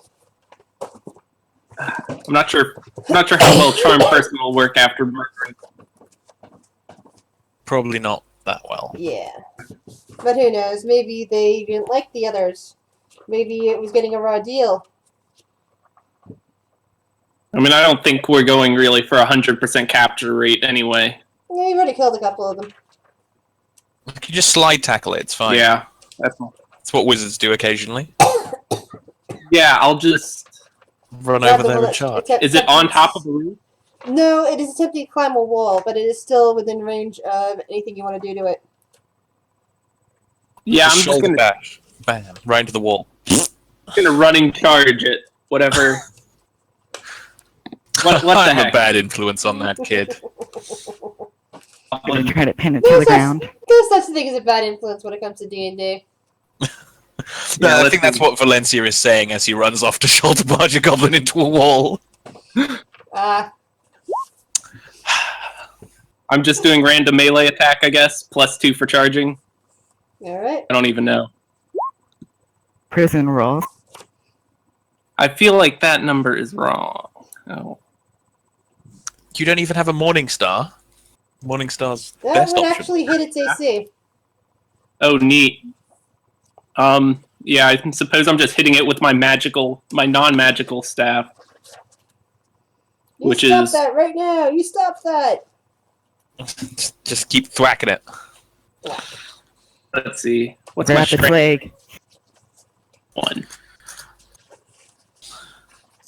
I'm not sure how well Charm Person will work after murdering. Probably not that well. Yeah. But who knows? Maybe they didn't like the others. Maybe it was getting a raw deal. I mean, I don't think we're going really for 100% capture rate anyway. Yeah, you've already killed a couple of them. You can just slide tackle it, it's fine. Yeah, That's what wizards do occasionally. yeah. I'll just. Run Grab over the there and bullet- charge. attempt- Is it on top of the roof? No, it is attempting to climb a wall, but it is still within range of anything you want to do to it. Yeah, I'm just Shoulder gonna bash. Bam. Right into the wall. running charge it. Whatever. What the I'm a heck? bad influence on that kid. Gonna try to pin it to the ground. There's such a thing as a bad influence when it comes to D&D. No, Yeah, I let's think that's see. what Valencia is saying as he runs off to shoulder barge a goblin into a wall. I'm just doing random melee attack, I guess. +2 for charging. Alright. I don't even know. Prison rules. I feel like that number is wrong. Oh. You don't even have a Morning Star. Morning Star's That best would option. actually hit its AC. Oh, neat. Yeah, I suppose I'm just hitting it with my non-magical staff. You Which stop is- that right now! You stop that! Just keep thwacking it. Let's see. What's Grab my its strength? leg. 1.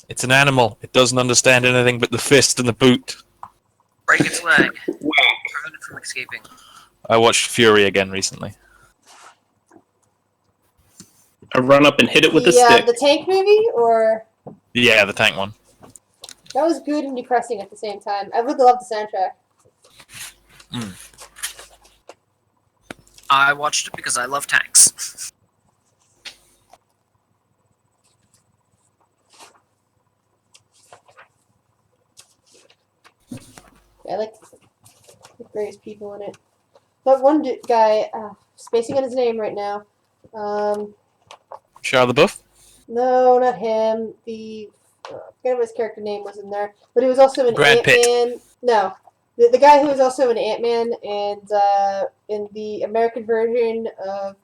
It's an animal. It doesn't understand anything but the fist and the boot. Break its leg. Whack. Prevent it from escaping. I watched Fury again recently. I run up and hit it with a The stick. the tank movie, or Yeah, the tank one. that was good and depressing at the same time. I really loved the soundtrack. I watched it because I love tanks. I like the various people in it. But one guy, spacing on his name right now. Shia LaBeouf? No, not him. The I forget what his character name was in there, but he was also in Brad Pitt. Ant-Man. No, the guy who was also in Ant-Man and in the American version of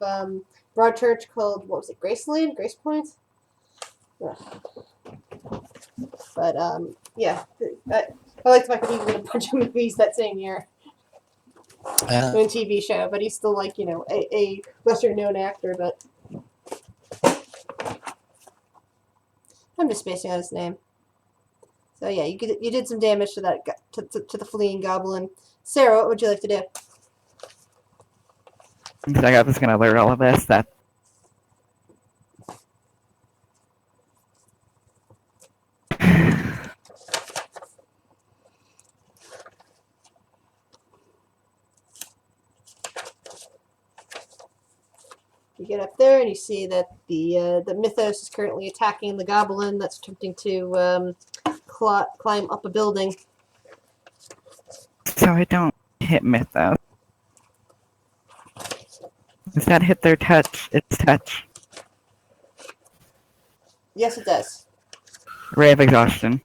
Broadchurch called, what was it, Graceland? Grace Point? Ugh. But yeah, I liked Michael Keaton in a bunch of movies that same year. In TV show, but he's still like, a lesser known actor, but I'm just spacing on his name. So yeah, you did some damage to that to the fleeing goblin. Sarah, what would you like to do? So I was gonna learn all of this. That You get up there and you see that the Mythos is currently attacking the goblin that's attempting to climb up a building. so I don't hit Mythos. Does that hit their touch? It's touch. Yes, it does. Ray of exhaustion.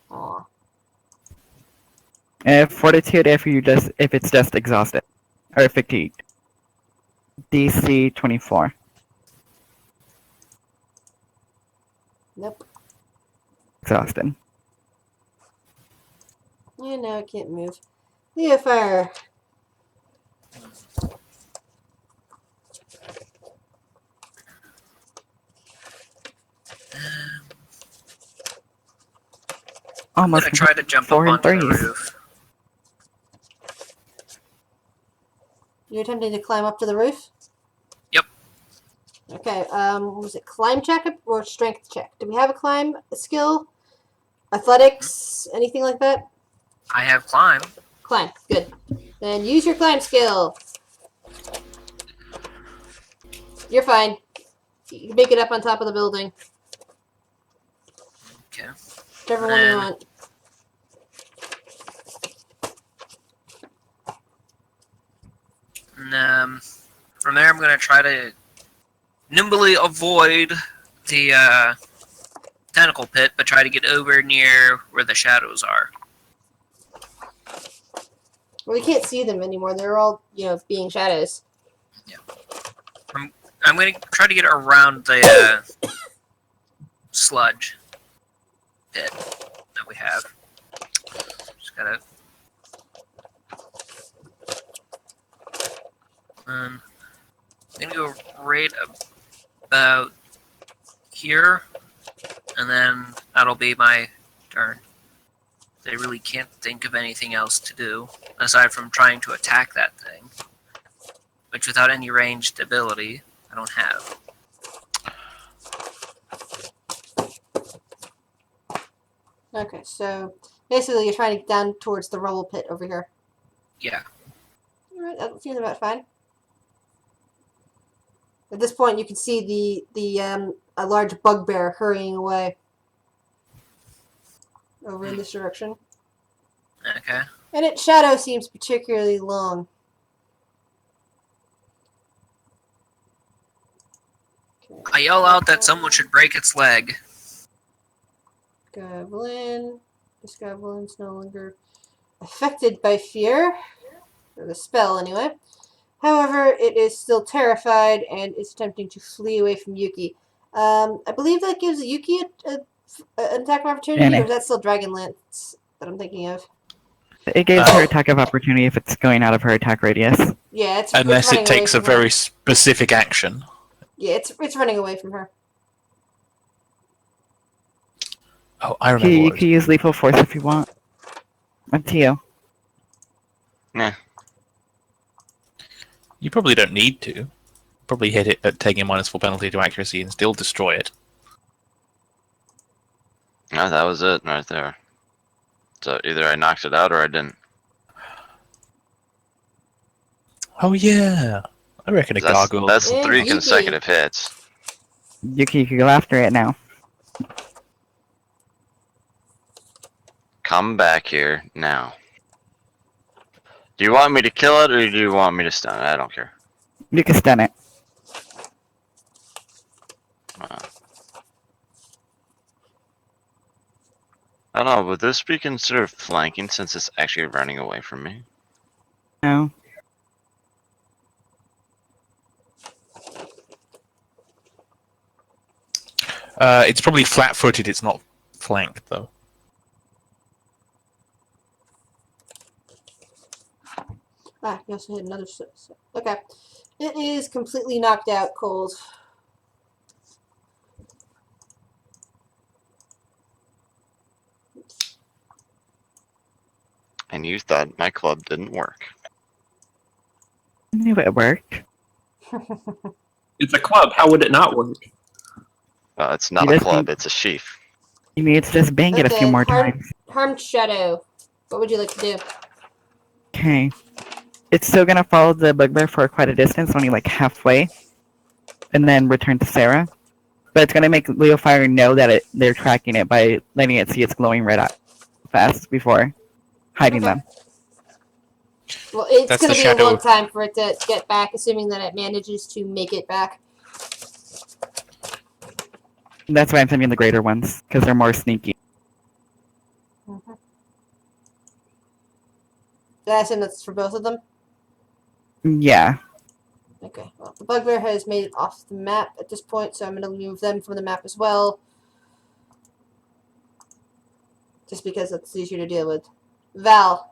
Aw. Fortitude if it's just exhausted or fatigued. DC 24. Nope. Exhausted. Yeah, no, I can't move. Leo fire. I'm Almost gonna try to jump up 4 and onto the 3s. roof. You're attempting to climb up to the roof? Yep. Okay, was it climb check or strength check? Do we have a climb skill? Athletics? Anything like that? I have climb. Climb, good. Then use your climb skill. You're fine. You can make it up on top of the building. Okay. Whichever one you Then- want. And from there, I'm going to try to nimbly avoid the tentacle pit, but try to get over near where the shadows are. Well, we can't see them anymore. They're all, being shadows. I'm going to try to get around the sludge pit that we have. Just gotta. I'm gonna go right about here, and then that'll be my turn. I really can't think of anything else to do aside from trying to attack that thing, which without any ranged ability, I don't have. Okay, so basically you're trying to get down towards the rubble pit over here. Yeah. Alright, that seems about fine. At this point, you can see a large bugbear hurrying away over in this direction. Okay. And its shadow seems particularly long. Okay. I yell out that someone should break its leg. Goblin. This goblin's no longer affected by fear. Or the spell, anyway. However, it is still terrified and is attempting to flee away from Yuki. I believe that gives Yuki an attack of opportunity, And or is that still Dragonlance that I'm thinking of? It gives her attack of opportunity if it's going out of her attack radius. Yeah, it's Unless running it takes a away from her. very specific action. Yeah, it's running away from her. Oh, I You remember. What it can use lethal force if you want. Up to you. You probably don't need to. Probably hit it at taking a -4 penalty to accuracy and still destroy it. No, that was it right there. So either I knocked it out or I didn't. Oh yeah, I reckon a gargoyle. That's Yeah, 3 Yuki. consecutive hits. Yuki, you can go after it now. Come back here now. Do you want me to kill it or do you want me to stun it? I don't care. You can stun it. I don't know, would this be considered flanking since it's actually running away from me? No. It's probably flat-footed. It's not flanked though. Ah, you also hit another. Okay, it is completely knocked out cold. And you thought my club didn't work. I knew it worked. It's a club. How would it not work? Well, it's not You a just club, need- it's a sheath. You need to just bang it a few Okay, more hard- times. Harmed Shadow. What would you like to do? Okay. It's still gonna follow the bugbear for quite a distance, only like halfway, and then return to Sarah. But it's gonna make Leo Fire know that they're tracking it by letting it see its glowing red eye fast before hiding Okay. them. Well, it's That's going the to be a shadow. long time for it to get back, assuming that it manages to make it back. That's why I'm sending the greater ones, because they're more sneaky. I assume that's for both of them? Yeah. Okay, well, the bugbear has made it off the map at this point, so I'm going to remove them from the map as well. Just because it's easier to deal with. Val.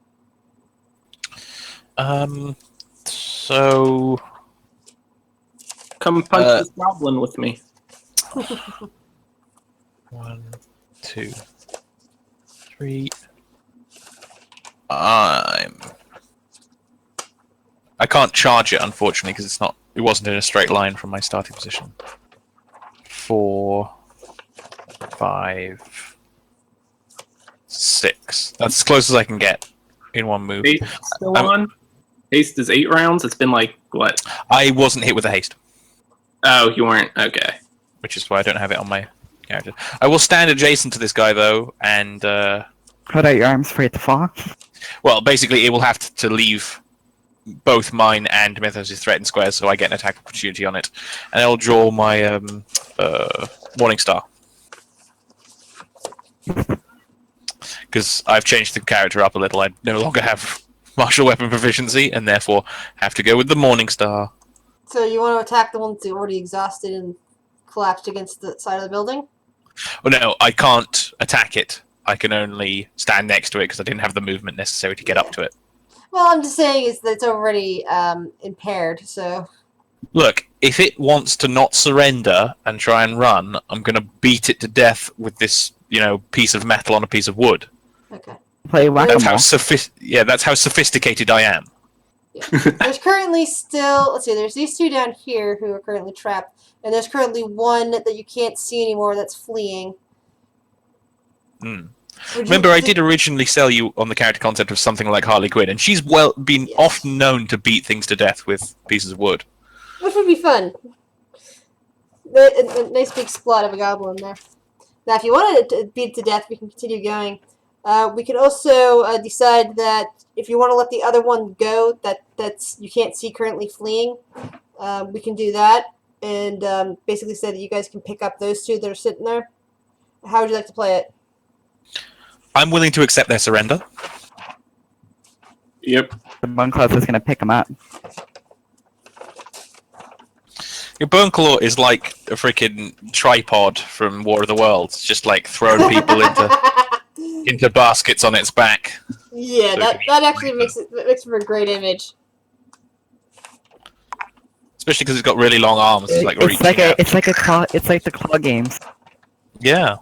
So Come punch this goblin with me. 1, 2, 3. I can't charge it unfortunately because it wasn't in a straight line from my starting position. 4, 5, 6. That's as close as I can get in one move. Haste still I'm- on? Haste is 8 rounds. It's been like, what? I wasn't hit with a haste, Oh, you weren't? Okay. which is why I don't have it on my character. I will stand adjacent to this guy though, and Hold out your arms for it to fall. well, basically it will have to leave both mine and Mythos' threatened squares, so I get an attack opportunity on it, and I'll draw my Morning Star. Because I've changed the character up a little, I no longer have martial weapon proficiency, and therefore have to go with the Morning Star. So you want to attack the one that's already exhausted and collapsed against the side of the building? Oh no, I can't attack it. I can only stand next to it because I didn't have the movement necessary to get up to it. Well, I'm just saying is that it's already impaired, so... Look, if it wants to not surrender and try and run, I'm going to beat it to death with this, piece of metal on a piece of wood. Okay. Play That's how whack-a-mole. that's how sophisticated I am. There's currently still... Let's see, there's these two down here who are currently trapped, and there's currently one that you can't see anymore that's fleeing. Hmm. Would you- Remember, I did originally sell you on the character concept of something like Harley Quinn, and she's been Yes. often known to beat things to death with pieces of wood. Which would be fun. A nice big splot of a goblin there. Now, if you wanted to beat it to death, we can continue going. We could also decide that if you want to let the other one go, that's you can't see currently fleeing, we can do that, and basically say that you guys can pick up those two that are sitting there. How would you like to play it? I'm willing to accept their surrender. Yep. The Bone Claws is gonna pick them up. Your Bone Claw is like a freaking tripod from War of the Worlds, just like throwing people into baskets on its back. Yeah, So that actually makes it for a great image. Especially because it's got really long arms. It's like reaching out. it's like a claw. It's like the claw games. Yeah.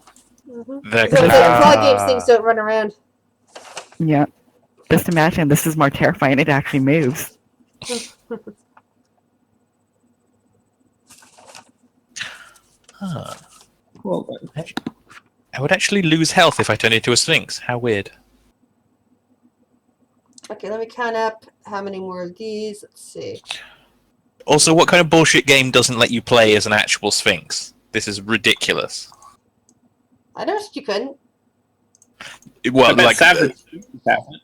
Mm-hmm. The So claw. claw games things don't run around. Yeah. Just imagine this is more terrifying. It actually moves. Huh. Well, then. I would actually lose health if I turned into a sphinx. How weird. Okay, let me count up how many more of these. Let's see. Also, what kind of bullshit game doesn't let you play as an actual sphinx? This is ridiculous. I never said you couldn't. Well, I bet like, Savage haven't.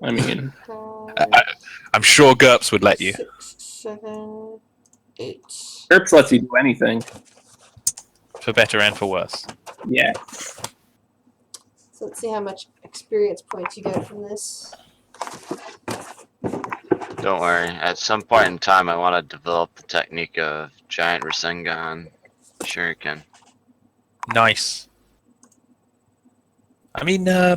I mean, I'm sure GURPS would let you. 6, 7, 8. GURPS lets you do anything. For better and for worse. Yeah. So let's see how much experience points you get from this. Don't worry. At some point in time, I want to develop the technique of giant Rasengan Shuriken. Nice. I mean, there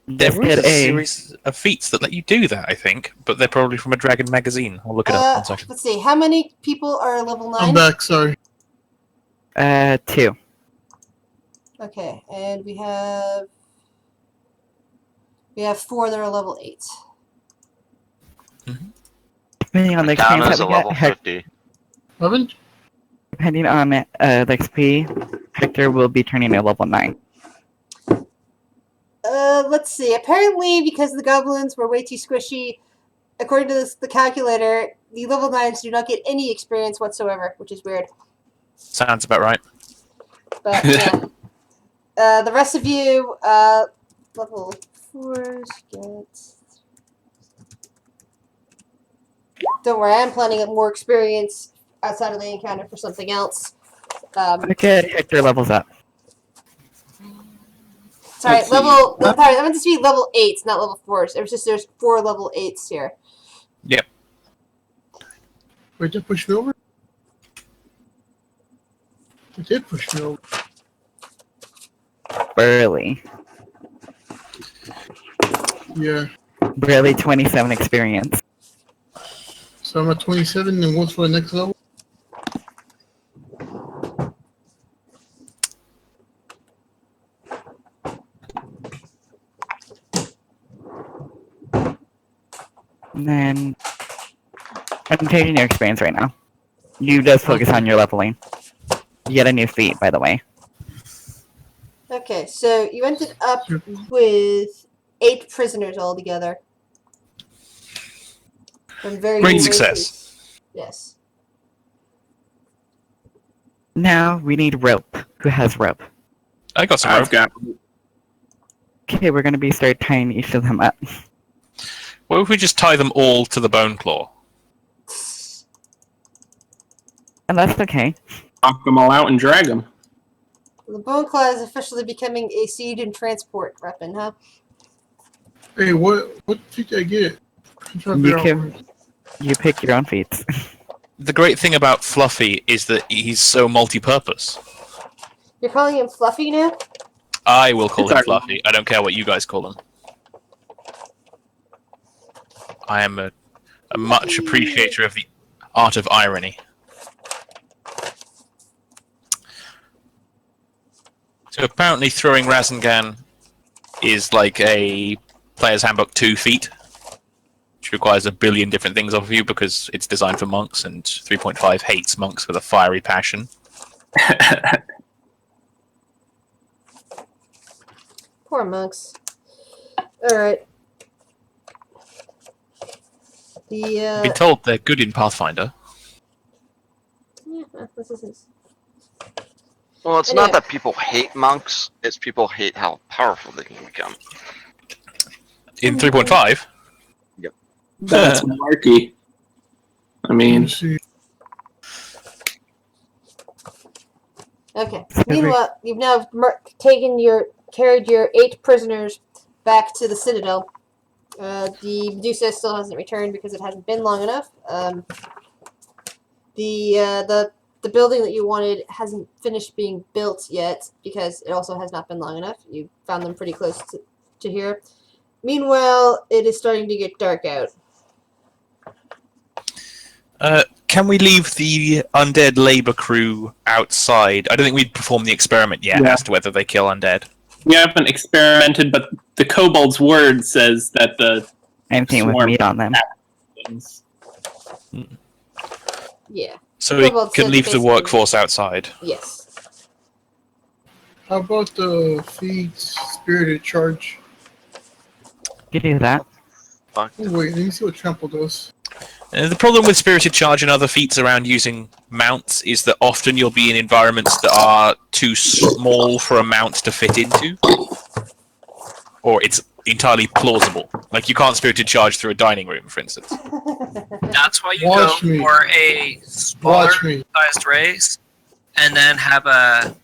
Just is get a series of feats that let you do that, I think, but they're probably from a Dragon magazine. I'll look it up 1 second. Let's see. How many people are level 9? I'm back. Sorry. 2. Okay, and we have 4 that are level 8. Depending on the Katana experience is a that we get, level 50. Haven't? depending on the XP, Hector will be turning a level 9. Let's see. Apparently, because the goblins were way too squishy, according to the calculator, the level 9s do not get any experience whatsoever, which is weird. Sounds about right. But yeah. The rest of you, level 4s get. Don't worry, I'm planning on more experience outside of the encounter for something else. Okay, Hector levels up. Sorry, Let's see. sorry, I meant to be level 8s, not level 4s. It was just there's 4 level 8s here. Yep. Wait, did push me over? It did push me over. Burley. Yeah. Burley 27 experience. So I'm at 27 and what's for the next level? And then I'm taking your experience right now. You just focus on your leveling. You get a new feat, by the way. Okay, so you ended up with 8 prisoners altogether. From very Great new success. races. Yes. Now we need rope. Who has rope? I got some I've rope. got. Okay, we're gonna be start tying each of them up. What if we just tie them all to the bone claw? And that's okay. Knock them all out and drag them. The bone claw is officially becoming a siege and transport weapon, huh? Hey, what feat did I get? I'm trying to You figure out can you pick your own feats. The great thing about Fluffy is that he's so multi-purpose. You're calling him Fluffy now? I will call It's him alright. Fluffy. I don't care what you guys call him. I am a much appreciator of the art of irony. So apparently throwing Rasengan is like a Player's Handbook 2 feat, which requires a billion different things of you because it's designed for monks, and 3.5 hates monks with a fiery passion. Poor monks. Alright. I've been told they're good in Pathfinder. Yeah, this isn't. Well, it's Anyway. not that people hate monks, it's people hate how powerful they can become. In 3.5, That's malarkey. I Let mean, me see. Okay. Meanwhile, you've now carried your 8 prisoners back to the Citadel. The Medusa still hasn't returned because it hasn't been long enough. The building that you wanted hasn't finished being built yet because it also has not been long enough. You found them pretty close to here. Meanwhile, it is starting to get dark out. Can we leave the undead labor crew outside? I don't think we'd performed the experiment yet Yeah. as to whether they kill undead. We haven't experimented, but the kobold's word says that the Anything with Swarm. meat on them. things. Yeah. So we Kobold can said leave the basically- workforce outside. Yes. How about the feed spirited charge? You do that. Fuck. Oh, wait, let me see what trample does. The problem with Spirited Charge and other feats around using mounts is that often you'll be in environments that are too small for a mount to fit into. Or it's entirely plausible. Like, you can't Spirited Charge through a dining room, for instance. That's why you Watch go me. for a smaller Watch me. sized race, and then have a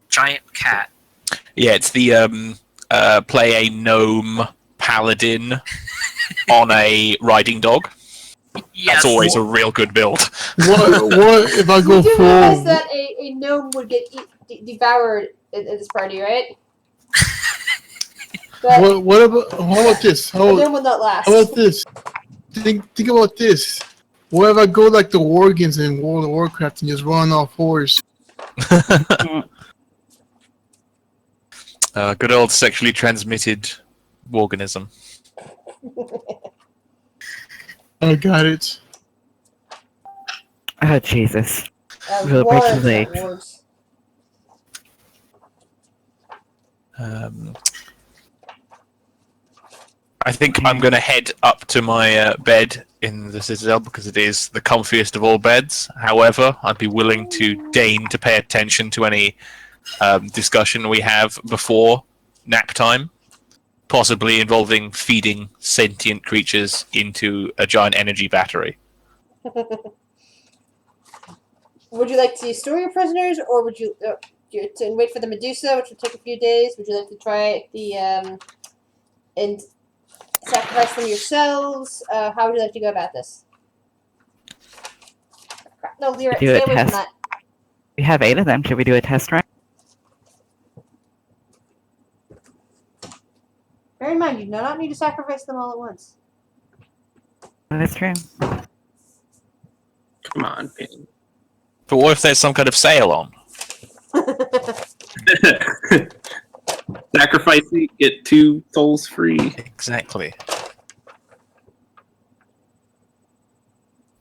giant cat. Yeah, it's the play a gnome paladin on a riding dog. Yes. That's always a real good build. What if I go You do realize full? that a gnome would get devoured in this party, right? But What about? How about this? a How gnome will not last. about this? Think about this. What if I go like the Worgans in World of Warcraft and just run off fours? Good old sexually transmitted organism. I got it. Oh, Jesus. We'll Wargs, break his not legs. wargs. I think I'm going to head up to my bed in the Citadel because it is the comfiest of all beds. However, I'd be willing to deign to pay attention to any discussion we have before nap time, possibly involving feeding sentient creatures into a giant energy battery. Would you like to store your prisoners, or would you to wait for the Medusa, which will take a few days? Would you like to try the and sacrifice them yourselves? How would you like to go about this? Crap. No, Lyra, Do stay a away from test. that. We have 8 of them. Should we do a test run? Bear in mind, you do not need to sacrifice them all at once. That's true. Come on, Pin. But what if there's some kind of sale on? Sacrifice it, get 2 souls free. Exactly.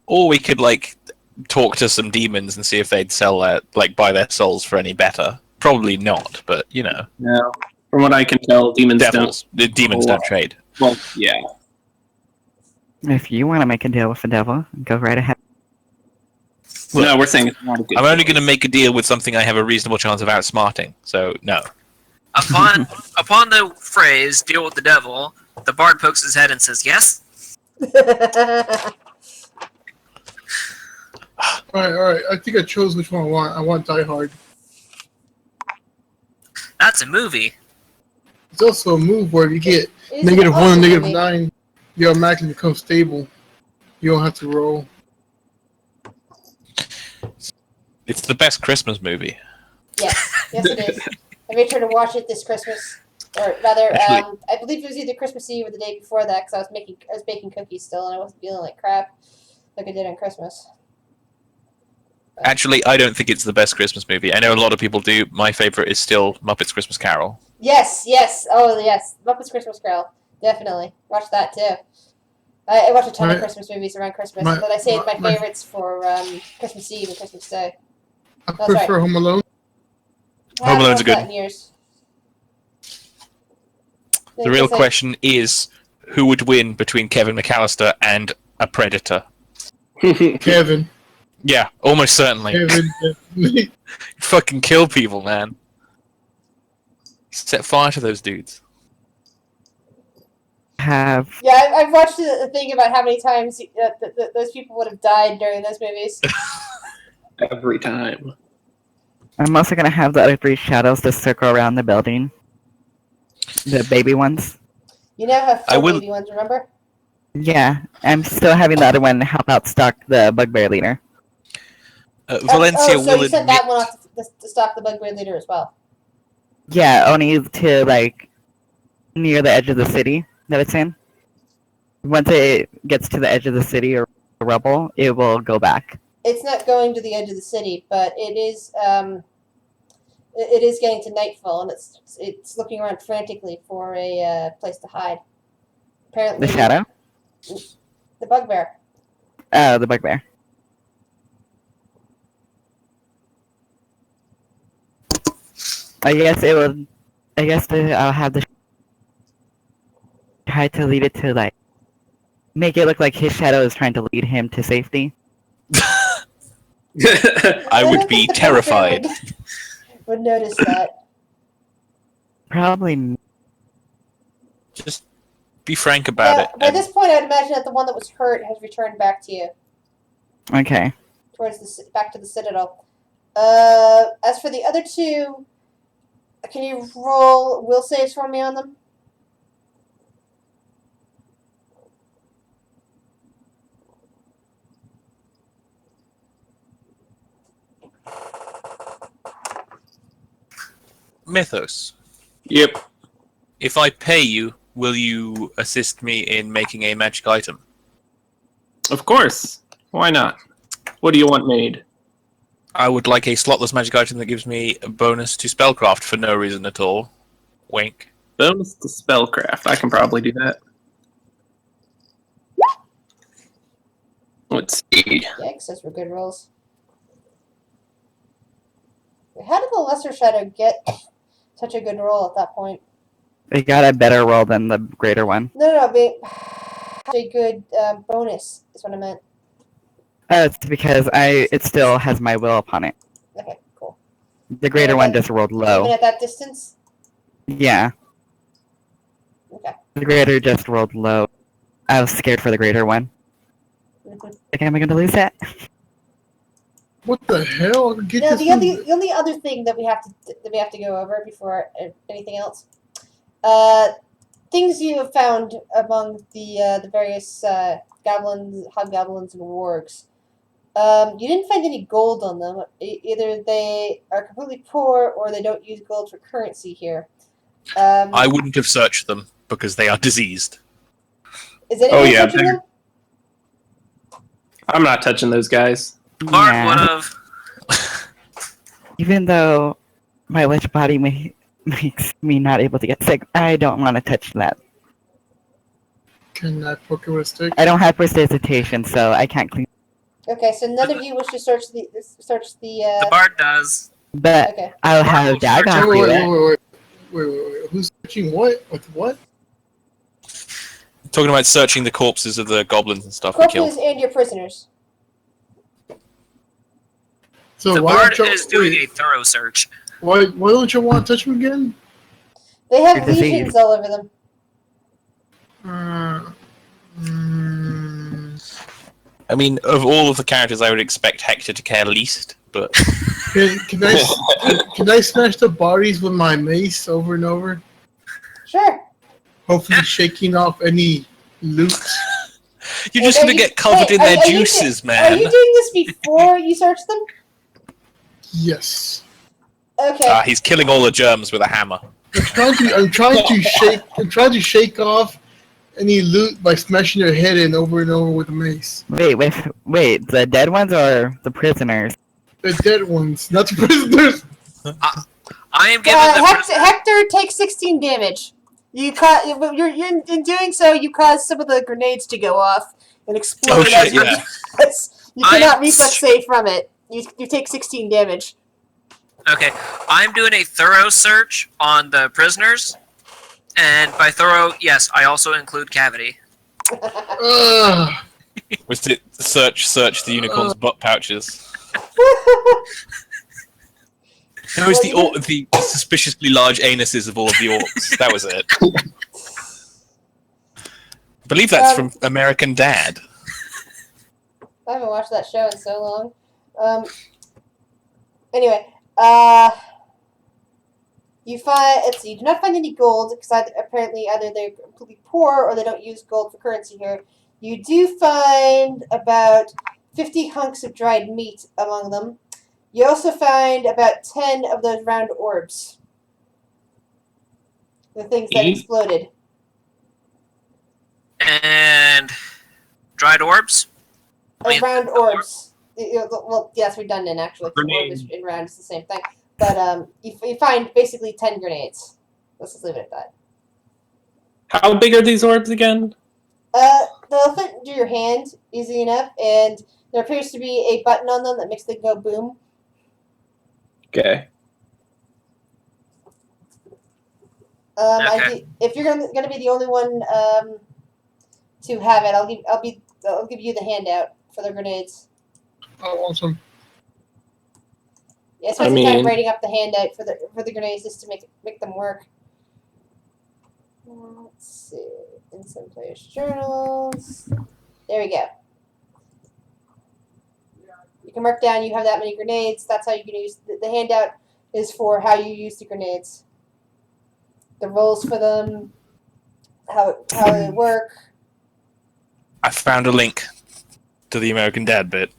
Or we could, like, talk to some demons and see if they'd sell their, like, buy their souls for any better. Probably not, but, you know. No. From what I can tell, demons Devils. The demons don't trade. don't. Well, yeah. If you want to make a deal with the devil, go right ahead. Look, no, we're saying it's not a good I'm only deal. going to make a deal with something I have a reasonable chance of outsmarting, so no. Upon the phrase "deal with the devil," the bard pokes his head and says, "Yes." Alright. I think I chose which one I want. I want Die Hard. That's a movie. It's also a move where you get It's -1 an and awesome movie. -9, you automatically become stable. You don't have to roll. It's the best Christmas movie. Yes, it is. I made sure to watch it this Christmas, or rather, Actually- I believe it was either Christmas Eve or the day before that, because I was baking cookies still, and I wasn't feeling like crap like I did on Christmas. Actually, I don't think it's the best Christmas movie. I know a lot of people do. My favorite is still Muppets Christmas Carol. Yes, oh yes, Muppets Christmas Carol, definitely watch that too. I watch a ton of My- Christmas movies around Christmas, my- but I saved my my- favorites for Christmas Eve and Christmas Day. I That's prefer Home Alone. I haven't Alone's watched good. that in years. The real Because I- question is, who would win between Kevin McAllister and a Predator? Kevin. Yeah, almost certainly. Kevin. definitely. Fucking kill people, man. Set fire to those dudes. Have Yeah, I've watched the thing about how many times those people would have died during those movies. Every time. I'm also gonna have the other 3 shadows just circle around the building. The baby ones. You now have I 4 will- baby ones, remember? Yeah, I'm still having the other one help out stalk the bugbear leader. Valencia so will you sent admit. that one off to stop the bugbear leader as well. Yeah, only to like near the edge of the city that it's in. Once it gets to the edge of the city or the rubble, it will go back. It's not going to the edge of the city, but it is. It is getting to nightfall, and it's looking around frantically for a place to hide. Apparently, The shadow? the bugbear. The bugbear. I guess it will. I guess I'll have the try to lead it to like make it look like his shadow is trying to lead him to safety. I don't would think be the bugbear terrified. would notice that. Probably. Just be frank about it. By and- this point, I'd imagine that the one that was hurt has returned back to you, Okay. back to the citadel. As for the other two, can you roll will saves for me on them? Mythos. Yep. If I pay you, will you assist me in making a magic item? Of course. Why not? What do you want made? I would like a slotless magic item that gives me a bonus to spellcraft for no reason at all. Wink. Bonus to spellcraft. I can probably do that. Let's see. Yikes, those were good rolls. How did the lesser shadow get such a good roll at that point? It got a better roll than the greater one. No, but a good bonus is what I meant. It's because it still has my will upon it. Okay, cool. The greater one just rolled Even low. at that distance? Yeah. Okay. The greater just rolled low. I was scared for the greater one. Mhm. Like, am I going to lose that? What the hell? Get No, this the one- only other thing that we have to go over before anything else, things you have found among the various goblins, hobgoblins, and wargs. You didn't find any gold on them. Either they are completely poor or they don't use gold for currency here. I wouldn't have searched them because they are diseased. Is anyone Oh, yeah, touching them? I'm not touching those guys. Bard Yeah. would have. Even though my lich body makes me not able to get sick, I don't want to touch that. Can I poke it with a stick? I don't have prestidigitation, so I can't clean. Okay, so none of you wish to search the The Bard does. But Okay. I'll Bard have will search Dagon Wait, do wait, it. wait, wait, wait. Who's searching what? With what? Talking about searching the corpses of the goblins and stuff we Corpses killed. and your prisoners. So The why Bard don't you, is doing a thorough search. why don't you want to touch him again? They have You're diseased. lesions all over them. I mean, of all of the characters, I would expect Hector to care least, but Can I smash the bodies with my mace over and over? Sure. Hopefully shaking off any loot. you're just Are gonna you- get covered wait, in their are you juices, Are man. you doing this before you search them? Yes. Okay. He's killing all the germs with a hammer. I'm trying to shake off any loot by smashing their head in over and over with a mace. Wait, the dead ones or the prisoners? The dead ones, not the prisoners. I am giving the Hector takes 16 damage. You're in doing so. You cause some of the grenades to go off and explode. Oh, as shit, you yeah. you cannot reflex save from it. You take 16 damage. Okay, I'm doing a thorough search on the prisoners, and by thorough, yes, I also include cavity. Ugh. Was it search the unicorn's butt pouches? No, it's the suspiciously large anuses of all of the orcs. That was it. I believe that's from American Dad. I haven't watched that show in so long. Anyway, you find. Let's see. You do not find any gold because apparently either they're completely poor or they don't use gold for currency here. You do find about 50 hunks of dried meat among them. You also find about 10 of those round orbs. The things that E? exploded. And dried orbs. I mean, Round orbs. Well, yeah, it's redundant actually. 'Cause orb is in round, it's the same thing. But you find basically 10 grenades. Let's just leave it at that. How big are these orbs again? They'll fit into your hand easy enough, and there appears to be a button on them that makes them go boom. Okay. Okay. If you're gonna be the only one to have it, I'll give you the handout for the grenades. Oh, awesome. Yeah, especially mean- writing up the handout for the grenades just to make them work. Let's see. In some players' journals. There we go. You can mark down you have that many grenades. That's how you can use the handout is for how you use the grenades. The roles for them, how they work. I found a link to the American Dad bit.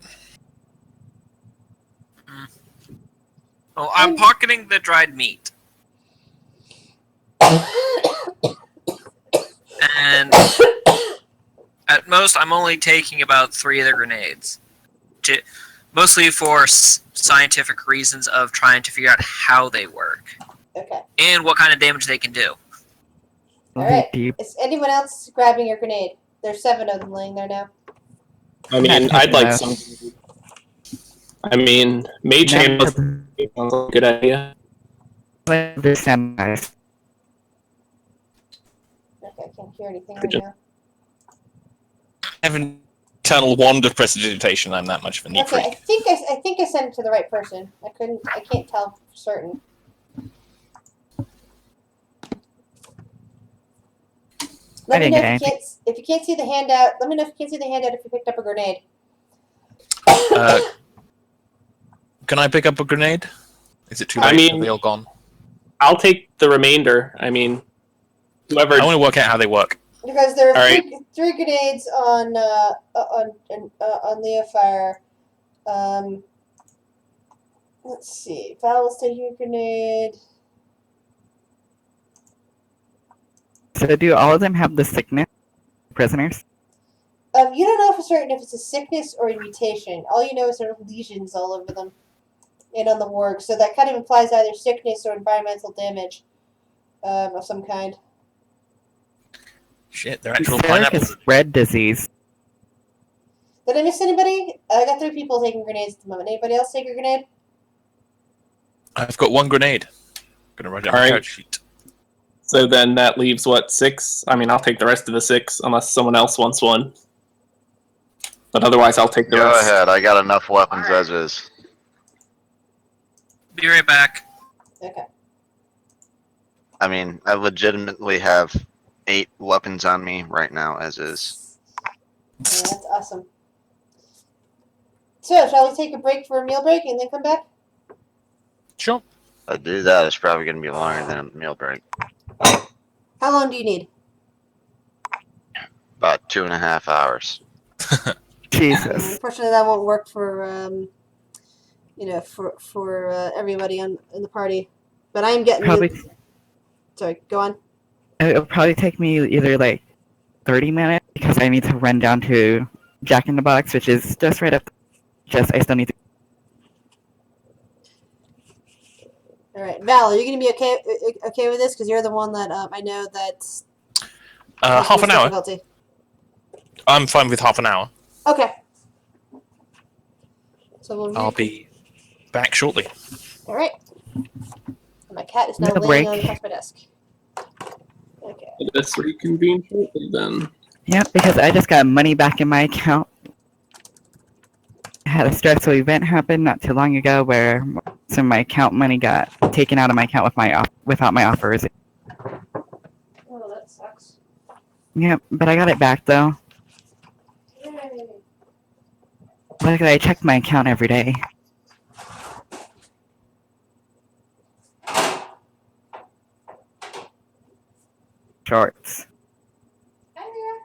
Oh, I'm pocketing the dried meat. And at most, I'm only taking about 3 of the grenades. Mostly for scientific reasons of trying to figure out how they work. Okay. And what kind of damage they can do. Alright. Deep. Is anyone else grabbing your grenade? There's 7 of them laying there now. I mean, Not I'd like taking some. I mean, mage hand was sounds like a good idea. The samurais. Okay, I can't hear anything right Could you- now. I have an eternal wand of prestidigitation. I'm that much of a neat Okay, freak. I think I sent it to the right person. I can't tell for certain. Let me didn't know get if you can't see the handout. Let me know if you can't see the handout if you picked up a grenade. Can I pick up a grenade? Is it too I late? mean- Are they all gone? I'll take the remainder. I mean, whoever. I want to work out how they work. Because there are All right. three grenades on Leofire. Let's see. Val is taking a grenade. So do all of them have the sickness? Prisoners? You don't know for certain if it's a sickness or a mutation. All you know is there are lesions all over them and on the warg. So that kind of implies either sickness or environmental damage of some kind. Shit, they're actual Sarah pineapples. has spread disease. Did I miss anybody? I got 3 people taking grenades at the moment. Anybody else take a grenade? I've got 1 grenade. Gonna write down my Alright. character sheet. So then that leaves what, 6? I mean, I'll take the rest of the 6 unless someone else wants one. But otherwise, I'll take the Go rest. ahead, I got enough weapons as is. Be right back. Okay. I mean, I legitimately have 8 weapons on me right now as is. Yeah, that's awesome. So, shall we take a break for a meal break and then come back? Sure. If I do that, it's probably going to be longer than a meal break. How long do you need? About 2.5 hours. Jesus. Unfortunately, that won't work for everybody in the party. But I am getting. Probably, Sorry, go on. it'll probably take me either like 30 minutes because I need to run down to Jack in the Box, which is just right up. I still need to. All right, Val, are you going to be okay with this? Because you're the one that I know that's Half an hour. difficulty. I'm fine with half an hour. Okay. So we'll. I'll be back shortly. All right. My cat is now No laying break. across my desk. Okay. Let's reconvene shortly then. Yep, because I just got money back in my account. I had a stressful event happen not too long ago where some of my account money got taken out of my account without my offers. Oh, that sucks. Yep, but I got it back though. Yay. Like I check my account every day. Shorts. Hi there.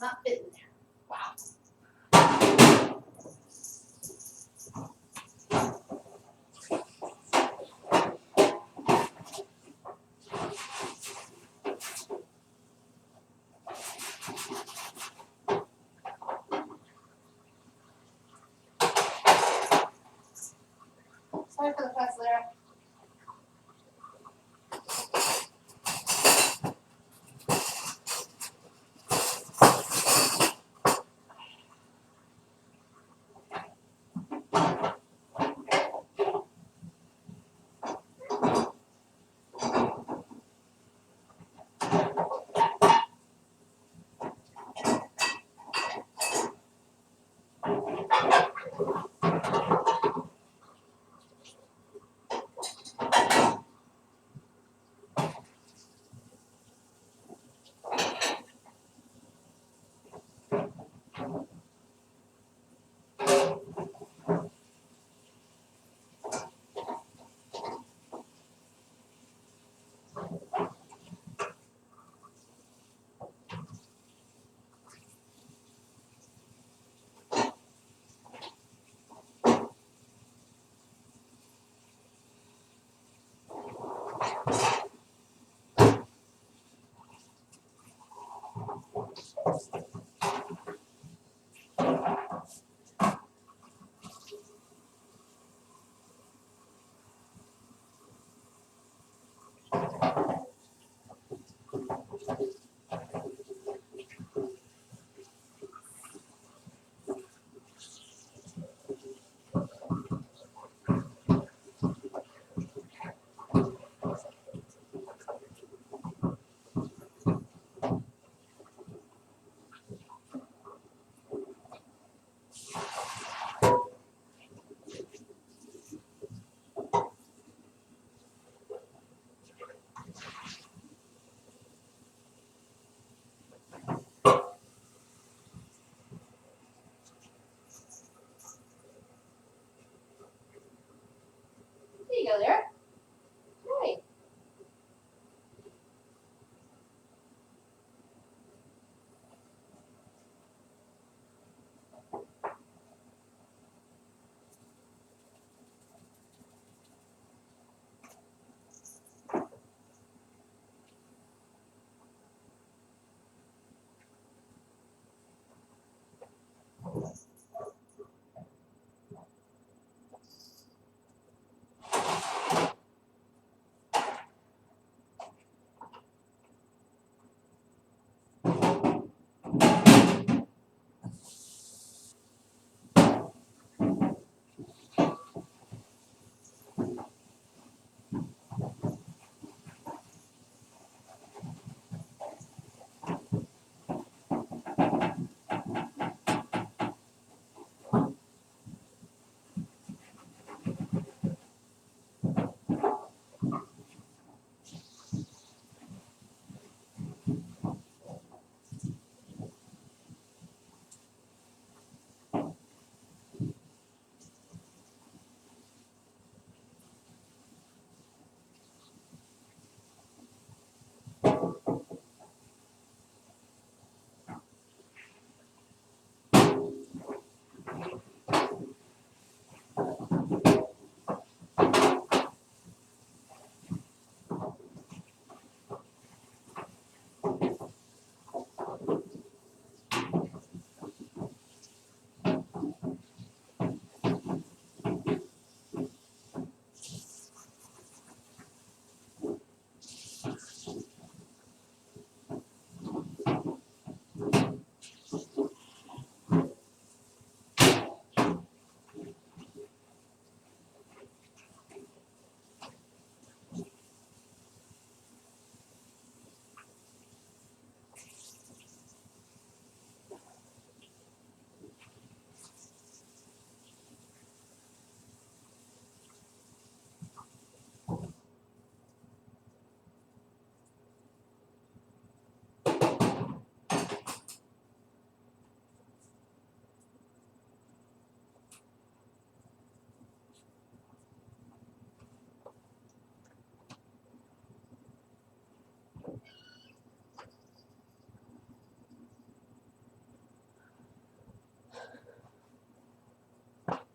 not fit in there. Wow. Sorry for the fuss, Lyra.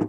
I'm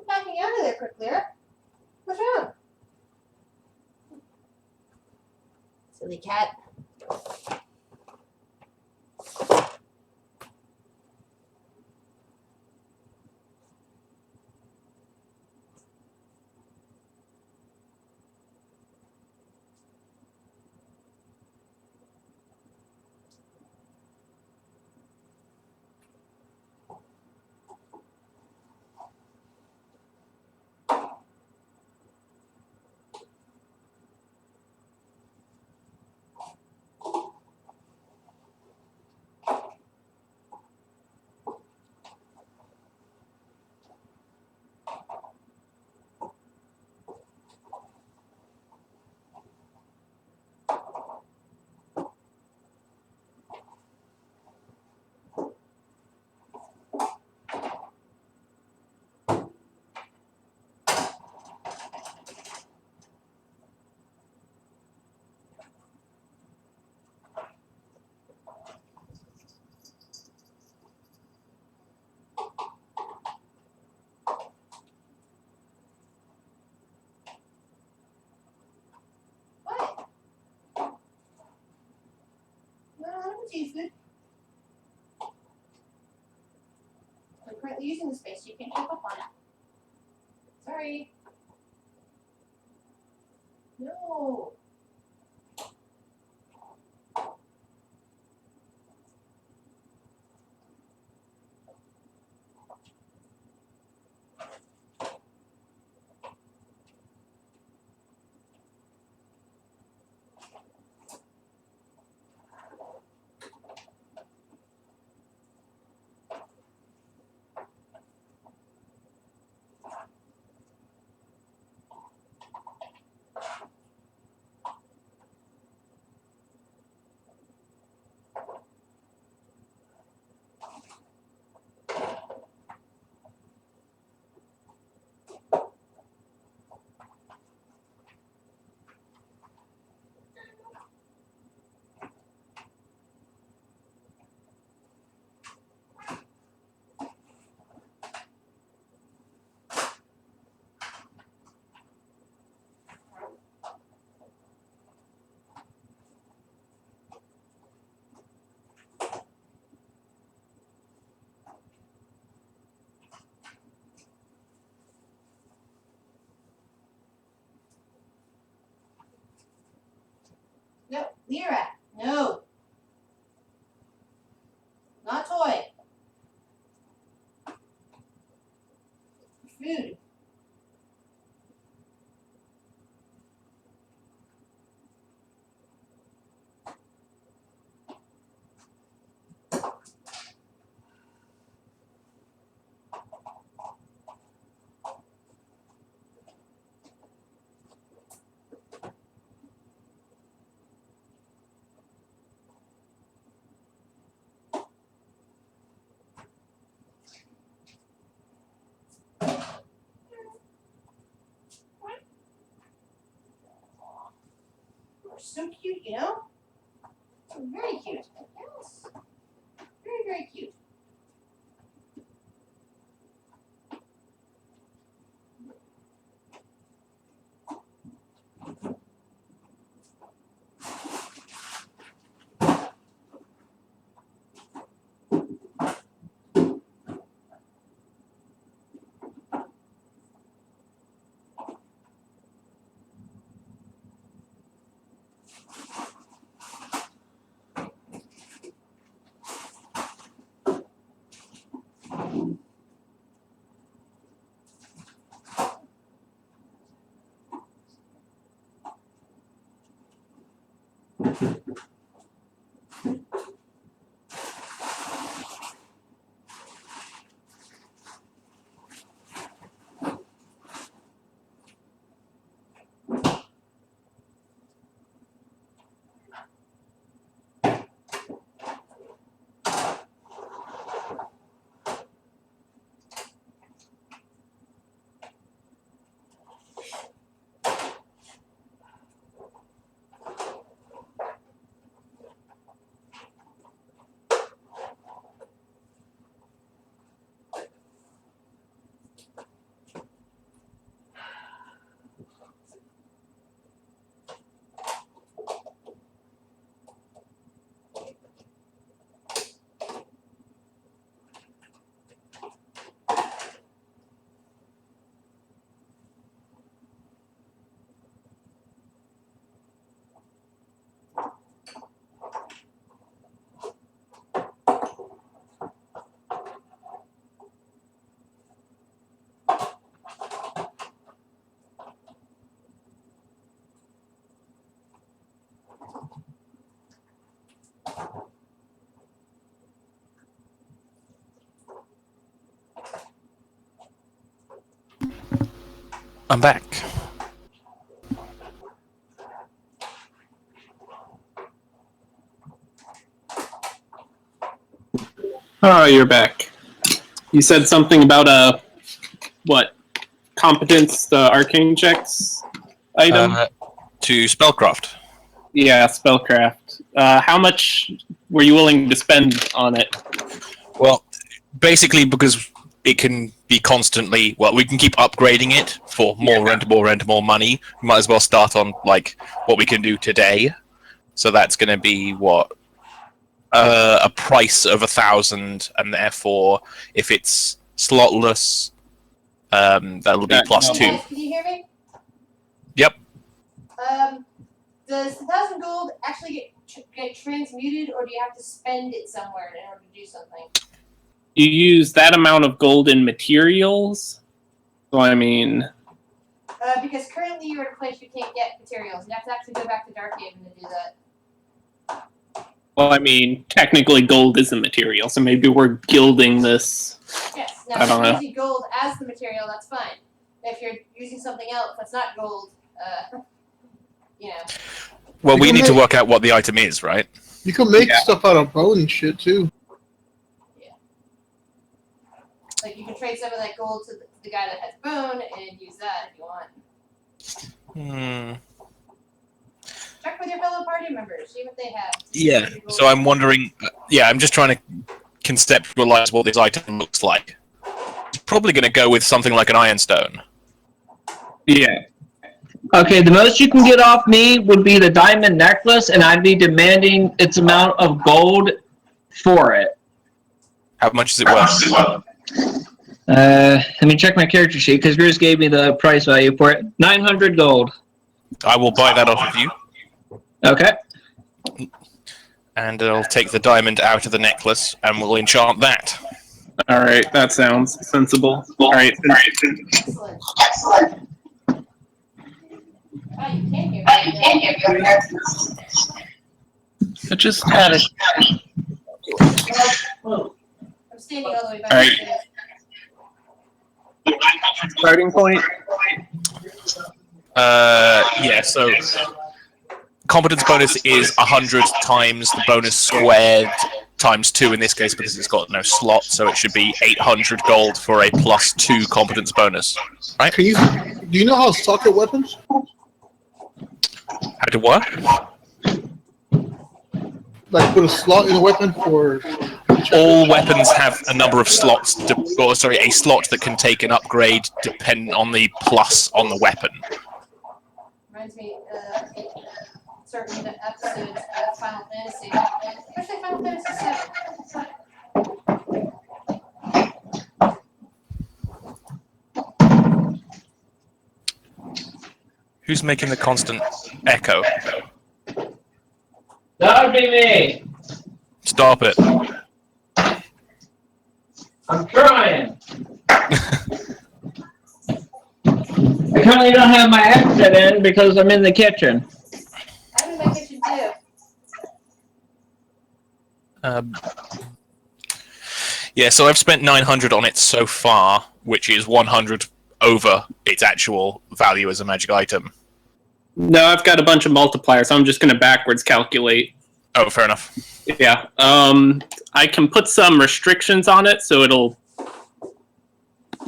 backing out of there quickly, huh? What's wrong? Silly cat. seafood. I'm currently using the space, so you can't keep up on it. Sorry. No. No, Lyra, no. Not toy. Food. You're so cute, you know? Very cute. Yes. Very, very cute. I'm back. Oh, you're back. You said something about what? Competence, the arcane checks item? To spellcraft. Yeah, spellcraft. How much were you willing to spend on it? Well, basically because it can be constantly. Well, we can keep upgrading it for more rentable money. We might as well start on like what we can do today. So that's going to be what a price of 1,000, and therefore, if it's slotless, that'll be plus no. 2. Guys, can you hear me? Yep. Does 1,000 gold actually get transmuted, or do you have to spend it somewhere in order to do something? You use that amount of gold in materials. So I mean, Because currently you're in a place you can't get materials. You have to actually go back to Darkhaven to do that. well, I mean, technically gold is a material, so maybe we're gilding this. Yes. I Now, don't if you're know. using gold as the material, that's fine. If you're using something else that's not gold, you know. Well, You we can need to make- work out what the item is, right? You can make Yeah. stuff out of bone and shit too. Like, you can trade some of that gold to the guy that has bone and use that if you want. Check with your fellow party members, see what they have. Yeah. So I'm wondering. I'm just trying to conceptualize what this item looks like. It's probably going to go with something like an ironstone. Yeah. Okay, the most you can get off me would be the diamond necklace, and I'd be demanding its amount of gold for it. How much is it worth? Let me check my character sheet, because Grizz gave me the price value for it. 900 gold. I will buy that off of you, Okay. and I'll take the diamond out of the necklace, and we'll enchant that. All right, that sounds sensible. All right. Excellent. Oh, you can hear me. I just had it. I'm standing all the way back. All right. upstairs. Starting point. So competence bonus is 100 times the bonus squared times 2 in this case because it's got no slot, so it should be 800 gold for a plus 2 competence bonus. Do you know how to socket weapons? How to what? Like put a slot in a weapon for. All weapons have a number of slots, a slot that can take an upgrade depending on the plus on the weapon. Reminds me certain episodes of Final Fantasy, especially Final Fantasy VII. Who's making the constant echo? That would be me. Stop it. I'm trying. I currently don't have my headset in because I'm in the kitchen. I'm in my kitchen too. So I've spent 900 on it so far, which is 100 over its actual value as a magic item. No, I've got a bunch of multipliers, so I'm just going to backwards calculate. Oh, fair enough. Yeah. I can put some restrictions on it, so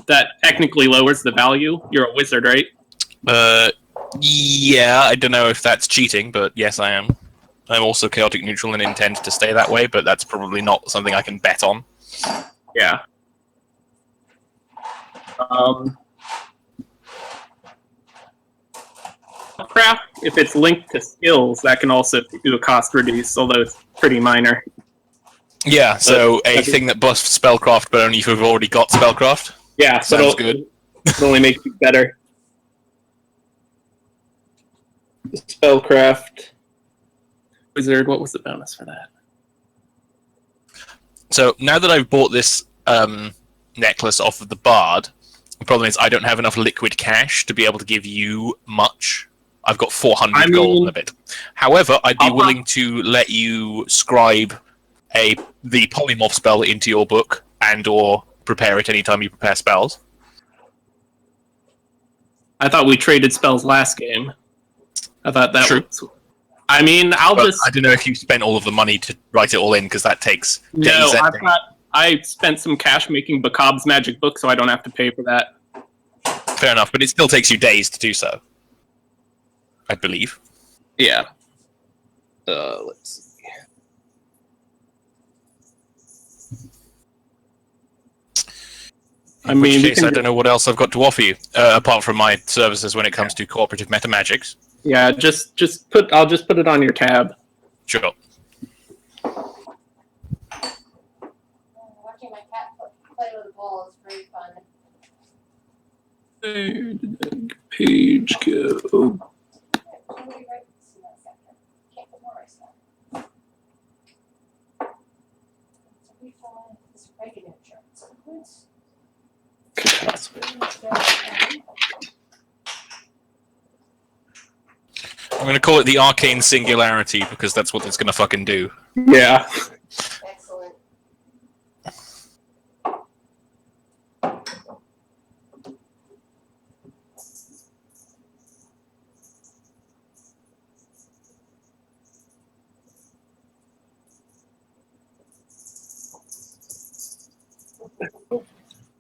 that technically lowers the value. You're a wizard, right? Yeah, I don't know if that's cheating, but yes, I am. I'm also chaotic neutral and intend to stay that way, but that's probably not something I can bet on. Yeah. Craft, if it's linked to skills, that can also do a cost reduce, although it's pretty minor. Yeah, so a thing that buffs spellcraft, but only if you've already got spellcraft. Yeah, so Sounds good. It'll only make you better. Spellcraft. Wizard, what was the bonus for that? So now that I've bought this necklace off of the bard, the problem is I don't have enough liquid cash to be able to give you much. I've got 400 gold in a bit. However, I'd be willing to let you scribe the polymorph spell into your book and or prepare it anytime you prepare spells. I thought we traded spells last game. I thought that True. was... I mean, But I don't know if you spent all of the money to write it all in, because that takes days. No, ending. I spent some cash making Bakob's magic book, so I don't have to pay for that. Fair enough, but it still takes you days to do so. I believe. Yeah. Let's see. In which case, I don't know what else I've got to offer you, apart from my services when it comes to cooperative metamagics. Yeah, I'll just put it on your tab. Sure. Where did that page go? I'm gonna call it the arcane singularity because that's what it's gonna fucking do. Yeah. Excellent.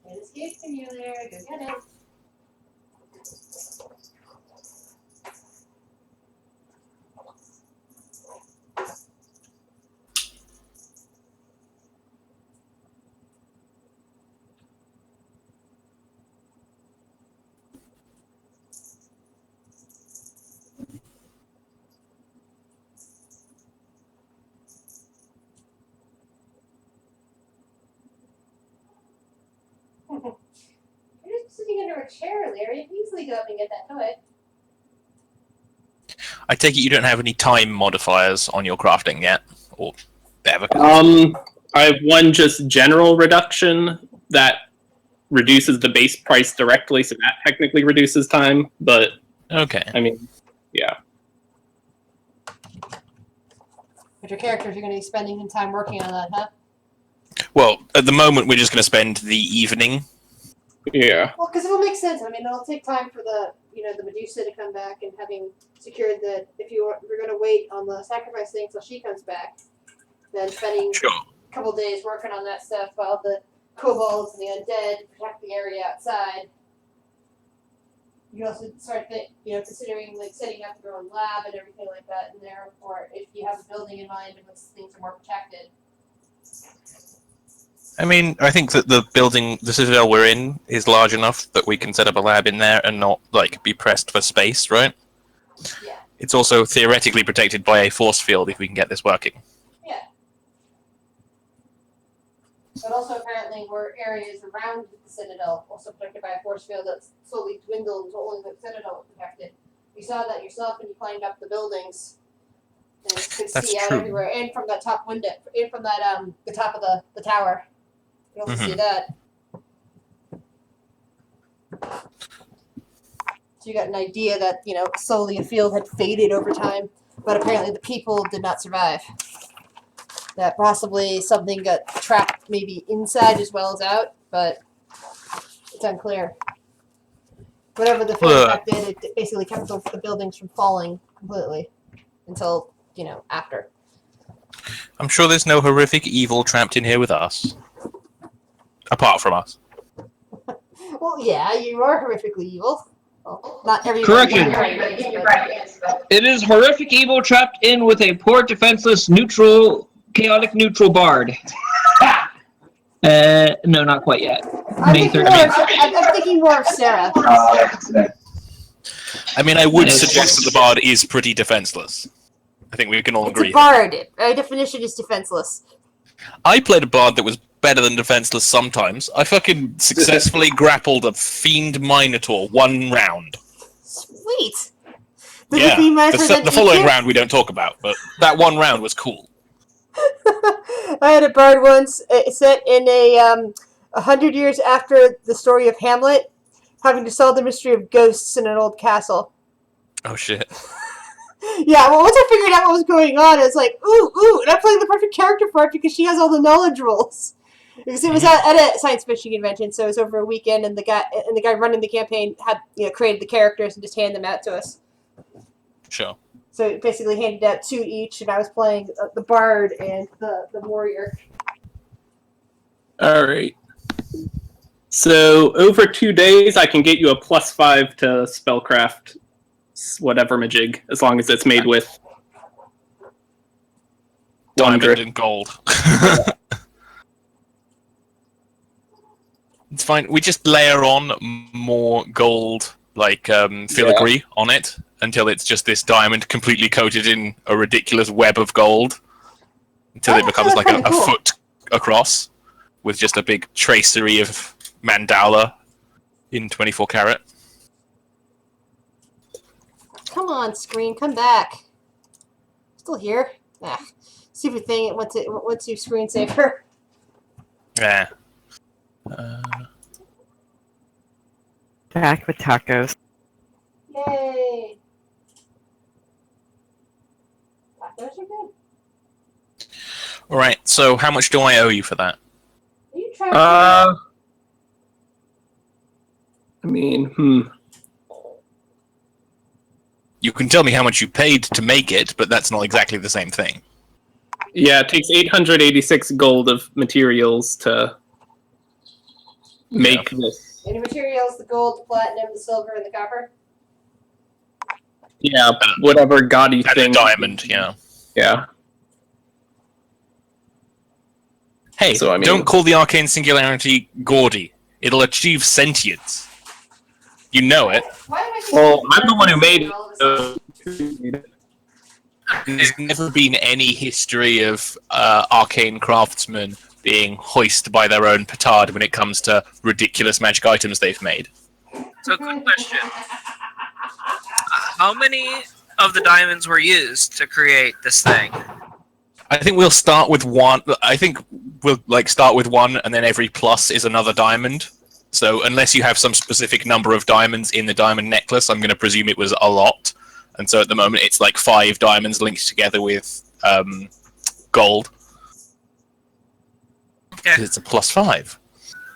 An escape simulator, go get it. You're just sitting under a chair, Larry. You can easily go up and get that toy. I take it you don't have any time modifiers on your crafting yet, or ever? I have one just general reduction that reduces the base price directly, so that technically reduces time. But Okay. I mean, yeah. But your characters are going to be spending some time working on that, huh? Well, at the moment we're just gonna spend the evening. Yeah. Well, because it'll make sense. I mean, it'll take time for the Medusa to come back, and having secured that, if you're going to wait on the sacrifice thing until she comes back, then spending Sure. a couple days working on that stuff while the kobolds and the undead protect the area outside. You also start considering like setting up your own lab and everything like that in there, or if you have a building in mind and things are more protected. I mean, I think that the citadel we're in, is large enough that we can set up a lab in there and not, like, be pressed for space, right? Yeah. It's also theoretically protected by a force field if we can get this working. Yeah. But also apparently were areas around the Citadel also protected by a force field that slowly dwindled until only the Citadel was protected. You saw that yourself when you climbed up the buildings. And you could That's see out true. everywhere, and from that top window, and from that the top of the tower. You can also see that. So you got an idea that, slowly a field had faded over time, but apparently the people did not survive. That possibly something got trapped maybe inside as well as out, but it's unclear. Whatever the field effect did, it basically kept the buildings from falling completely until, after. I'm sure there's no horrific evil trapped in here with us. Apart from us. Well, yeah, you are horrifically evil. Well, not everybody. Correction. It is horrific evil trapped in with a poor, defenseless, chaotic neutral bard. No, not quite yet. I'm thinking more of Sarah. I mean, I would suggest that the bard is pretty defenseless. I think we can all It's agree. a bard. By definition, is defenseless. I played a bard that was better than defenseless sometimes. I fucking successfully grappled a fiend minotaur one round. Sweet. Yeah, the following round we don't talk about, but that one round was cool. I had a bard once set in 100 years after the story of Hamlet, having to solve the mystery of ghosts in an old castle. Oh shit. Yeah, well, once I figured out what was going on, I was like, ooh, and I'm playing the perfect character for it because she has all the knowledge rules. Because it was at a science fiction convention, so it was over a weekend, and the guy running the campaign had created the characters and just handed them out to us. Sure. So it basically handed out 2 each, and I was playing the bard and the warrior. All right. So over 2 days, I can get you a +5 to spellcraft whatever majig, as long as it's made with diamond and gold. It's fine. We just layer on more gold, like filigree on it, until it's just this diamond completely coated in a ridiculous web of gold, until it becomes like a foot across, with just a big tracery of mandala in 24 karat. on, screen, come back. Still here? Ah, stupid thing. It went to screensaver. Yeah. Back with tacos. Yay! Tacos are good. All right. So, how much do I owe you for that? Are you trying I mean, You can tell me how much you paid to make it, but that's not exactly the same thing. Yeah, it takes 886 gold of materials to make this. Any materials, the gold, the platinum, the silver, and the copper? Yeah, whatever gaudy And a thing. diamond, yeah. Yeah. Hey, So, I mean- don't call the arcane singularity gaudy. It'll achieve sentience. You know it. Why am I Well, I'm the one who made it. all of a sudden? So... There's never been any history of arcane craftsmen being hoisted by their own petard when it comes to ridiculous magic items they've made. So, quick question. How many of the diamonds were used to create this thing? I think we'll start with one. I think we'll start with one, and then every plus is another diamond. So unless you have some specific number of diamonds in the diamond necklace, I'm going to presume it was a lot. And so at the moment, it's like 5 diamonds linked together with gold. Okay. 'Cause it's a +5.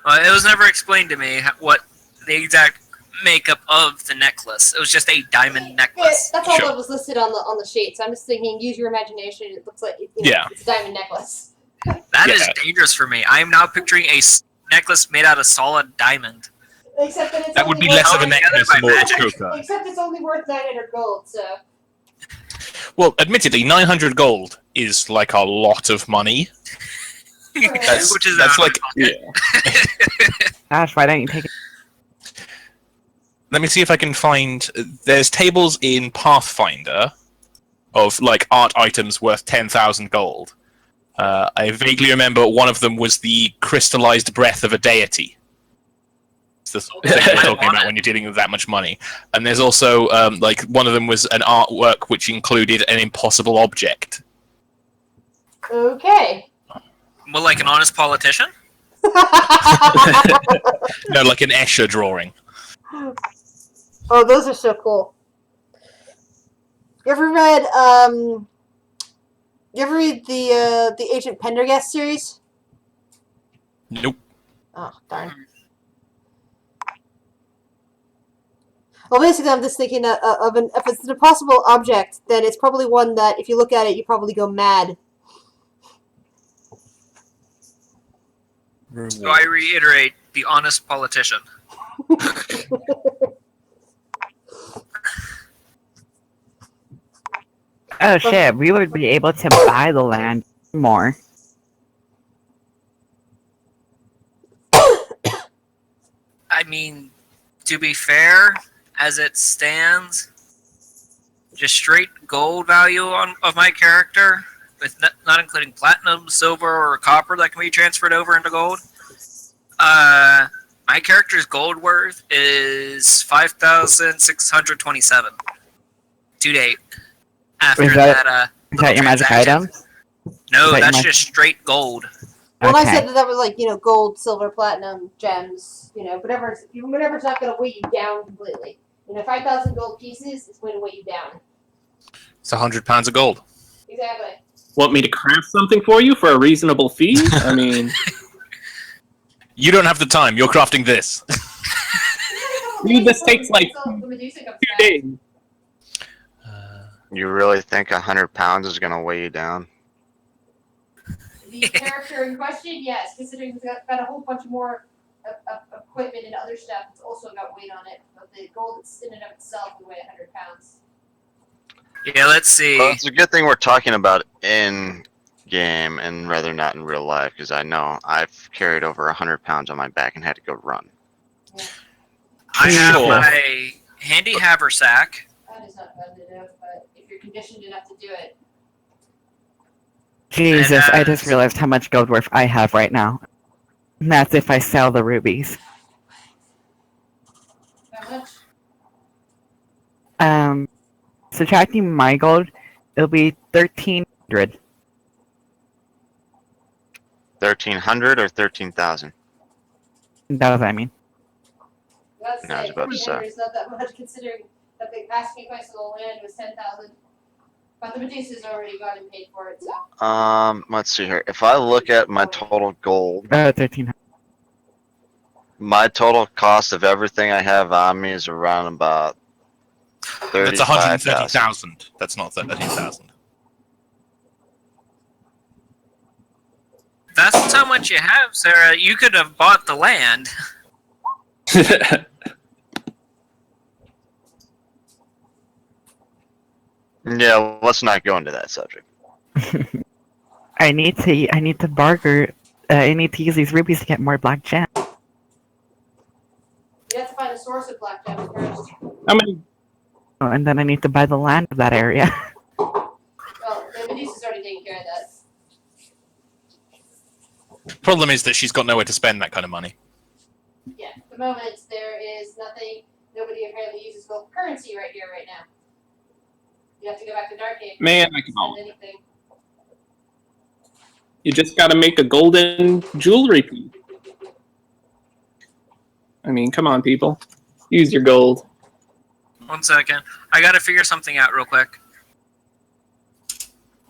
It was never explained to me what the exact makeup of the necklace. It was just a diamond Yeah, necklace. that's all Sure. that was listed on the sheet. So I'm just thinking, use your imagination. It looks like Yeah. it's a diamond necklace. That is Yeah. dangerous for me. I am now picturing a necklace made out of solid diamond. Except that it's That would only be less of a Together necklace by and more of a magic. choker. Except it's only worth 900 gold. So Well, admittedly, 900 gold is like a lot of money. That's, Which is that's out of like. my pocket. Gosh, why don't you take it? Let me see if I can find. There's tables in Pathfinder of like art items worth 10,000 gold. I vaguely remember one of them was the crystallized breath of a deity. It's the sort of thing you're talking about when you're dealing with that much money. And there's also like one of them was an artwork which included an impossible object. okay. Well, like an honest politician? No, like an Escher drawing. Oh, those are so cool. You ever read the Agent Pendergast series? Nope. Oh, darn. Well, basically, I'm just thinking if it's an impossible object, then it's probably one that if you look at it, you probably go mad. So I reiterate, the honest politician. Oh shit, we would be able to buy the land more. I mean, to be fair, as it stands, just straight gold value of my character, with not including platinum, silver, or copper that can be transferred over into gold. My character's gold worth is 5,627 to date. After Is that- that, Is that your magic transaction. item? No, is that that's your just straight gold. Well, I Okay. said that was like, gold, silver, platinum, gems, whatever it's not going to weigh you down completely. 5,000 gold pieces is going to weigh you down. It's £100 of gold. Exactly. Want me to craft something for you for a reasonable fee? I mean, You don't have the time. You're crafting this. Dude, this takes, like, So the Medusa comes 2 back. days. You really think 100 pounds is gonna weigh you down? The character in question, yes, considering he's got a whole bunch more equipment and other stuff, it's also got weight on it. But the gold in and of itself would weigh 100 pounds. Yeah, let's see. Well, it's a good thing we're talking about in game and rather not in real life, because I know I've carried over 100 pounds on my back and had to go run. I have Sure. my handy haversack. That is not fun to do, but if you're conditioned enough to do it. Jesus, And, I just realized how much gold worth I have right now. And that's if I sell the rubies. How much? subtracting my gold, it'll be 1,300. 1,300 or 13,000? That was what I mean. That's No, I was about to say. It's not that much considering that the asking price of the land was 10,000. But the Medusa's already gone and paid for it, so. Let's see here. If I look at my total gold, 1,300. my total cost of everything I have on me is around about That's 35,000. 130,000. That's not 13,000. That's how much you have, Sarah. You could have bought the land. Yeah, let's not go into that subject. I need to barter. I need to use these rubies to get more black gems. You have to find a source of black gems first. How many? Oh, and then I need to buy the land of that area. Well, the Medusa's already taking care of that. Problem is that she's got nowhere to spend that kind of money. Yeah, at the moment there is nothing. Nobody apparently uses gold currency right here, right now. You have to go back to Darkgate. Man, I to can. spend anything. You just gotta make a golden jewelry piece. I mean, come on, people. Use your gold. 1 second. I gotta figure something out real quick.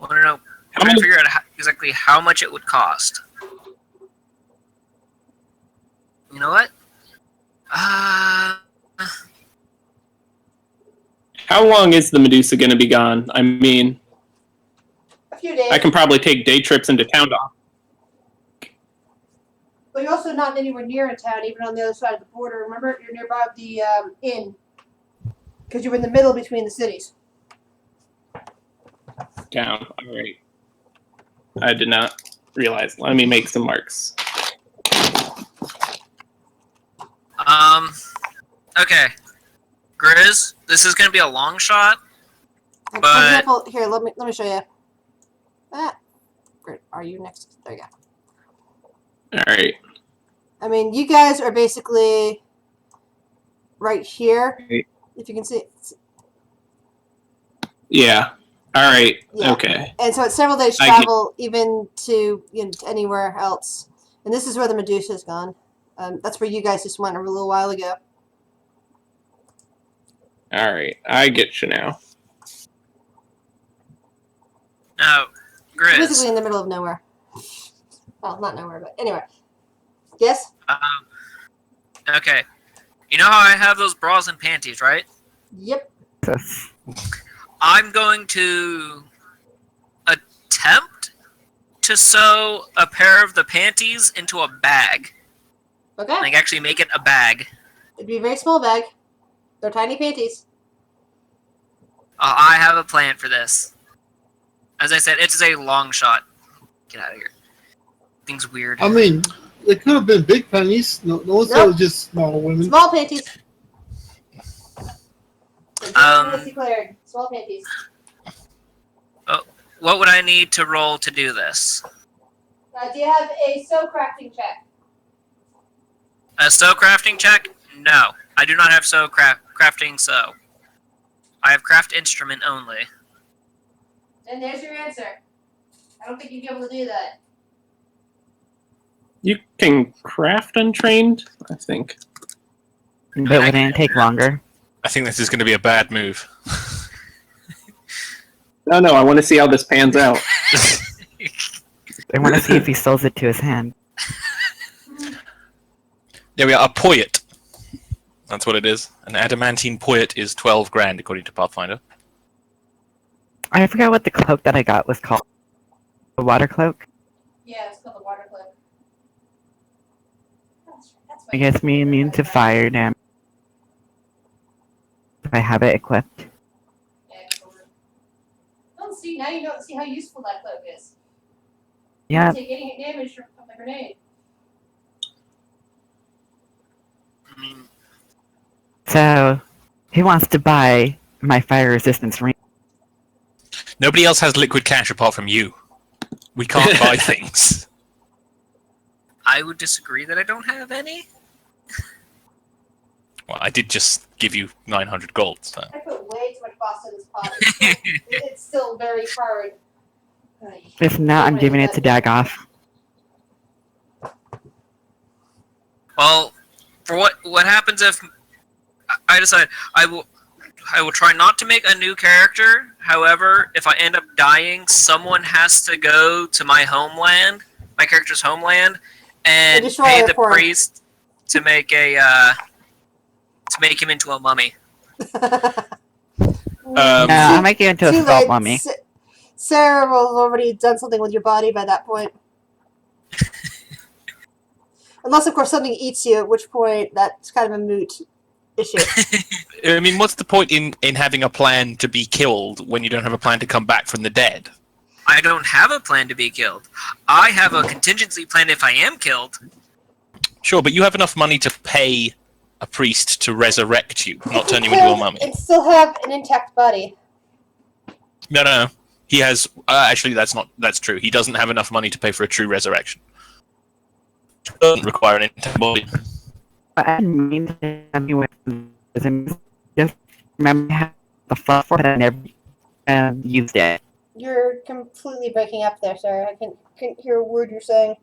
I wanna know. I'm trying to figure out exactly how much it would cost. You know what? How long is the Medusa gonna be gone? I mean, A few days. I can probably take day trips into town. But you're also not anywhere near a town, even on the other side of the border. Remember, you're nearby the inn. Because you're in the middle between the cities. Down. All right. I did not realize. Let me make some marks. Okay. Grizz, this is gonna be a long shot. For But- example, here, let me show you. Great. Are you next? There you go. All right. I mean, you guys are basically right here. Right. If you can see. Yeah. All right. Yeah. Okay. And so it's several days I get- travel even to anywhere else. And this is where the Medusa's gone. That's where you guys just went a little while ago. All right. I get you now. Now, Grizz. Basically in the middle of nowhere. Well, not nowhere, but anyway. Yes? Okay. You know how I have those bras and panties, right? Yep. I'm going to attempt to sew a pair of the panties into a bag. Okay. Like, actually make it a bag. It'd be a very small bag. They're tiny panties. I have a plan for this. As I said, it's a long shot. Get out of here. Thing's weird. I mean, it could have been big panties. No one said it was just small women. Small panties. Declared. Small panties. What would I need to roll to do this? Do you have a sew crafting check? A sew crafting check? No. I do not have sew crafting sew. I have craft instrument only. And there's your answer. I don't think you'd be able to do that. You can craft untrained, I think. But wouldn't it take longer? I think this is going to be a bad move. No, I want to see how this pans out. I want to see if he sells it to his hand. There we are, a poet. That's what it is. An adamantine poet is 12 grand, according to Pathfinder. I forgot what the cloak that I got was called. The water cloak? Yeah, it's called the water cloak. I guess me immune to fire damage. If I have it equipped. Oh, see, now you don't see how useful that cloak is. Yeah, Take any damage from the grenade. so he wants to buy my fire resistance ring. Nobody else has liquid cash apart from you. We can't buy things. I would disagree that I don't have any. Well, I did just give you 900 gold, so. I put way too much pasta in this pot. It's still very hard. If not, I'm giving it to Dagoth. Well, for what happens if I decide I will try not to make a new character. However, if I end up dying, someone has to go to my homeland, my character's homeland, and destroy pay it the for him. priest to make him into a mummy. No, I'll make you into a Too salt late. mummy. Sarah will have already done something with your body by that point. Unless, of course, something eats you, at which point that's kind of a moot issue. I mean, what's the point in having a plan to be killed when you don't have a plan to come back from the dead? I don't have a plan to be killed. I have a contingency plan if I am killed. Sure, but you have enough money to pay a priest to resurrect you, not turn you Kill into a mummy. and still have an intact body. No. He has. Actually, that's true. He doesn't have enough money to pay for a true resurrection. Doesn't require an intact body. I mean to have you with just remember I have the fluff for it and never used it. You're completely breaking up there, Sarah. I couldn't hear a word you're saying.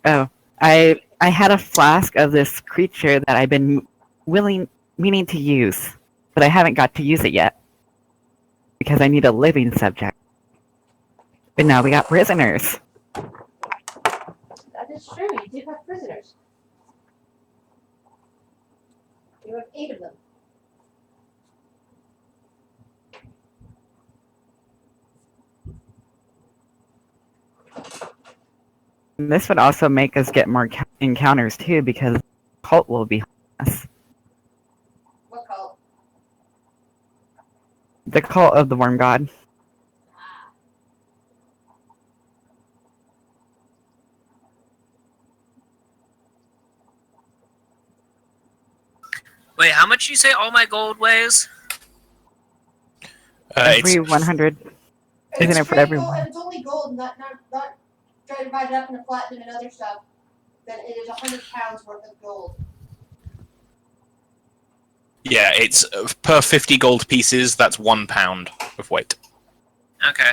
Oh, I had a flask of this creature that I've been meaning to use, but I haven't got to use it yet because I need a living subject. But now we got prisoners. That is true. You do have prisoners. You have 8 of them. And this would also make us get more encounters too, because the cult will be us. What cult? The cult of the Worm God. Wait, how much you say all my gold weighs? Every 100. Isn't it for everyone? Gold, if it's only gold, not try to divide it up into platinum and other stuff, then it is 100 pounds worth of gold. Yeah, it's per 50 gold pieces. That's 1 pound of weight. Okay.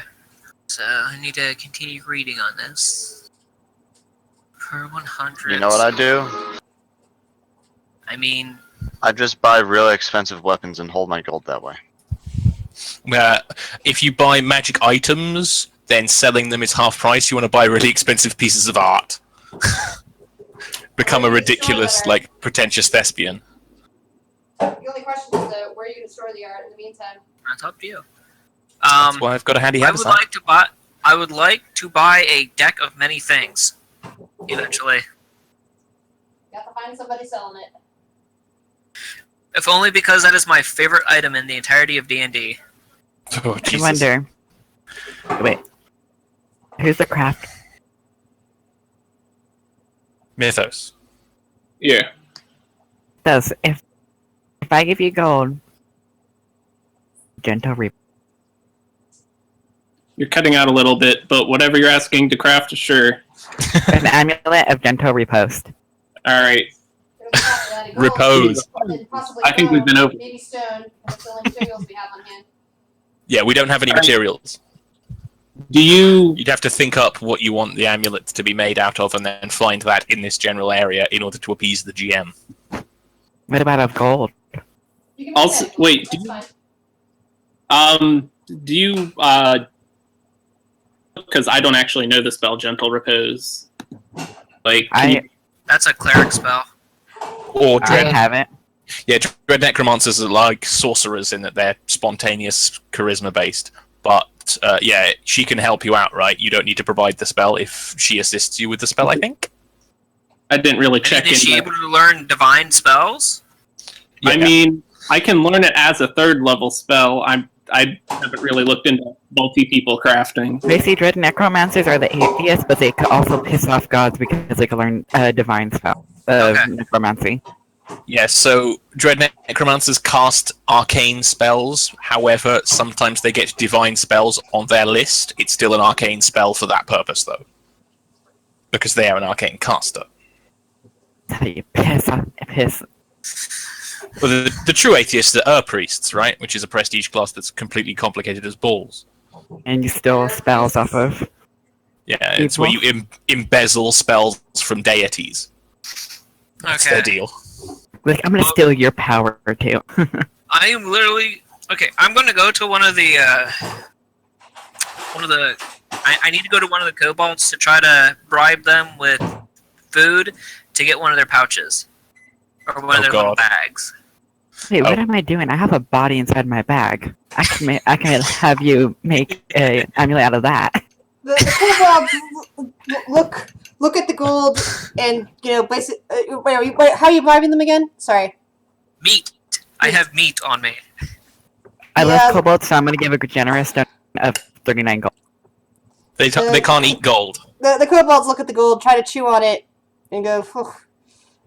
So I need to continue reading on this. Per 100. You know what I do? I mean, I just buy really expensive weapons and hold my gold that way. If you buy magic items, then selling them is half price. You want to buy really expensive pieces of art. Become a ridiculous, pretentious thespian. The only question is, where are you going to store the art in the meantime? that's up to you. That's why I've got a handy I would haversack. like to buy a deck of many things. Eventually. You have to find somebody selling it. If only because that is my favorite item in the entirety of D&D. Oh, I Jesus. wonder. Wait. Who's the craft? Mythos. Yeah. Does if I give you gold, gentle reap. You're cutting out a little bit, but whatever you're asking to craft, sure. An amulet of gentle repost. All right. It'll be half of that in gold, Repose. and then possibly I think we've been over. maybe stone. That's the only materials we have on hand. Yeah, we don't have any materials. Do you? You'd have to think up what you want the amulet to be made out of and then find that in this general area in order to appease the GM. What about of gold? You can Also, make that. wait. That's fine. Do you? Because I don't actually know the spell Gentle Repose. Like, can you- That's a cleric spell. Or I Dread. haven't. Yeah, Dread Necromancers are like sorcerers in that they're spontaneous, charisma-based. But, yeah, she can help you out, right? You don't need to provide the spell if she assists you with the spell, I think? I didn't really I check mean, is she in. able to learn divine spells? Yeah. I mean, I can learn it as a 3rd level spell. I haven't really looked into multi-people crafting. Basically, dread necromancers are the atheists, but they could also piss off gods because they can learn a divine spell of Okay. necromancy. Yeah, so Dread Necromancers cast arcane spells. However, sometimes they get divine spells on their list. It's still an arcane spell for that purpose, though. Because they are an arcane caster. That's how you piss off. Piss. Well, the true atheists are priests, right? Which is a prestige class that's completely complicated as balls. And you steal spells off of. Yeah, it's where you embezzle spells from deities. That's their deal. Like, I'm gonna steal your power too. I am literally okay. I'm gonna go to one of the. I need to go to one of the kobolds to try to bribe them with food to get one of their pouches or one of their little bags. Wait, what am I doing? I have a body inside my bag. I can have you make an amulet out of that. The kobolds look at the gold and basically. Wait, how are you bribing them again? Sorry. Meat. I have meat on me. I love kobolds, so I'm gonna give a generous donation of 39 gold. They can't eat gold. The kobolds look at the gold, try to chew on it, and go, "Phew,"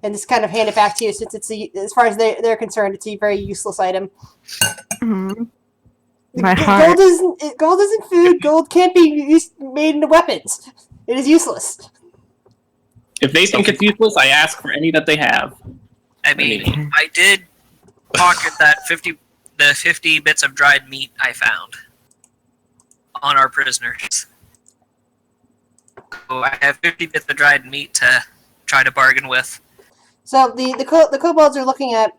and just kind of hand it back to you, since as far as they're concerned, it's a very useless item. Mm-hmm. My heart. Gold isn't food. Gold can't be made into weapons. It is useless. If they think it's useless, I ask for any that they have. I mean, I did pocket the 50 bits of dried meat I found on our prisoners. So I have 50 bits of dried meat to try to bargain with. So the kobolds are looking at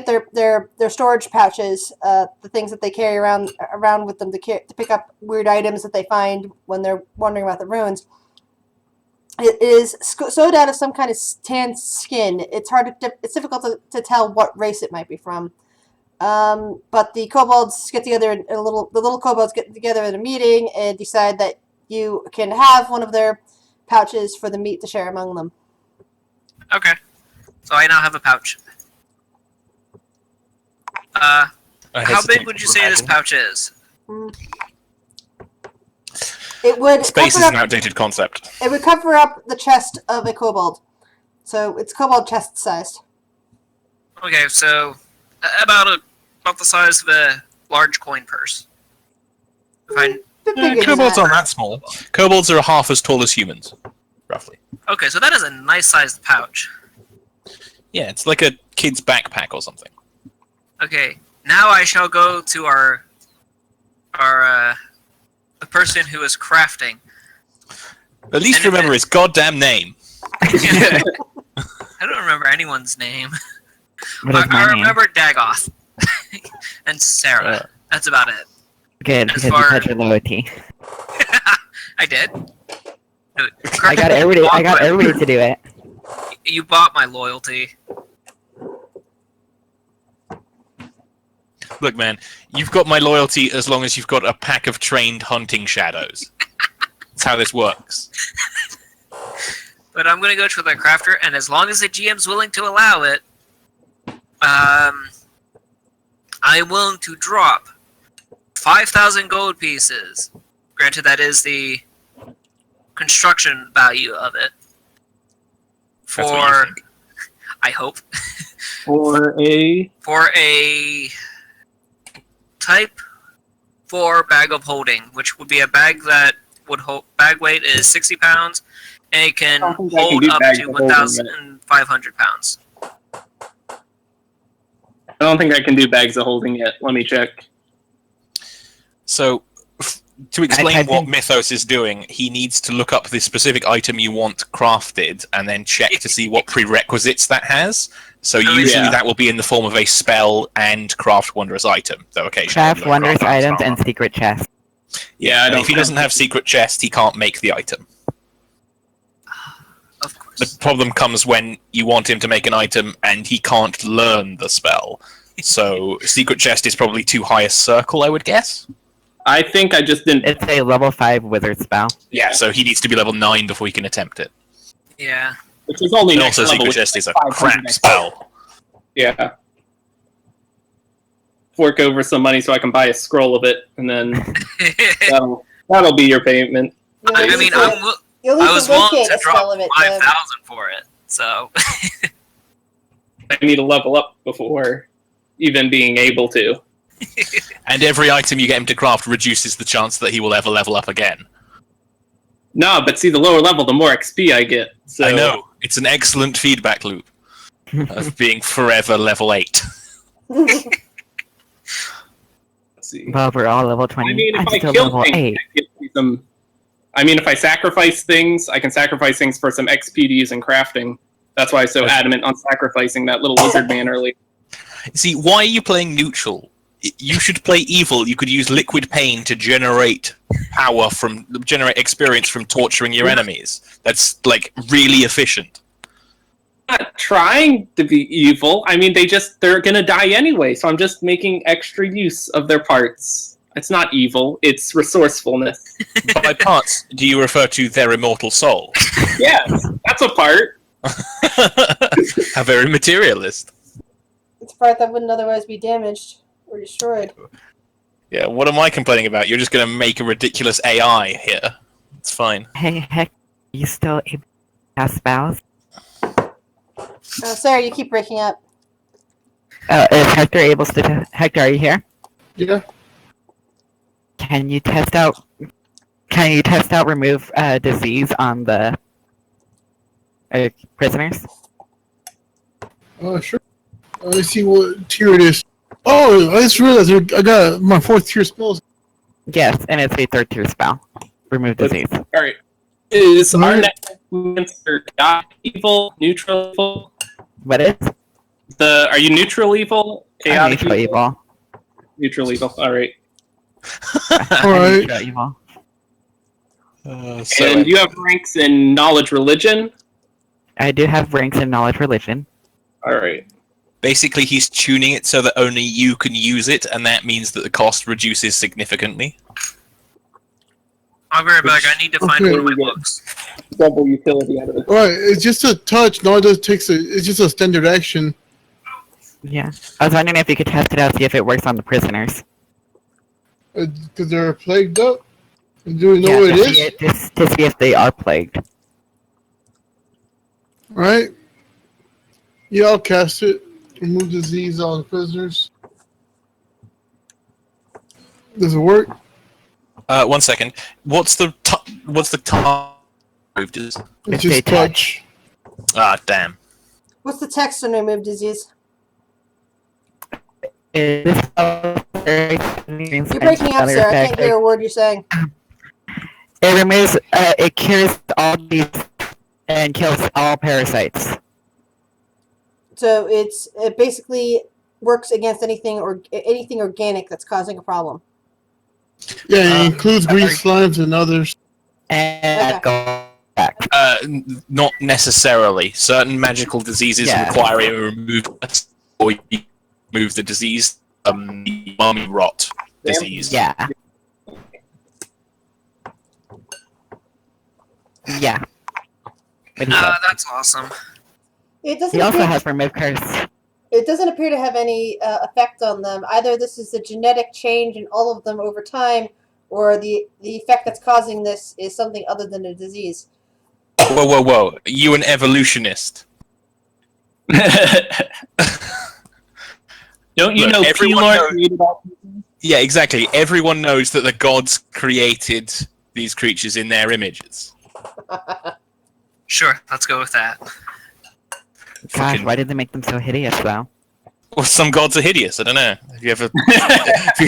their storage pouches, the things that they carry around with them to pick up weird items that they find when they're wandering about the ruins. It is sewed out of some kind of tan skin. It's difficult to tell what race it might be from. But the kobolds get together the little kobolds get together in a meeting and decide that you can have one of their pouches for the meat to share among them. Okay. So I now have a pouch. How big would you say this pouch is? It would Space is an outdated concept. It would cover up the chest of a kobold. So it's kobold chest sized. Okay, so about the size of a large coin purse. Kobolds aren't that small. Kobolds are half as tall as humans, roughly. Okay, so that is a nice sized pouch. Yeah, it's like a kid's backpack or something. Okay, now I shall go to the person who is crafting. At least remember his goddamn name. I don't remember anyone's name. I remember Dagoth and Sarah. That's about it. Good, because you had your loyalty. I did. I got everybody to do it. You bought my loyalty. Look, man, you've got my loyalty as long as you've got a pack of trained hunting shadows. That's how this works. But I'm gonna go to the crafter, and as long as the GM's willing to allow it, I'm willing to drop 5,000 gold pieces. Granted, that is the construction value of it. That's what you think. I hope. For a type 4 bag of holding, which would be a bag that would hold. Bag weight is 60 pounds, and it can hold up to 1,500 pounds. I don't think I can do bags of holding yet. Let me check. So, to explain what Mythos is doing, he needs to look up the specific item you want crafted and then check to see what prerequisites that has. So usually that will be in the form of a spell and craft wondrous item, though occasionally. Craft wondrous items and secret chest. Yeah, and if he doesn't have secret chest, he can't make the item. Of course. The problem comes when you want him to make an item and he can't learn the spell. So secret chest is probably too high a circle, I would guess. I think I just didn't. It's a level 5 wizard spell. Yeah, so he needs to be level 9 before he can attempt it. Yeah. Which is only And next also level. secret chest is a crap spell. Yeah. Fork over some money so I can buy a scroll of it, and then that'll be your payment. I mean, I was willing to drop 5,000 for it, so. I need to level up before even being able to. And every item you get him to craft reduces the chance that he will ever level up again. No, but see, the lower level, the more XP I get. So I know. It's an excellent feedback loop. of being forever level 8. Let's see. Well, we're all level 20. I mean, if I'm I still kill level things, 8. that gives me some. I mean, if I sacrifice things, I can sacrifice things for some XP to use in crafting. That's why I was so adamant on sacrificing that little lizard man early. See, why are you playing neutral? You should play evil. You could use liquid pain to generate experience from torturing your enemies. That's like really efficient. I'm not trying to be evil. I mean, they're gonna die anyway, so I'm just making extra use of their parts. It's not evil, it's resourcefulness. By parts, do you refer to their immortal soul? Yes, that's a part. How very materialist. It's a part that wouldn't otherwise be damaged or destroyed. Yeah, what am I complaining about? You're just going to make a ridiculous AI here. It's fine. Hey, heck, you still able to cast spells? Sarah, you keep breaking up. Is Hector able to... Hector, are you here? Yeah. Can you test out remove disease on the prisoners? Sure. Let's see what tier it is. Oh, I just realized I got my 4th tier spells. Yes, and it's a 3rd tier spell. Remove disease. Alright. Is our next answer God evil, neutral evil? What is? Are you neutral evil? I'm neutral evil. Neutral evil, alright. Alright. Neutral evil. And you have ranks in knowledge religion? I do have ranks in knowledge religion. Alright. Basically, he's tuning it so that only you can use it, and that means that the cost reduces significantly. I'll be right back. I need to find Okay. one of my books. Double utility out of it. Alright, it's just a touch. No, it's just a standard action. Yeah. I was wondering if you could test it out, see if it works on the prisoners. Because they're plagued up. Do we know what it is? To see if they are plagued. Alright. Yeah, I'll cast it. Remove disease on the prisoners. Does it work? 1 second. What's the time? It's It's just a touch. Ah, damn. What's the text on remove disease? You're breaking up, Sarah. I can't hear a word you're saying. It removes, it cures all these and kills all parasites. So it basically works against anything organic that's causing a problem. Yeah, it includes green slimes and others. And go back. Not necessarily. Certain magical diseases Yeah. require a removal, or you remove the disease. The mummy rot disease. Yeah. Yeah. What he said. That's awesome. It doesn't. He also appear, has remove curse. it doesn't appear to have any effect on them. Either this is a genetic change in all of them over time, or the effect that's causing this is something other than a disease. Whoa, whoa, whoa! You an evolutionist? Don't you Look, know everyone Keylor knows- created all Yeah, exactly. Everyone knows that the gods created these creatures in their images. Sure, let's go with that. Gosh, Fucking- why did they make them so hideous, though? Well, some gods are hideous. I don't know. Have you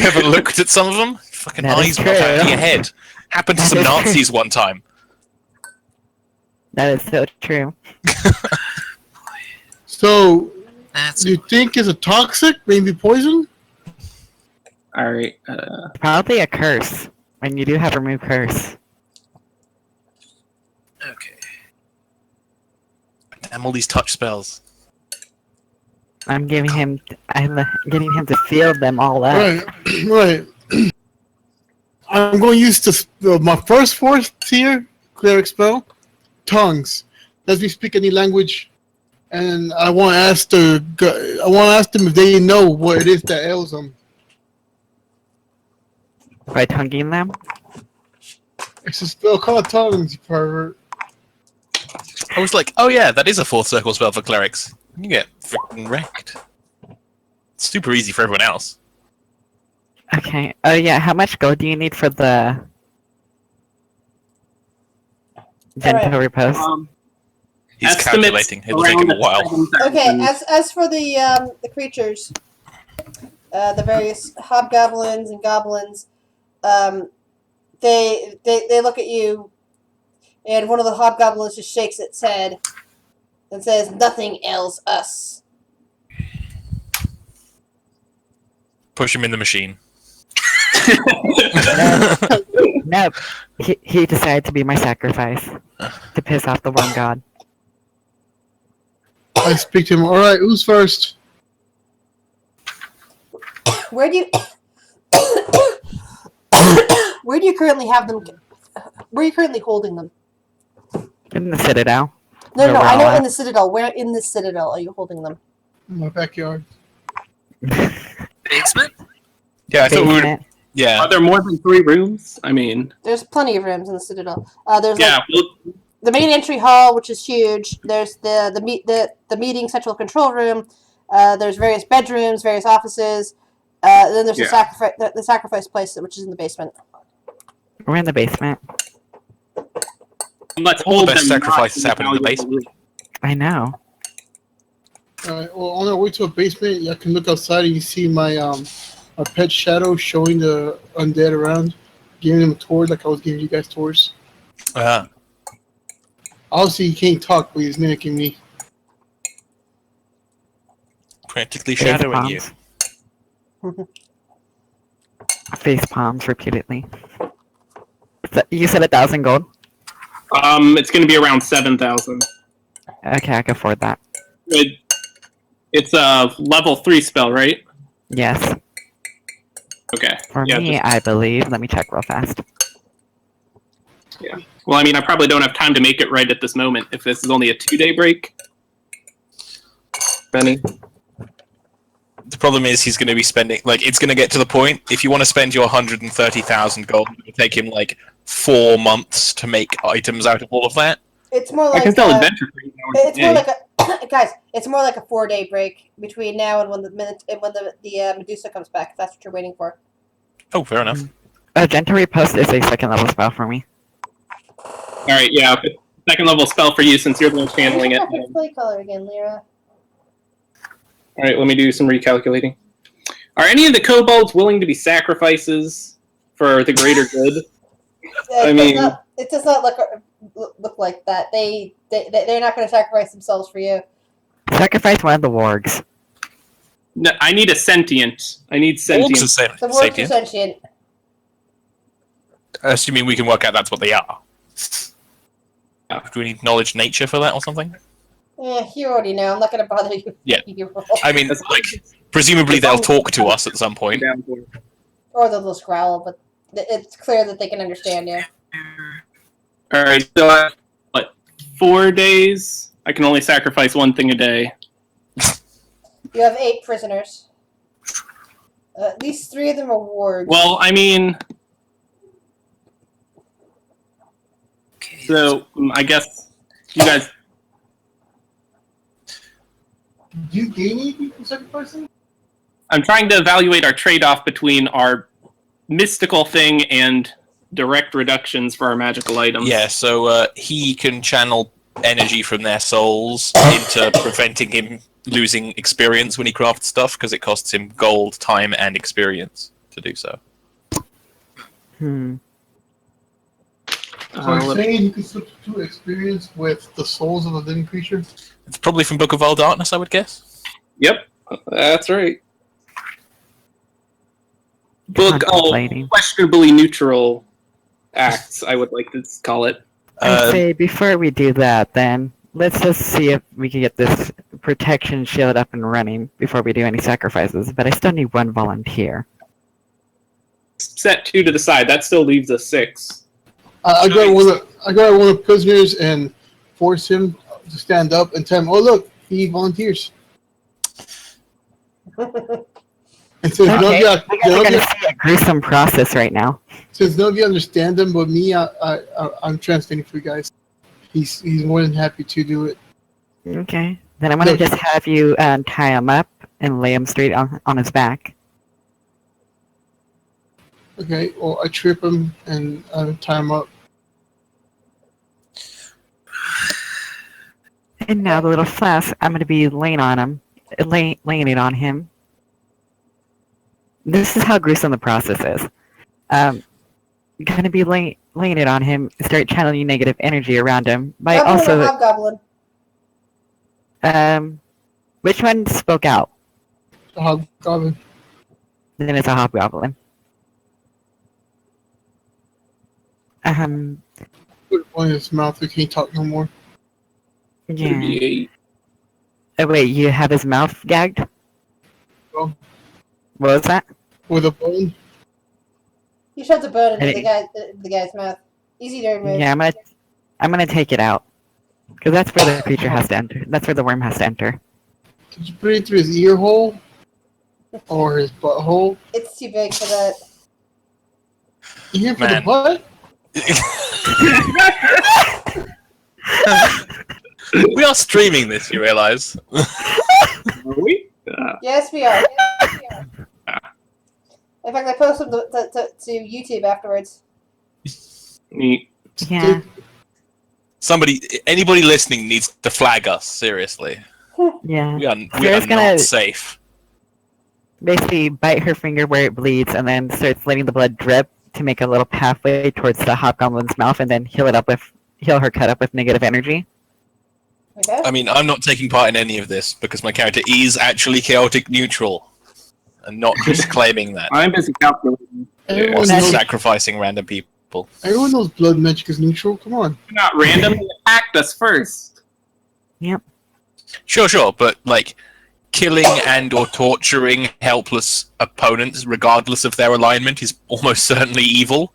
ever looked at some of them? Fucking That eyes is pop out of true. your head. Happened to That some is true. Nazis one time. That is so true. So, That's do you think it's a toxic? Maybe poison? Alright. Probably a curse. And you do have remove curse. okay. Damn all these touch spells. I'm getting him to feel them all up. Right, right. I'm going to use this, my first 4th tier cleric spell, tongues. Does me speak any language? And I want to ask them if they know what it is that ails them. By tonguing them? It's a spell called tongues, you pervert. I was like, oh yeah, that is a 4th circle spell for clerics. You get freaking wrecked. It's super easy for everyone else. Okay. Oh yeah, how much gold do you need for the gentle repose? He's Estimates calculating. It'll take him a while. 7,000. Okay, as for the creatures, the various hobgoblins and goblins, they look at you, and one of the hobgoblins just shakes its head and says, "Nothing ails us." Push him in the machine. Nope. He decided to be my sacrifice to piss off the worm god. I speak to him. All right, who's first? Where do you where do you currently have them? Where are you currently holding them? In the Citadel. No, Where no, we're I all know at. in the Citadel. Where in the Citadel are you holding them? In my backyard. Basement? Yeah, I thought we would. Basement. Yeah. Are there more than 3 rooms? I mean, There's plenty of rooms in the Citadel. There's yeah. like Well, the main entry hall, which is huge. There's the meeting central control room. There's various bedrooms, various offices. Then there's Yeah. the sacrifice place, which is in the basement. We're in the basement. let's All the hold best them not sacrifices happen in the valuable basement. I know. All right. Well, on our way to a basement, you can look outside and you see my pet shadow showing the undead around, giving them tours like I was giving you guys tours. Obviously, he can't talk, but he's mimicking me. Practically Face shadowing you. palms. Face palms repeatedly. You said 1,000 gold? It's going to be around 7,000. Okay, I can afford that. It's a level 3 spell, right? Yes. Okay. For Yeah, me, I believe. Let me check real fast. Well, I mean, I probably don't have time to make it right at this moment if this is only a 2-day break. Benny? The problem is he's going to be spending, like, it's going to get to the point, if you want to spend your 130,000 gold, it will take him, like, 4 months to make items out of all of that. It's more I like can sell adventure for you now. it's more like a guys. It's more like a 4-day break between now and when the Medusa comes back. If that's what you're waiting for. Oh, fair enough. Gentle Repost is a 2nd level spell for me. Alright, yeah. If it's 2nd level spell for you since you're the one channeling it. Check your play color again, Lyra. Alright, let me do some recalculating. Are any of the kobolds willing to be sacrifices for the greater good? It does not look like that. They're not going to sacrifice themselves for you. Sacrifice one of the wargs. No, I need a sentient. I need sentient. Orcs are sa- The wards are sapient. sentient. Assuming we can work out that's what they are. Do we need knowledge nature for that or something? You already know. I'm not going to bother you. Yeah. You roll. I mean, like, presumably they'll talk to us at some point. Or they'll just growl, but it's clear that they can understand you. Alright, so I have, what, 4 days? I can only sacrifice 1 thing a day. You have 8 prisoners. At least 3 of them are wargs. Well, I mean, so I guess you guys. Do you gain anything from sacrificing? I'm trying to evaluate our trade-off between our mystical thing and direct reductions for our magical items. Yeah, so he can channel energy from their souls into preventing him losing experience when he crafts stuff, because it costs him gold, time, and experience to do so. Hmm. So you're saying you can substitute experience with the souls of a living creature? It's probably from Book of Wild Darkness, I would guess. Yep, that's right. Book of Contemplating. questionably neutral acts, I would like to call it. I say before we do that, then let's just see if we can get this protection shield up and running before we do any sacrifices. But I still need 1 volunteer. Set 2 to the side. That still leaves us 6. I got one of the prisoners and force him to stand up and tell him, "Oh look, he volunteers." And since none of Okay, you, we're gonna see a gruesome process right now. since none of you understand him, but me, I'm translating for you guys. He's more than happy to do it. Okay. Then I'm gonna just have you tie him up and lay him straight on his back. Okay, well, I trip him and tie him up. And now the little flask, I'm gonna be laying on him, laying it on him. This is how gruesome the process is. Gonna be laying it on him, start channeling negative energy around him. By Goblin or also, hobgoblin? which one spoke out? The hobgoblin. Then it's a hobgoblin. Put one in his mouth. He can't talk no more. Yeah. 38. Oh wait, you have his mouth gagged? Oh. What was that? With a bone. You shoved a bone into Hey. the guy's mouth. Easy to remove. Yeah, I'm gonna take it out. Because that's where the creature has to enter. That's where the worm has to enter. Did you put it through his ear hole? Or his butthole? It's too big for that. You hit for the Man. butt? We are streaming this, you realize? Are we? Yes, we are. In fact, I posted them to YouTube afterwards. Neat. Yeah. Anybody listening needs to flag us, seriously. Yeah. We are Sarah's gonna- not safe. Basically, bite her finger where it bleeds, and then starts letting the blood drip to make a little pathway towards the hobgoblin's mouth, and then heal her cut up with negative energy. Okay. I mean, I'm not taking part in any of this because my character is actually chaotic neutral. And not just claiming that. I'm busy calculating. Everyone Or knows, sacrificing random people. everyone knows blood magic is neutral. Come on. You're not randomly attacked us first. Sure, but like killing and or torturing helpless opponents, regardless of their alignment, is almost certainly evil.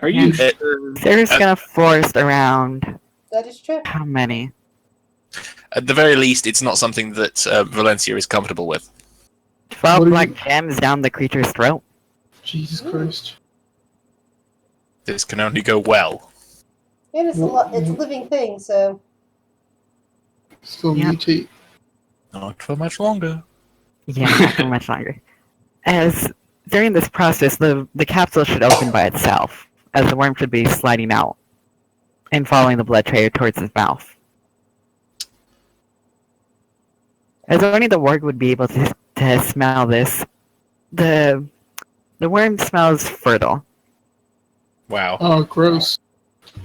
Are you Yeah. sure? Sarah's gonna force around That is true. how many? At the very least, it's not something that Valencia is comfortable with. 12 What are black you- gems down the creature's throat. Jesus Christ. This can only go well. And it's a living thing, so Still Yeah. mutate. Not for much longer. Yeah, not for much longer. As during this process, the capsule should open by itself, as the worm should be sliding out and following the blood trail towards his mouth. As only the warg would be able to smell this, the worm smells fertile. Wow. Oh, gross.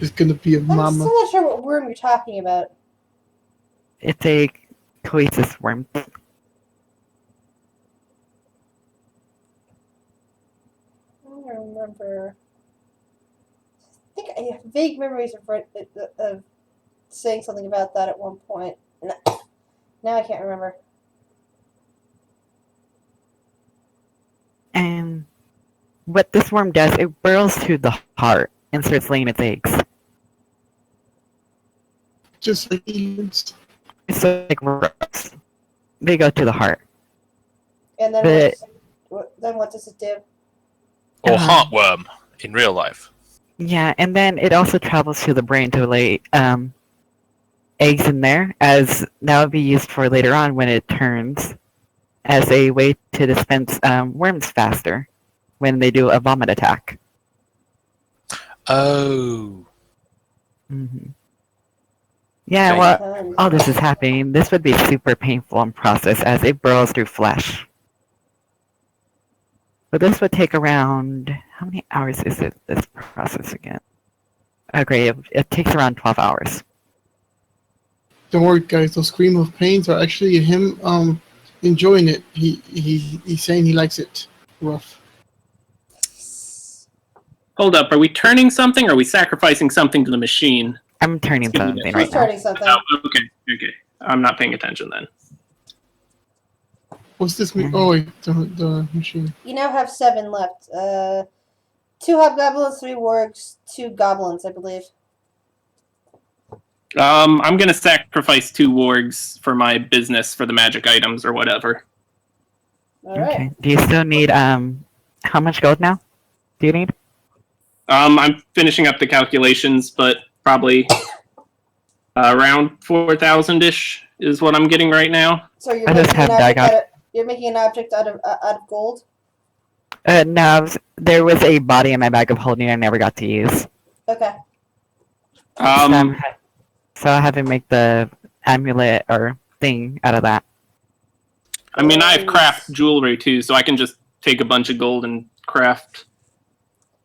It's gonna be a I'm mama. still not sure what worm you're talking about. It's a coetus worm. I don't remember. I think I have vague memories of saying something about that at one point. Now I can't remember. And what this worm does, it burrows through the heart and starts laying its eggs. Just like aliens. It's like worms. They go to the heart. And then But- what does it do? Or Uh-huh. heartworm in real life. Yeah, and then it also travels to the brain to lay eggs in there, as that would be used for later on when it turns as a way to dispense worms faster when they do a vomit attack. Oh. hmm Yeah, Okay. well, all this is happening. This would be super painful in process as it burrows through flesh. But this would take around, how many hours is it, this process again? Okay, it takes around 12 hours. Don't worry, guys. Those scream of pains are actually him enjoying it. He's saying he likes it rough. Hold up. Are we turning something or are we sacrificing something to the machine? I'm turning Give me something that. right He's now. starting something. Oh, okay. I'm not paying attention then. What's this? Oh wait, the machine. You now have 7 left. 2 hobgoblins, 3 wargs, 2 goblins, I believe. I'm gonna sacrifice 2 wargs for my business for the magic items or whatever. All right. Okay. Do you still need, how much gold now? Do you need? I'm finishing up the calculations, but probably around 4,000-ish is what I'm getting right now. So you're I just making, an have object that out of, you're making an object out of gold? No, there was a body in my bag of holding I never got to use. Okay. Um, So I have to make the amulet or thing out of that. I mean, I have craft jewelry too, so I can just take a bunch of gold and craft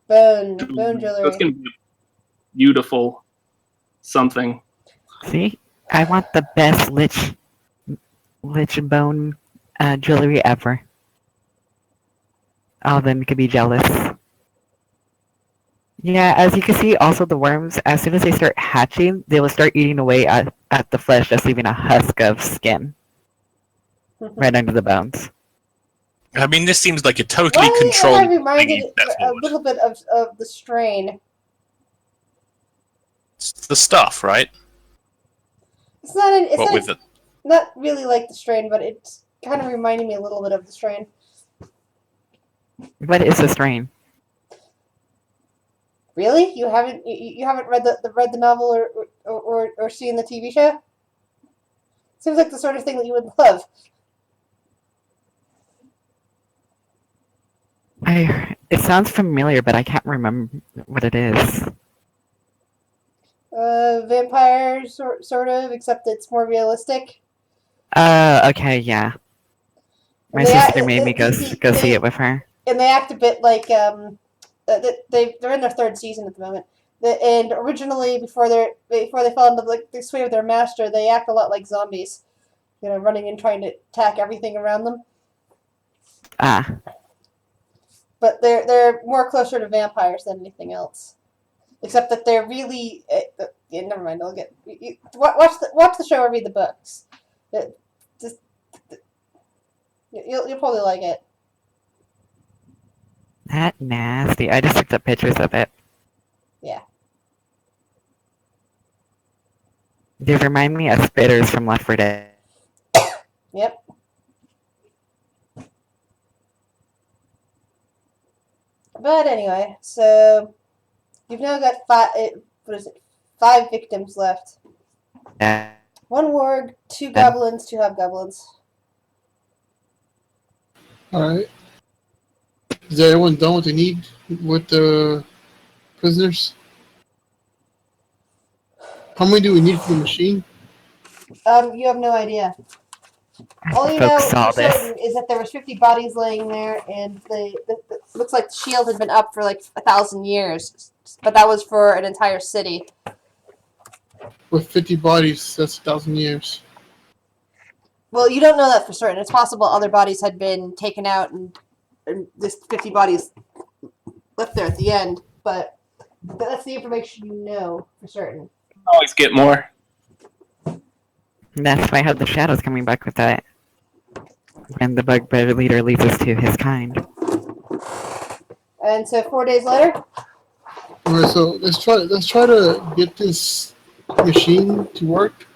Bone So it's jewelry. gonna be a beautiful something. See, I want the best lich bone jewelry ever. All of them could be jealous. Yeah, as you can see, also the worms, as soon as they start hatching, they will start eating away at the flesh, just leaving a husk of skin right under the bones. I mean, this seems like a totally Why controlled am I reminded thing that's a forward. little bit of the strain? It's the stuff, right? It's not. It's What not, with it? not really like the strain, but it's kind of reminding me a little bit of the strain. What is the strain? Really? You haven't read the novel or seen the TV show? Seems like the sort of thing that you would love. It sounds familiar, but I can't remember what it is. Vampires sort of, except it's more realistic. Okay, yeah. My They sister act- made me go they- see it with her. And they act a bit like they're in their third season at the moment. And originally, before they fell into like the sway of their master, they act a lot like zombies. You know, running and trying to attack everything around them. Ah, But they're more closer to vampires than anything else. Except that they're really. Yeah, never mind. I'll get watch the show or read the books. You'll probably like it. that nasty. I just looked up pictures of it. Yeah. They remind me of spitters from Left 4 Dead. Yep. But anyway, so you've now got five victims left. Yeah. One warg, two goblins, two hobgoblins. Alright. Is everyone done what they need with the prisoners? How many do we need for the machine? You have no idea. All you know Folks saw for this. certain is that there was 50 bodies laying there, and looks like the shield had been up for like 1,000 years, but that was for an entire city. With 50 bodies, that's 1,000 years. Well, you don't know that for certain. It's possible other bodies had been taken out, and this 50 bodies left there at the end. But that's the information you know for certain. Always get more. That's why I hope the shadow's coming back with that. When the bugbear leader leads us to his kind. And so 4 days later, Alright, so let's try to get this machine to work.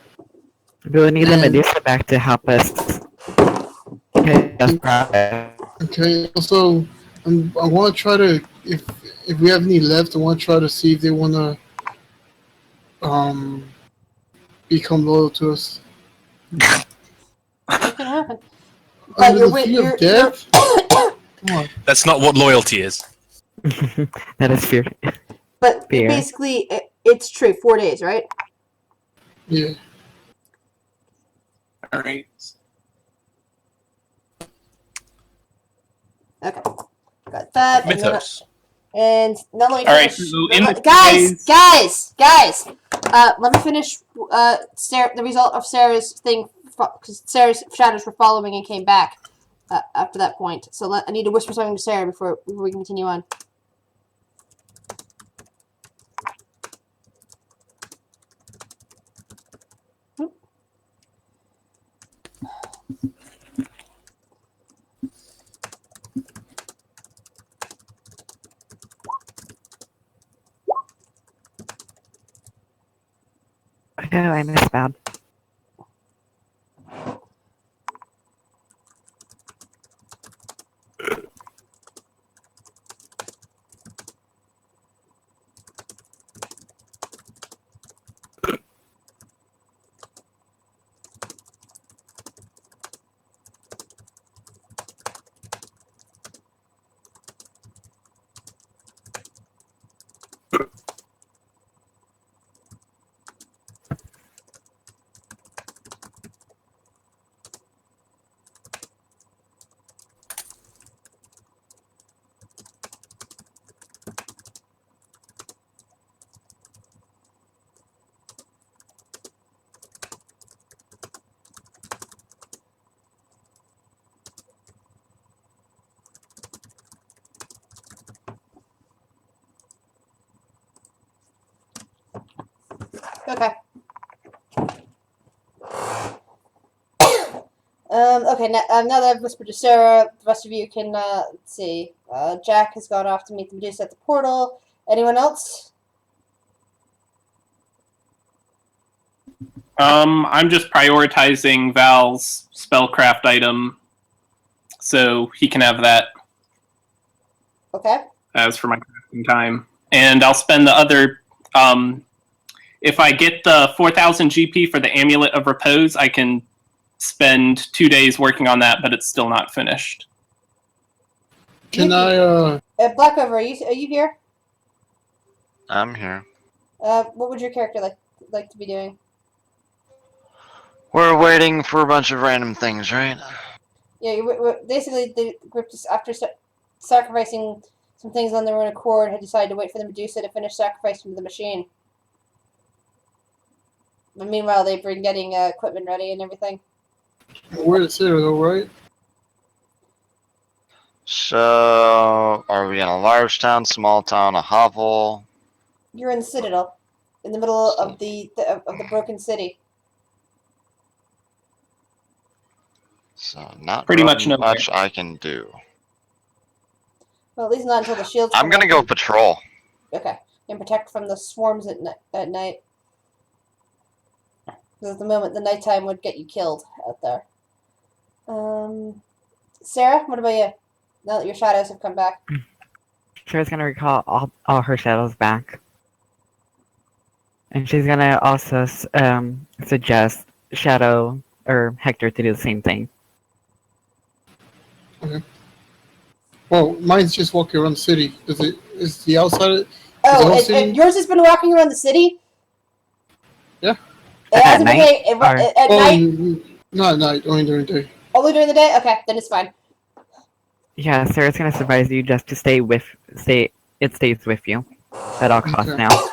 We'll need the And- Medusa back to help us. Okay, that's right. Okay. Also, I want to try to if we have any left, I want to try to see if they want to become loyal to us. it can happen. But Under you're the wait, fear you're, of death. Come on. That's not what loyalty is. That is fear. but Fear. basically, it's true. 4 days, right? Yeah. All right. Okay. Got that. Mythos. And not only All right, finish, so in the guys. Let me finish. The result of Sarah's thing, because Sarah's shadows were following and came back after that point. So I need to whisper something to Sarah before we continue on. Oh, I misspelled. Okay. Okay, now that I've whispered to Sarah, the rest of you can, let's see. Jack has gone off to meet the Medusa at the portal. Anyone else? I'm just prioritizing Val's spellcraft item, so he can have that Okay. as for my crafting time. And I'll spend the other, if I get the 4,000 GP for the Amulet of Repose, I can spend 2 days working on that, but it's still not finished. Can Yuki. I, Blackover, are you here? I'm here. What would your character like to be doing? We're waiting for a bunch of random things, right? Yeah, basically the group just after sacrificing some things on their own accord had decided to wait for the Medusa to finish sacrificing to the machine. But meanwhile, they've been getting equipment ready and everything. where is Sarah though, right? So, are we in a large town, small town, a hovel? You're in the Citadel, in the middle of the broken city. So, not Pretty really much nowhere. much I can do. Well, at least not until the shields. I'm come gonna up go and- patrol. Okay, and protect from the swarms at night. Because at the moment, the nighttime would get you killed out there. Sarah, what about you? Now that your shadows have come back. Sarah's gonna recall all her shadows back. And she's gonna also suggest Shadow or Hector to do the same thing. Well, mine's just walking around the city. Is the outside? Oh, all and city? yours has been walking around the city? Yeah. It At hasn't been night? at Oh, night? not at night, only during the day. Only during the day? Okay, then it's fine. Yeah, Sarah's gonna advise you just to stay. It stays with you at all costs Okay. now.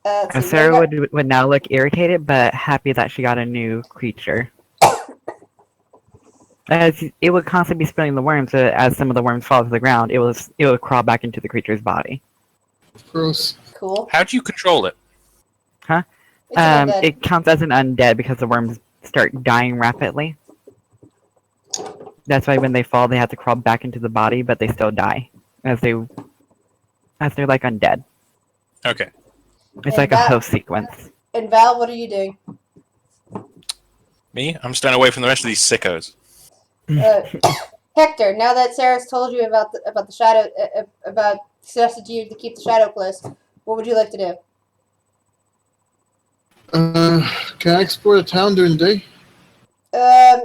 Let's see, Sarah what about- would now look irritated, but happy that she got a new creature. As it would constantly be spilling the worms, as some of the worms fall to the ground, it would crawl back into the creature's body. Gross. Cool. How do you control it? It's undead. It counts as an undead because the worms start dying rapidly. That's why when they fall, they have to crawl back into the body, but they still die as they're like undead. Okay. It's And like a that- host sequence. And Val, what are you doing? Me? I'm staying away from the rest of these sickos. Hector, now that Sarah's told you about the shadow, about suggested you to keep the shadow close, what would you like to do? Can I explore the town during the day?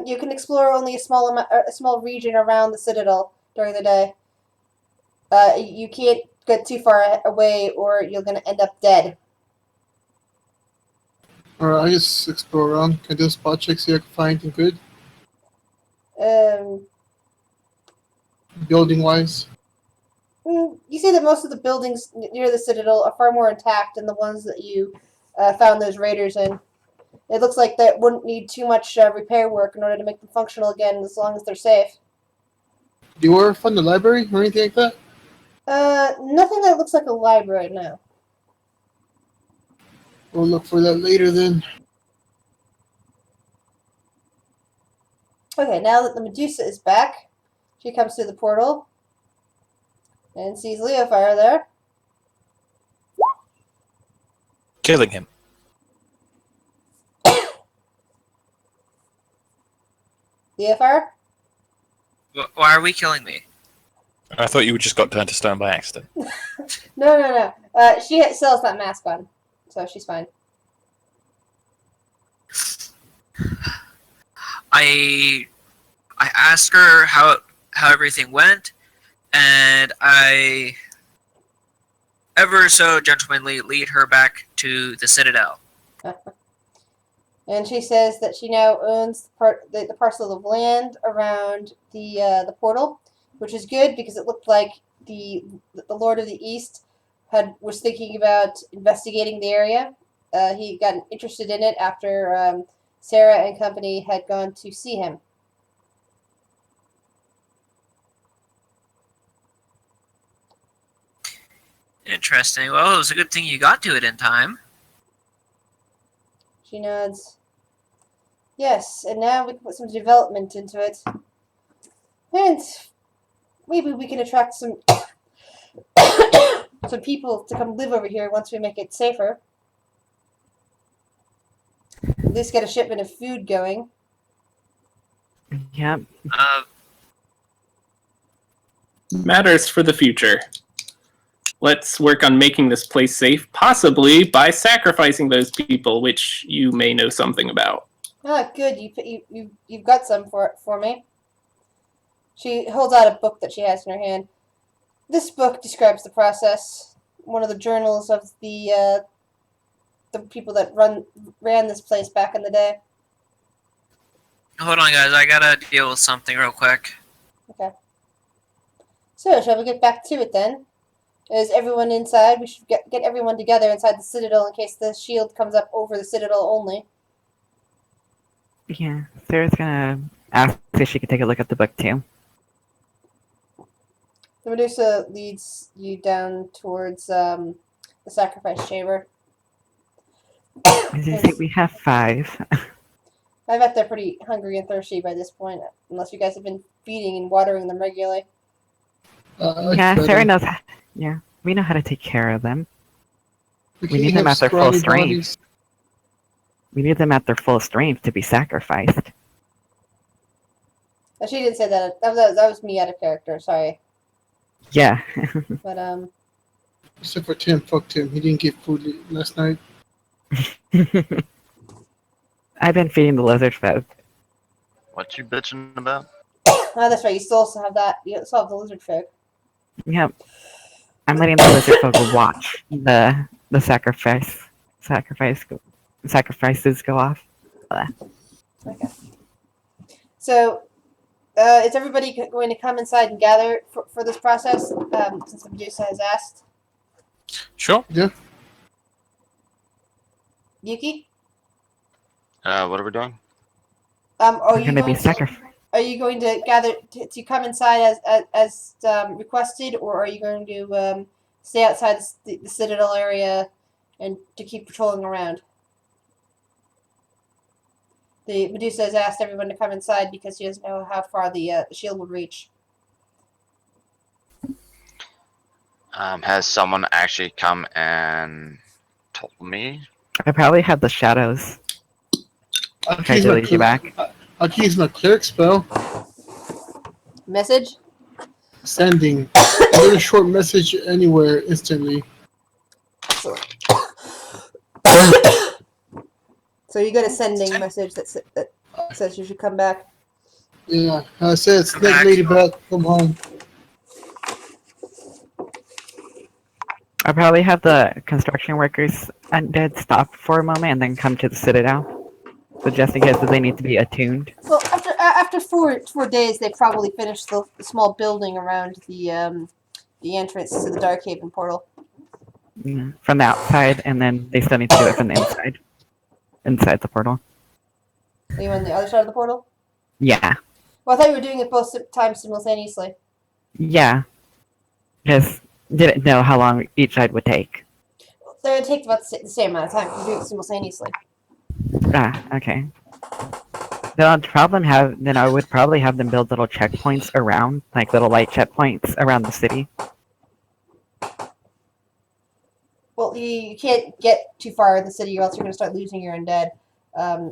You can explore only a small region around the Citadel during the day. You can't get too far away, or you're gonna end up dead. Alright, I just explore around. Can I do a spot check, see if I can find anything good? Building wise. You see that most of the buildings near the Citadel are far more intact than the ones that you found those raiders in. It looks like that wouldn't need too much repair work in order to make them functional again, as long as they're safe. Do you ever find the library or anything like that? Nothing that looks like a library now. We'll look for that later then. Okay, now that the Medusa is back, she comes through the portal and sees Leofire there. Killing him. Leofire? Why are we killing me? I thought you just got turned to stone by accident. No. She still has that mask on, so she's fine. I asked her how everything went, and I ever so gentlemanly lead her back to the Citadel. And she says that she now owns the parcel of land around the portal, which is good because it looked like the Lord of the East was thinking about investigating the area. He got interested in it after Sarah and company had gone to see him. Interesting. Well, it was a good thing you got to it in time. She nods. Yes, and now we can put some development into it. And maybe we can attract some some people to come live over here once we make it safer. At least get a shipment of food going. Yep. Matters for the future. Let's work on making this place safe, possibly by sacrificing those people, which you may know something about. Ah, good. You've got some for me. She holds out a book that she has in her hand. This book describes the process. One of the journals of the people that ran this place back in the day. Hold on, guys. I gotta deal with something real quick. Okay. So, shall we get back to it then? Is everyone inside? We should get everyone together inside the Citadel in case the shield comes up over the Citadel only. Yeah. Sarah's gonna ask if she can take a look at the book too. The Medusa leads you down towards the sacrifice chamber. As you see, we have 5. I bet they're pretty hungry and thirsty by this point, unless you guys have been feeding and watering them regularly. Yeah, Sarah knows. Yeah, we know how to take care of them. We can't need them have at their full scrawny strength. bodies. We need them at their full strength to be sacrificed. Oh, she didn't say that. That was me out of character. Sorry, Yeah. but Except for Tim. Fuck Tim. He didn't get food last night. I've been feeding the lizard folk. What you bitching about? oh, that's right. You still also have that. You still have the lizard folk. Yep. I'm letting the lizard folk watch the sacrifices go off. Okay. So, is everybody going to come inside and gather for this process? Since the Medusa has asked. Sure. Yuki? What are we doing? Are We're you going to be going sacrificed. Are you going to gather to come inside as requested, or are you going to stay outside the Citadel area and to keep patrolling around? The Medusa has asked everyone to come inside because she doesn't know how far the shield would reach. Has someone actually come and told me? I probably have the shadows. I'll Try use to my lead you back. I'll use my cleric spell. Message? Sending. A very short message anywhere instantly. So you got a sending message that says you should come back. Yeah. I said, Snake back. Lady back. Come home. I probably have the construction workers undead stop for a moment and then come to the Citadel. So just in case they need to be attuned. Well, after 4 days, they probably finished the small building around the entrance to the Darkhaven portal. From the outside, and then they still need to do it from the inside. Inside the portal. Are you on the other side of the portal? Yeah. Well, I thought you were doing it both times simultaneously. Yeah. Just didn't know how long each side would take. They would take about the same amount of time if you're doing it simultaneously. Ah, okay. Then I would probably have them build little checkpoints around, like little light checkpoints around the city. Well, you can't get too far in the city, or else you're going to start losing your undead.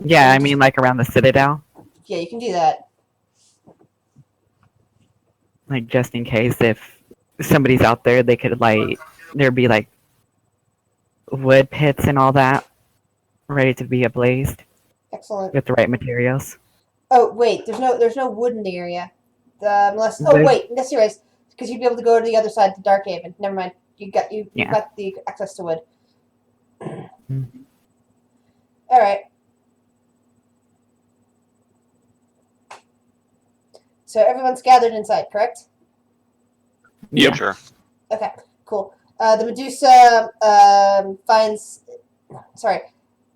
Yeah, I mean like around the Citadel. Yeah, you can do that. Like just in case if somebody's out there, they could there'd be like wood pits and all that ready to be ablazed Excellent. with the right materials. Oh wait, there's no wood in the area, unless. Oh There's- wait, that's serious, because you'd be able to go to the other side to Darkhaven. Never mind, you got the access to wood. All right. So everyone's gathered inside, correct? Yep. Sure. Okay, cool. The Medusa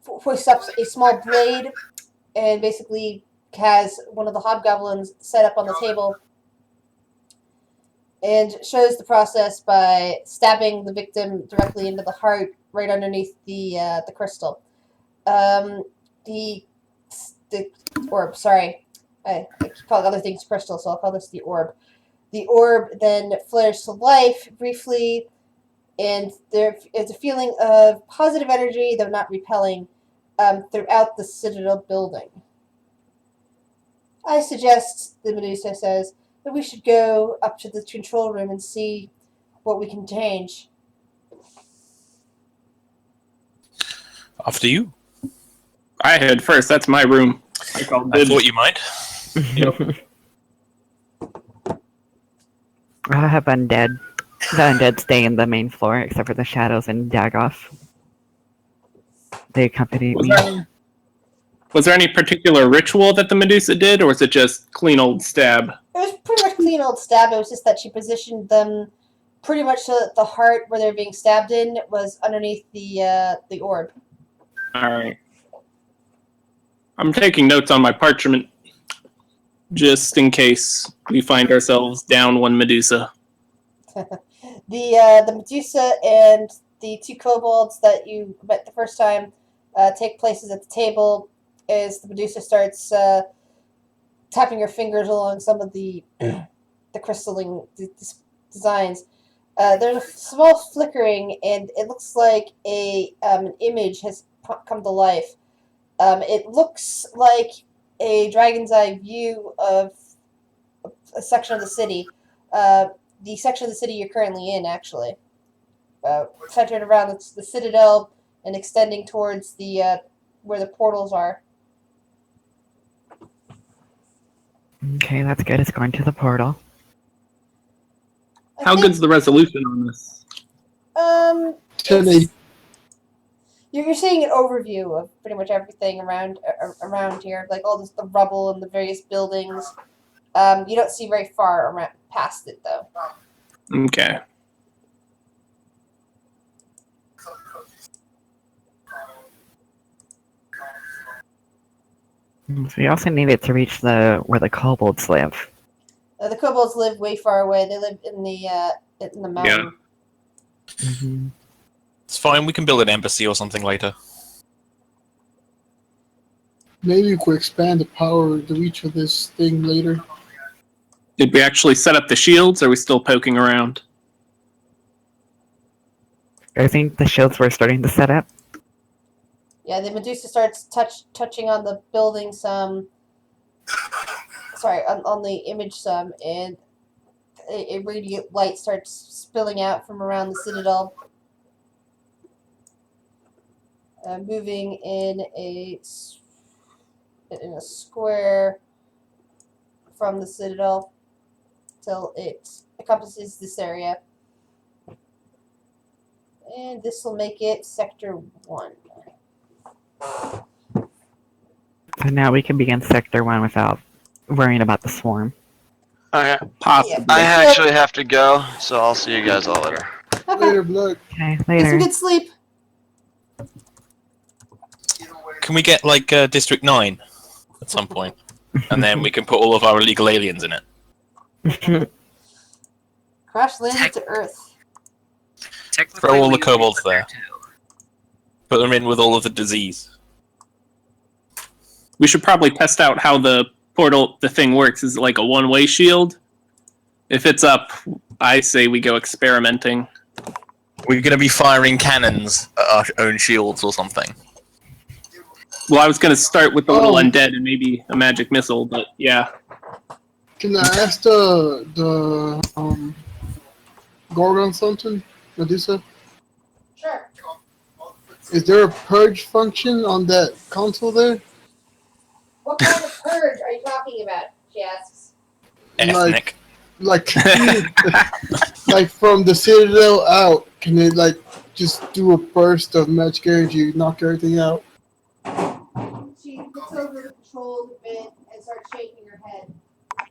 hoists up a small blade and basically has one of the hobgoblins set up on the table and shows the process by stabbing the victim directly into the heart, right underneath the crystal. The orb. Sorry, I keep calling other things crystal, so I'll call this the orb. The orb then flares to life briefly, and there is a feeling of positive energy, though not repelling, throughout the Citadel building. I suggest, the Medusa says, that we should go up to the control room and see what we can change. After you. I head first. That's my room. I thought you might. I'll have undead. The undead stay in the main floor, except for the shadows and Dagoff. They accompanied me. Was there any particular ritual that the Medusa did, or was it just clean old stab? It was pretty much clean old stab. It was just that she positioned them pretty much so that the heart where they're being stabbed in was underneath the orb. All right. I'm taking notes on my parchment, just in case we find ourselves down one Medusa. The Medusa and the two kobolds that you met the first time take places at the table as the Medusa starts tapping her fingers along some of the crystalline designs. There's a small flickering, and it looks like an image has come to life. It looks like a dragon's eye view of a section of the city. The section of the city you're currently in, actually. Centered around the Citadel and extending towards the where the portals are. Okay, that's good. It's going to the portal. How good's the resolution on this? 1080. You're seeing an overview of pretty much everything around here, like all the rubble and the various buildings. You don't see very far past it, though. Okay. So we also needed to reach where the kobolds live. The kobolds live way far away. They live in the mountain. Mm-hmm. It's fine. We can build an embassy or something later. Maybe we could expand the power, the reach of this thing later. Did we actually set up the shields, or are we still poking around? I think the shields were starting to set up. Yeah, the Medusa starts touching on the building some. Sorry, on the image some, and a radiant light starts spilling out from around the Citadel. Moving in a square from the Citadel till it encompasses this area. And this will make it Sector 1. So now we can begin Sector 1 without worrying about the swarm. Okay. Possibly. I actually have to go, so I'll see you guys all later. Okay. Later, blood. Okay, Get later. some good sleep. Can we get like District 9 at some point? And then we can put all of our illegal aliens in it. Crash landed to Earth. Technically, Throw all we the kobolds would be there. Put them in with all of the disease. We should probably test out how the thing works. Is it like a one-way shield? If it's up, I say we go experimenting. We're going to be firing cannons at our own shields or something. Well, I was going to start with the little Oh. undead and maybe a magic missile, but yeah. Can I ask the Gorgon something? Medusa? Sure. Is there a purge function on that console there? What kind of purge are you talking about? She asks. Ethnic. Like, like from the Citadel out, can it like just do a burst of magic energy, knock everything out? She looks over the controls a bit and starts shaking her head.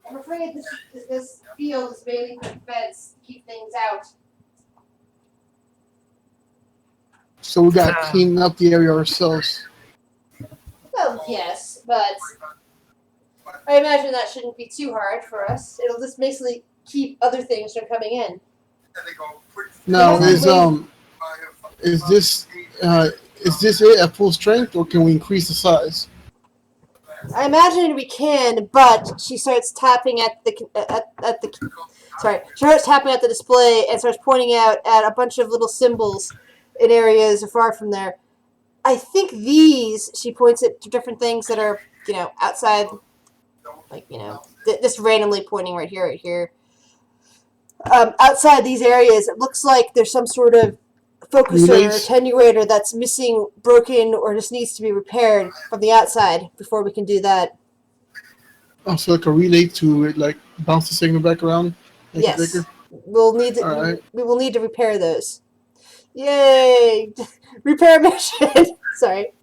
I'm afraid this field is mainly for defense to keep things out. So we gotta clean up the area ourselves. Well, yes, but I imagine that shouldn't be too hard for us. It'll just keep other things from coming in. Now Basically- is this it at full strength, or can we increase the size? I imagine we can, but she starts tapping at the sorry. She starts tapping at the display and starts pointing out at a bunch of little symbols in areas far from there. I think these. She points at different things that are outside, like just randomly pointing right here. Outside these areas, it looks like there's some sort of focuser or Relays? attenuator that's missing, broken, or just needs to be repaired from the outside before we can do that. Also, like a relay to like bounce the signal back around. Make it Yes, bigger? we'll need to, Alright. we will need to repair those. Yay! Repair mission. Sorry.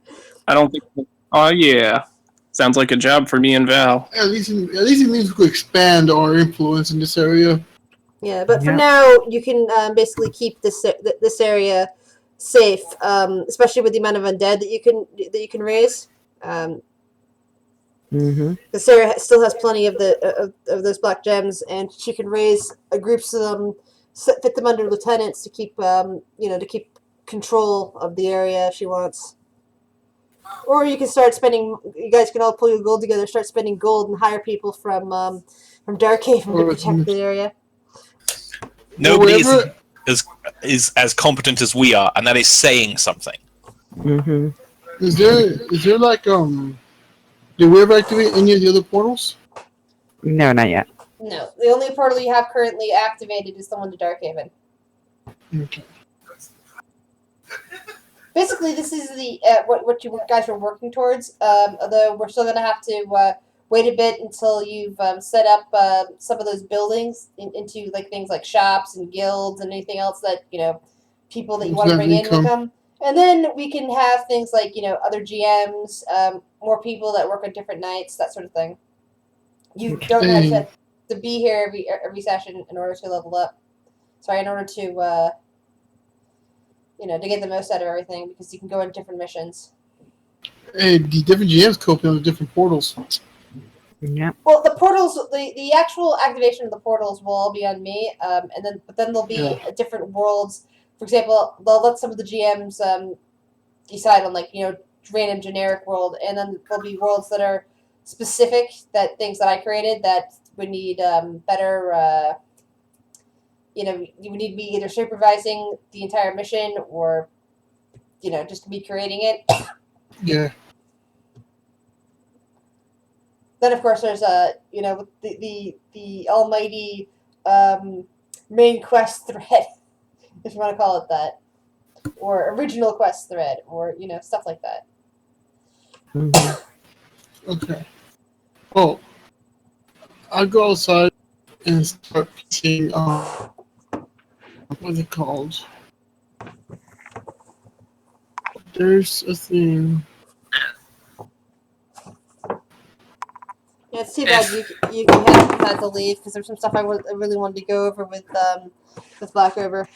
I don't think. Oh yeah, sounds like a job for me and Val. At least it means we could expand our influence in this area. Yeah, but for Yeah. now, you can basically keep this area safe, especially with the amount of undead that you can raise. Mm-hmm. Because Sarah still has plenty of those black gems, and she can raise groups of them, fit them under lieutenants to keep to keep control of the area if she wants. Or you can start spending. You guys can all pull your gold together, start spending gold, and hire people from Darkhaven to protect the area. Nobody Wherever- is as competent as we are, and that is saying something. Mm-hmm. Is there like did we ever activate any of the other portals? No, not yet. No, the only portal you have currently activated is the one to Darkhaven. Okay. Basically, this is the what you guys were working towards. Although we're still gonna have to wait a bit until you've set up some of those buildings into like things like shops and guilds and anything else that people that you want to bring in will come. And then we can have things like other GMs, more people that work on different nights, that sort of thing. You don't have to be here every session in order to level up. Sorry, in order to to get the most out of everything, because you can go on different missions. Hey, the different GMs cope on the different portals. Yep. Well, the portals, the actual activation of the portals will all be on me, but then there'll be different worlds. For example, they'll let some of the GMs decide on random generic world, and then there'll be worlds that are specific, that things that I created that would need better. You would need to be either supervising the entire mission or, just be creating it. Yeah. Then, of course, there's the almighty main quest thread, if you want to call it that, or original quest thread, or stuff like that. Mm-hmm. Okay. Oh, I'll go outside and start seeing what's it called? There's a thing. Yeah, it's too bad you had to leave, because there's some stuff I really wanted to go over with Blackover.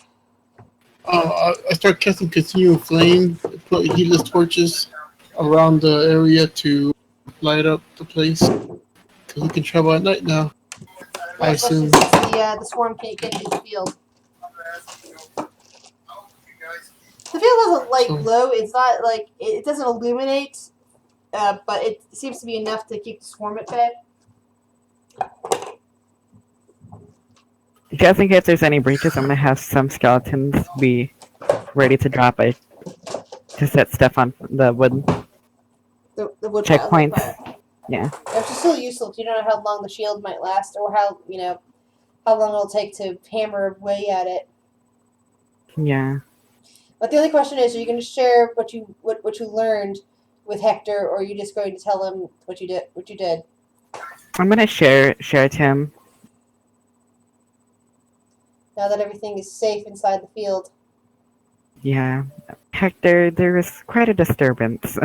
I start casting continual flame, put heatless torches around the area to light up the place. Because we can travel at night now. I Especially assume. since the swarm can't get into the field. The field doesn't glow. It's not it doesn't illuminate, but it seems to be enough to keep the swarm at bay. Just in case there's any breaches, I'm gonna have some skeletons be ready to drop it to set stuff on the wood The wood checkpoints. pile. Yeah. Which is still useful. You don't know how long the shield might last, or how long it'll take to hammer away at it. Yeah. But the only question is, are you going to share what you learned with Hector, or are you just going to tell him what you did? I'm gonna share it to him. Now that everything is safe inside the field. Yeah. Hector, there was quite a disturbance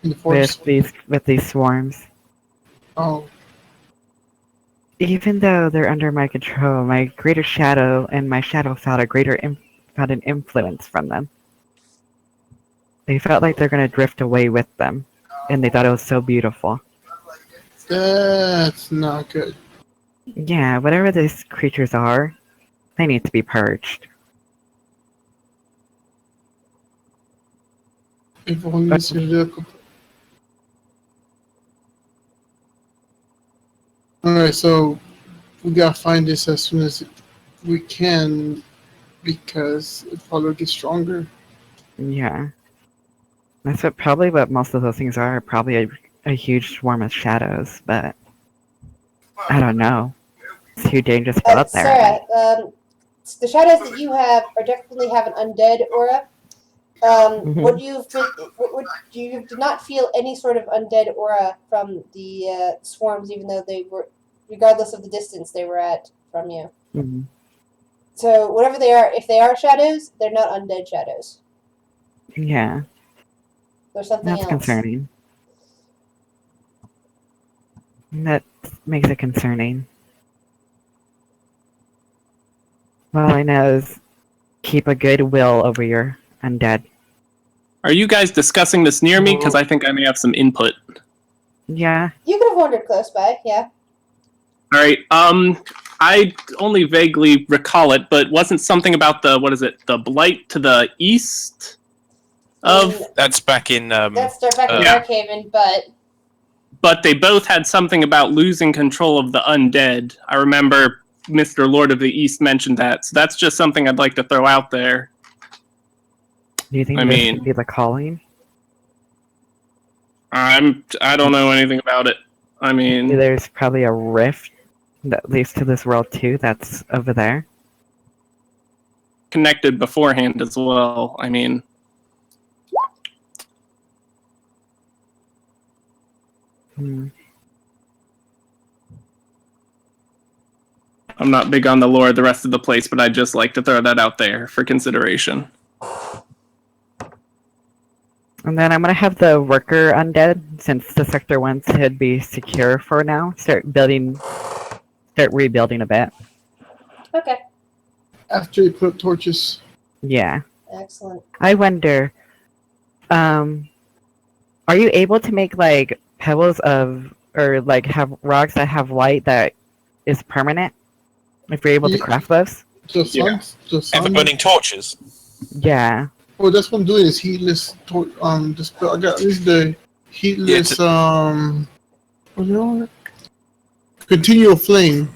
In the forest. with these swarms. Oh, Even though they're under my control, my greater shadow and my shadow felt felt an influence from them. They felt like they're gonna drift away with them, and they thought it was so beautiful. that's not good. Yeah, whatever these creatures are, they need to be purged. If only Cyril. Alright, so we gotta find this as soon as we can because it probably gets stronger. Yeah. That's probably what most of those things are. Probably a huge swarm of shadows, but I don't know. It's too dangerous to go out there. Sarah, the shadows that you have are definitely have an undead aura. What you did not feel any sort of undead aura from the swarms, even though they were, regardless of the distance they were at from you. Mhm. So whatever they are, if they are shadows, they're not undead shadows. Yeah, There's something that's else. concerning. That makes it concerning. All I know is keep a good will over your undead. Are you guys discussing this near me? Because I think I may have some input. Yeah, You could have wandered close by, yeah. All right. I only vaguely recall it, but wasn't something about the the blight to the east of? That's back in. That's back in Yeah. Darkhaven, But they both had something about losing control of the undead. I remember Mr. Lord of the East mentioned that, so that's just something I'd like to throw out there. do you think I this mean- could be the calling? I don't know anything about it. I mean, There's probably a rift that leads to this world too. That's over there. connected beforehand as well. I mean, Hmm. I'm not big on the lore of the rest of the place, but I'd just like to throw that out there for consideration. And then I'm gonna have the worker undead, since the sector 1 should be secure for now. Start rebuilding a bit. okay. After you put up torches. Yeah. Excellent. I wonder, are you able to make like pebbles of, or like have rocks that have light that is permanent? If you're able to Yeah. craft those? The sun. The sun. Ever burning torches. Yeah. Oh, that's what I'm doing is heatless. The spell I got this is the heatless. What do you call it? Continual flame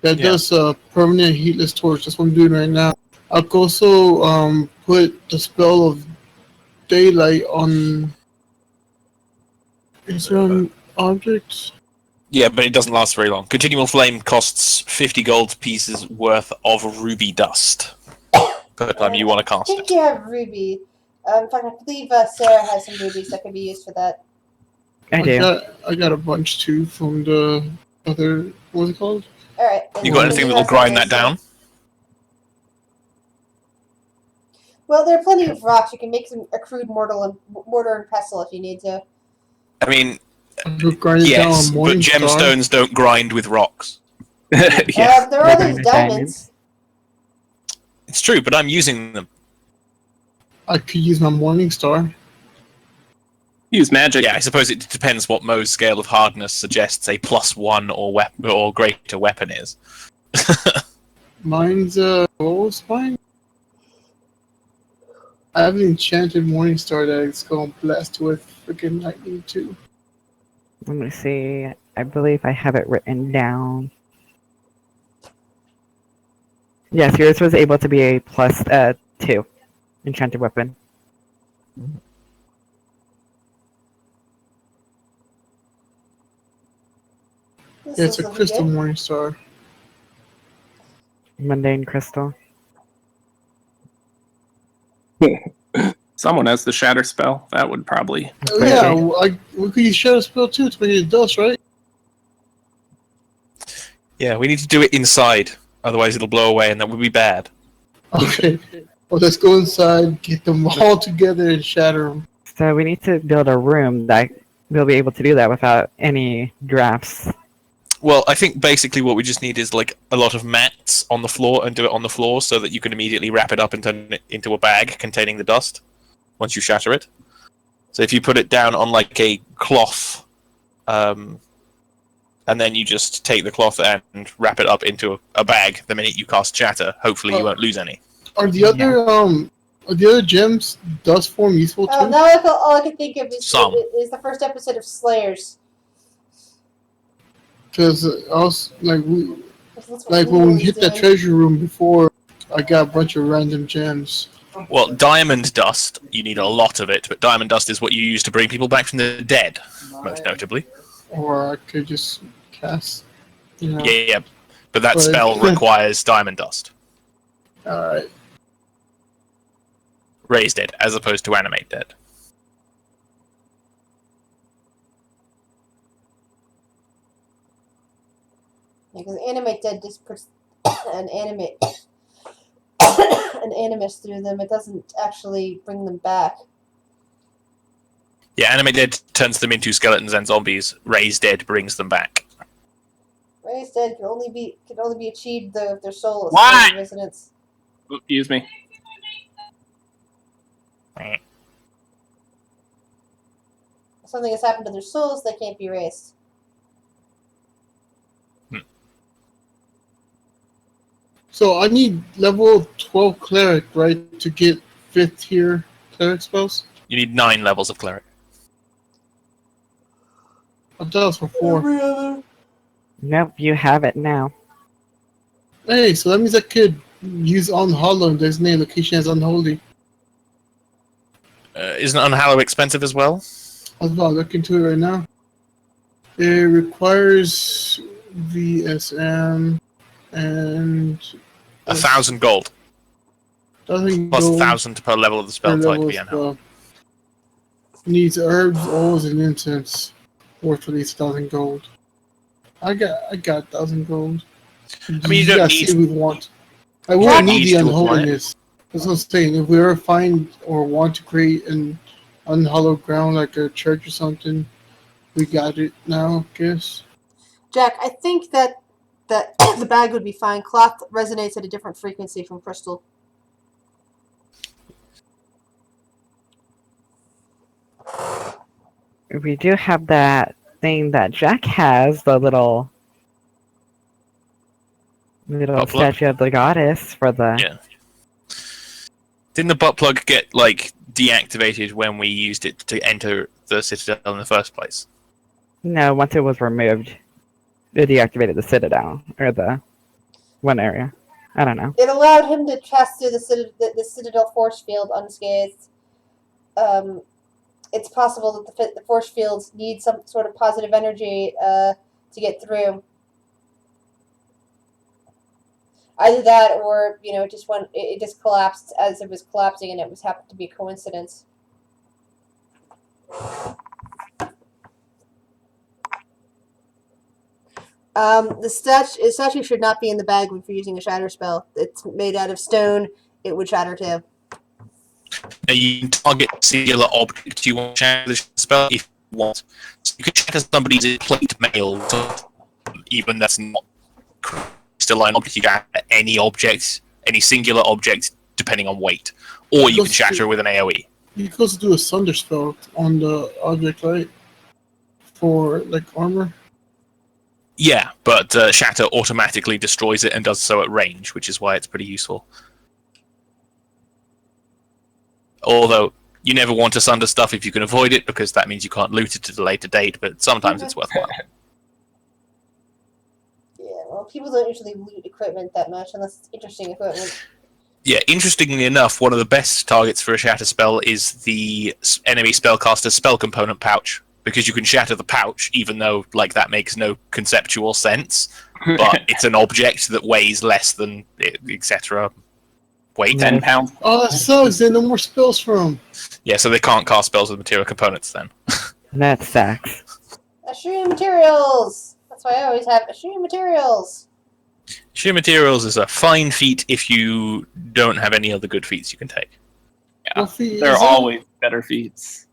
that Yeah. does permanent heatless torch. That's what I'm doing right now. I could also put the spell of daylight on. Is it on objects? Yeah, but it doesn't last very long. Continual flame costs 50 gold pieces worth of ruby dust per time you want to I cast think it. you have ruby. In fact, I believe Sarah has some rubies that could be used for that. I do. I got a bunch too from the other. What's it called? All right. You got anything that'll grind that down? Well, there are plenty of rocks. You can make a crude mortar and pestle if you need to. I mean, I could grind it down yes, on but Morningstar. gemstones don't grind with rocks. Yeah. There are those Diamonds. diamonds. It's true, but I'm using them. I could use my Morningstar. Use magic. Yeah, I suppose it depends what Mo's scale of hardness suggests a +1 or greater weapon is. Mine's what was mine? I have an enchanted Morningstar that it's gonna blast with freaking lightning too. Let me see. I believe I have it written down. Yes, yours was able to be a +2 enchanted weapon. This Yeah, it's a looks crystal good. Morningstar. Mundane crystal. Someone has the shatter spell. That would probably. Oh, yeah, we could use Shadow Spell too to make it dust, right? Yeah, we need to do it inside, otherwise it'll blow away and that would be bad. Okay. Well, let's go inside, get them all together, and shatter them. So we need to build a room that we'll be able to do that without any drafts. Well, I think basically what we just need is like a lot of mats on the floor and do it on the floor so that you can immediately wrap it up and turn it into a bag containing the dust once you shatter it. So if you put it down on like a cloth and then you just take the cloth and wrap it up into a bag the minute you cast Shatter. Hopefully you won't lose any. Are the other gems dust form useful too? Oh, now all I can think of is the first episode of Slayers. Because like That's what when Leo we was hit that doing. treasure room before, I got a bunch of random gems. Well, diamond dust, you need a lot of it, but diamond dust is what you use to bring people back from the dead, most notably. Or I could just cast. You know. Yeah. But that But- spell requires diamond dust. Alright. Raise dead, as opposed to animate dead. Because animate dead just puts an animus through them. It doesn't actually bring them back. Yeah, animate dead turns them into skeletons and zombies. Raise dead brings them back. Raised dead can only be achieved though if their soul is Why? still in resonance. Excuse me. If something has happened to their souls, they can't be raised. So I need level 12 cleric, right, to get 5th tier cleric spells? You need 9 levels of cleric. I thought it was for 4. Every other. Nope, you have it now. Hey, so that means I could use Unhollow and designate location as unholy. Isn't Unhallow expensive as well? I was about to look into it right now. It requires VSM and 1,000 gold. doesn't Plus go 1,000 per level of the spell per type to level be as unhallowed. well. Needs herbs, oils, and incense. Worth at least 1,000 gold. I got 1,000 gold. I mean, you don't gotta need- see what we want. I You will don't need need the to apply it. unholiness. That's what I'm saying. If we ever find or want to create an unhallowed ground like a church or something, we got it now, I guess. Jack, I think that the bag would be fine. Cloth resonates at a different frequency from crystal. We do have that thing that Jack has, the little Butt plug? statue of the goddess for the. Yeah. Didn't the butt plug get, like, deactivated when we used it to enter the Citadel in the first place? No, once it was removed, it deactivated the citadel or the one area. I don't know. It allowed him to pass through the Citadel force field unscathed. It's possible that the force fields need some sort of positive energy to get through. Either that, or it just collapsed as it was collapsing, and it was happened to be a coincidence. The statue should not be in the bag if you're using a shatter spell. It's made out of stone. It would shatter too. Now you can target a singular object you want to shatter the spell if you want. So you can shatter somebody's plate mail, even that's not crystalline object. You can shatter any object, any singular object, depending on weight. Or you can shatter with an AoE. You can also do a Sunder spell on the object, right? For, like, armor. Yeah, but Shatter automatically destroys it and does so at range, which is why it's pretty useful. Although, you never want to sunder stuff if you can avoid it, because that means you can't loot it at a later date, but sometimes it's worthwhile. Yeah, well, people don't usually loot equipment that much unless it's interesting equipment. Yeah, interestingly enough, one of the best targets for a Shatter spell is the enemy spellcaster's spell component pouch, because you can shatter the pouch, even though like that makes no conceptual sense, but it's an object that weighs less than etc. weight. 10 pounds. Oh, that sucks. There are no more spells for him. Yeah, so they can't cast spells with material components then. That sucks. Eschewing materials! That's why I always have eschewing materials! Sheer materials is a fine feat if you don't have any other good feats you can take. Yeah, What feat there is are that? always better feats.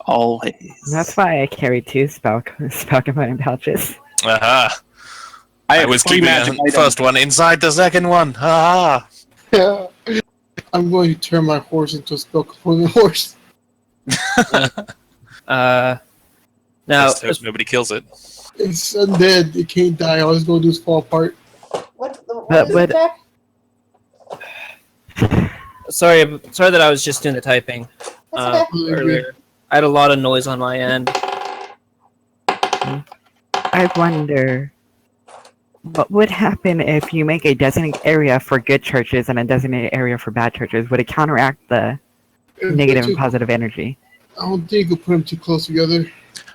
Always. That's why I carry 2 spell component pouches. Aha! I I have was 3 keeping magic the items. first one inside the second one. Aha! Yeah. I'm going to turn my horse into a spell component horse. Now, Let's hope nobody kills it. It's undead. It can't die. All it's gonna do is fall apart. What But is it, Jack? Sorry that I was just doing the typing That's okay. earlier. I had a lot of noise on my end. I wonder what would happen if you make a designated area for good churches and a designated area for bad churches. Would it counteract the negative and positive energy? I don't think you could put them too close together.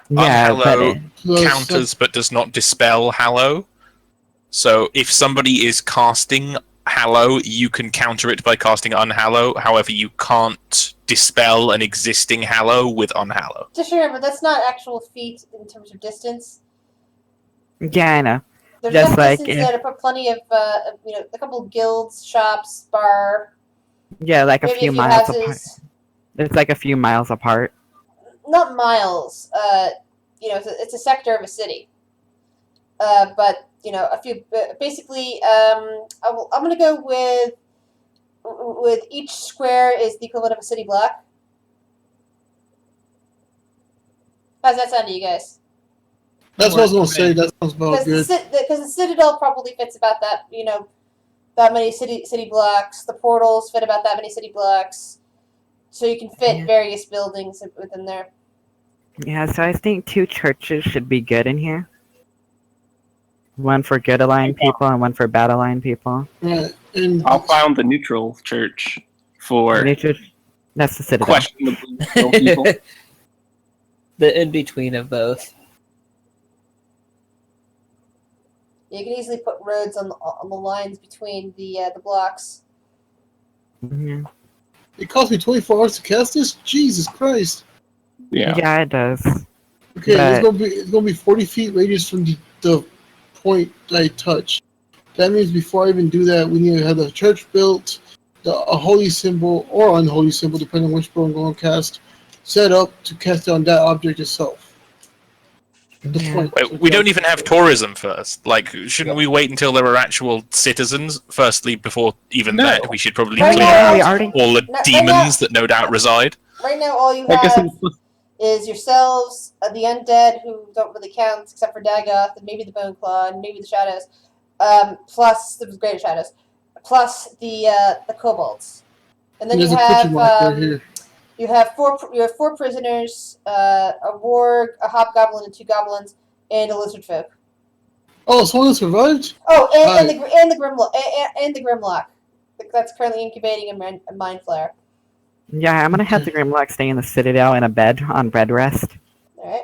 Yeah, but Unhallow Plus, counters but does not dispel Hallow. So if somebody is casting Hallow, you can counter it by casting Unhallow. However, you can't dispel an existing Hallow with Unhallow. Just remember, that's not actual feet in terms of distance. yeah, I know. There's Just enough like distance there to put plenty of, a couple guilds, shops, bar, Yeah, like a maybe few a few miles houses. apart. It's like a few miles apart. Not miles. It's a sector of a city. But a few. Basically, I'm gonna go with each square is the equivalent of a city block. How's that sound to you guys? that's what I was gonna say. That sounds about Because good. the Citadel probably fits about that. That many city blocks. The portals fit about that many city blocks. So you can fit Yeah. various buildings within there. Yeah, so I think 2 churches should be good in here. One for good aligned people and one for bad aligned people. Right, and I'll found the neutral church for That's the Citadel. questionably neutral people. The in between of both. You can easily put roads on the lines between the blocks. Mhm. it cost me 24 hours to cast this. Jesus Christ! Yeah. Yeah, it does. Okay, But- it's gonna be 40 feet radius from the point that I touch. That means before I even do that, we need to have the church built, a holy symbol or unholy symbol, depending on which spell I'm going to cast, set up to cast it on that object itself. The Yeah. point. Wait, we don't even have tourism first. Like, shouldn't we wait until there are actual citizens? Firstly, before even No. that, we should probably Right clear now- out we already. all the No, right demons that no doubt reside. Right now, all you I guess have it's- is yourselves, the undead, who don't really count except for Dagoth, and maybe the Bone Claw, and maybe the Shadows, plus the Greater Shadows, plus the kobolds. And then There's you a picture have mark right here. you have four prisoners, a warg, a hobgoblin, and 2 goblins, and a lizard folk. Oh, someone survived? Oh, and the Grimlock, and the Grimlock. That's currently incubating a mind flare. Yeah, I'm gonna have the Grimlock stay in the Citadel in a bed on bed rest. All right.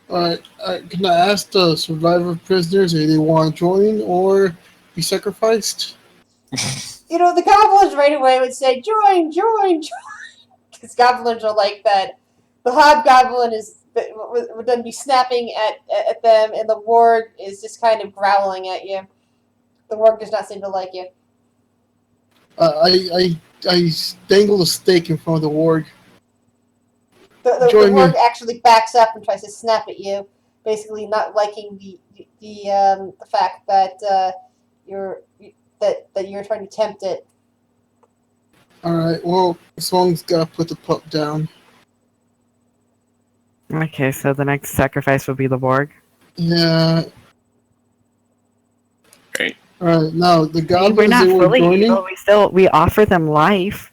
Alright, can I ask the survivor prisoners if they want to join or be sacrificed? The goblins right away would say, "Join, join, join," because goblins are like that. The hobgoblin would then be snapping at them, and the warg is just kind of growling at you. The warg does not seem to like you. I dangle a stake in front of the warg. The Join me. warg actually backs up and tries to snap at you, basically not liking the fact that you're trying to tempt it. Alright, well, someone's got to put the pup down. Okay, so the next sacrifice will be the Borg. Yeah. Great. Alright, now the We're goblins not they were fully joining. evil. We offer them life.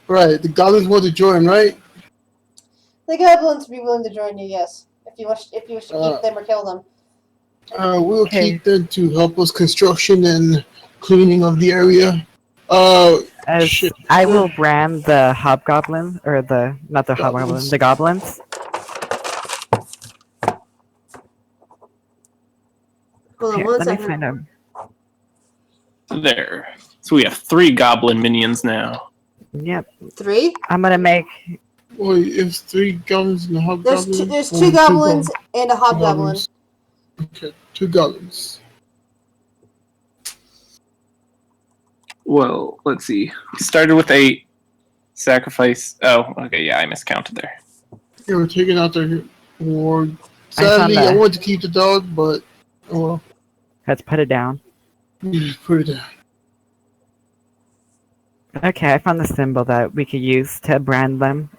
Right, the goblins want to join, right? The goblins would be willing to join you, yes, if you wish to keep them or kill them. We'll Okay. keep them to help us construction and cleaning of the area. As Shit. I will brand the hobgoblin, or not the hobgoblin, the goblins. Hold on Here, one let me second. find them. There. So we have 3 goblin minions now. Yep, 3? I'm gonna make. Wait, it's 3 goblins and a hobgoblin? There's Or 2 goblins and a hobgoblin. goblins? Okay, 2 goblins. Well, let's see. We started with 8. Sacrifice. Oh, okay. Yeah, I miscounted there. Yeah, we're taking out their ward. I found Sadly, I that. wanted to keep the dog, but oh well. Let's put it down. You just put it down. Okay, I found the symbol that we could use to brand them.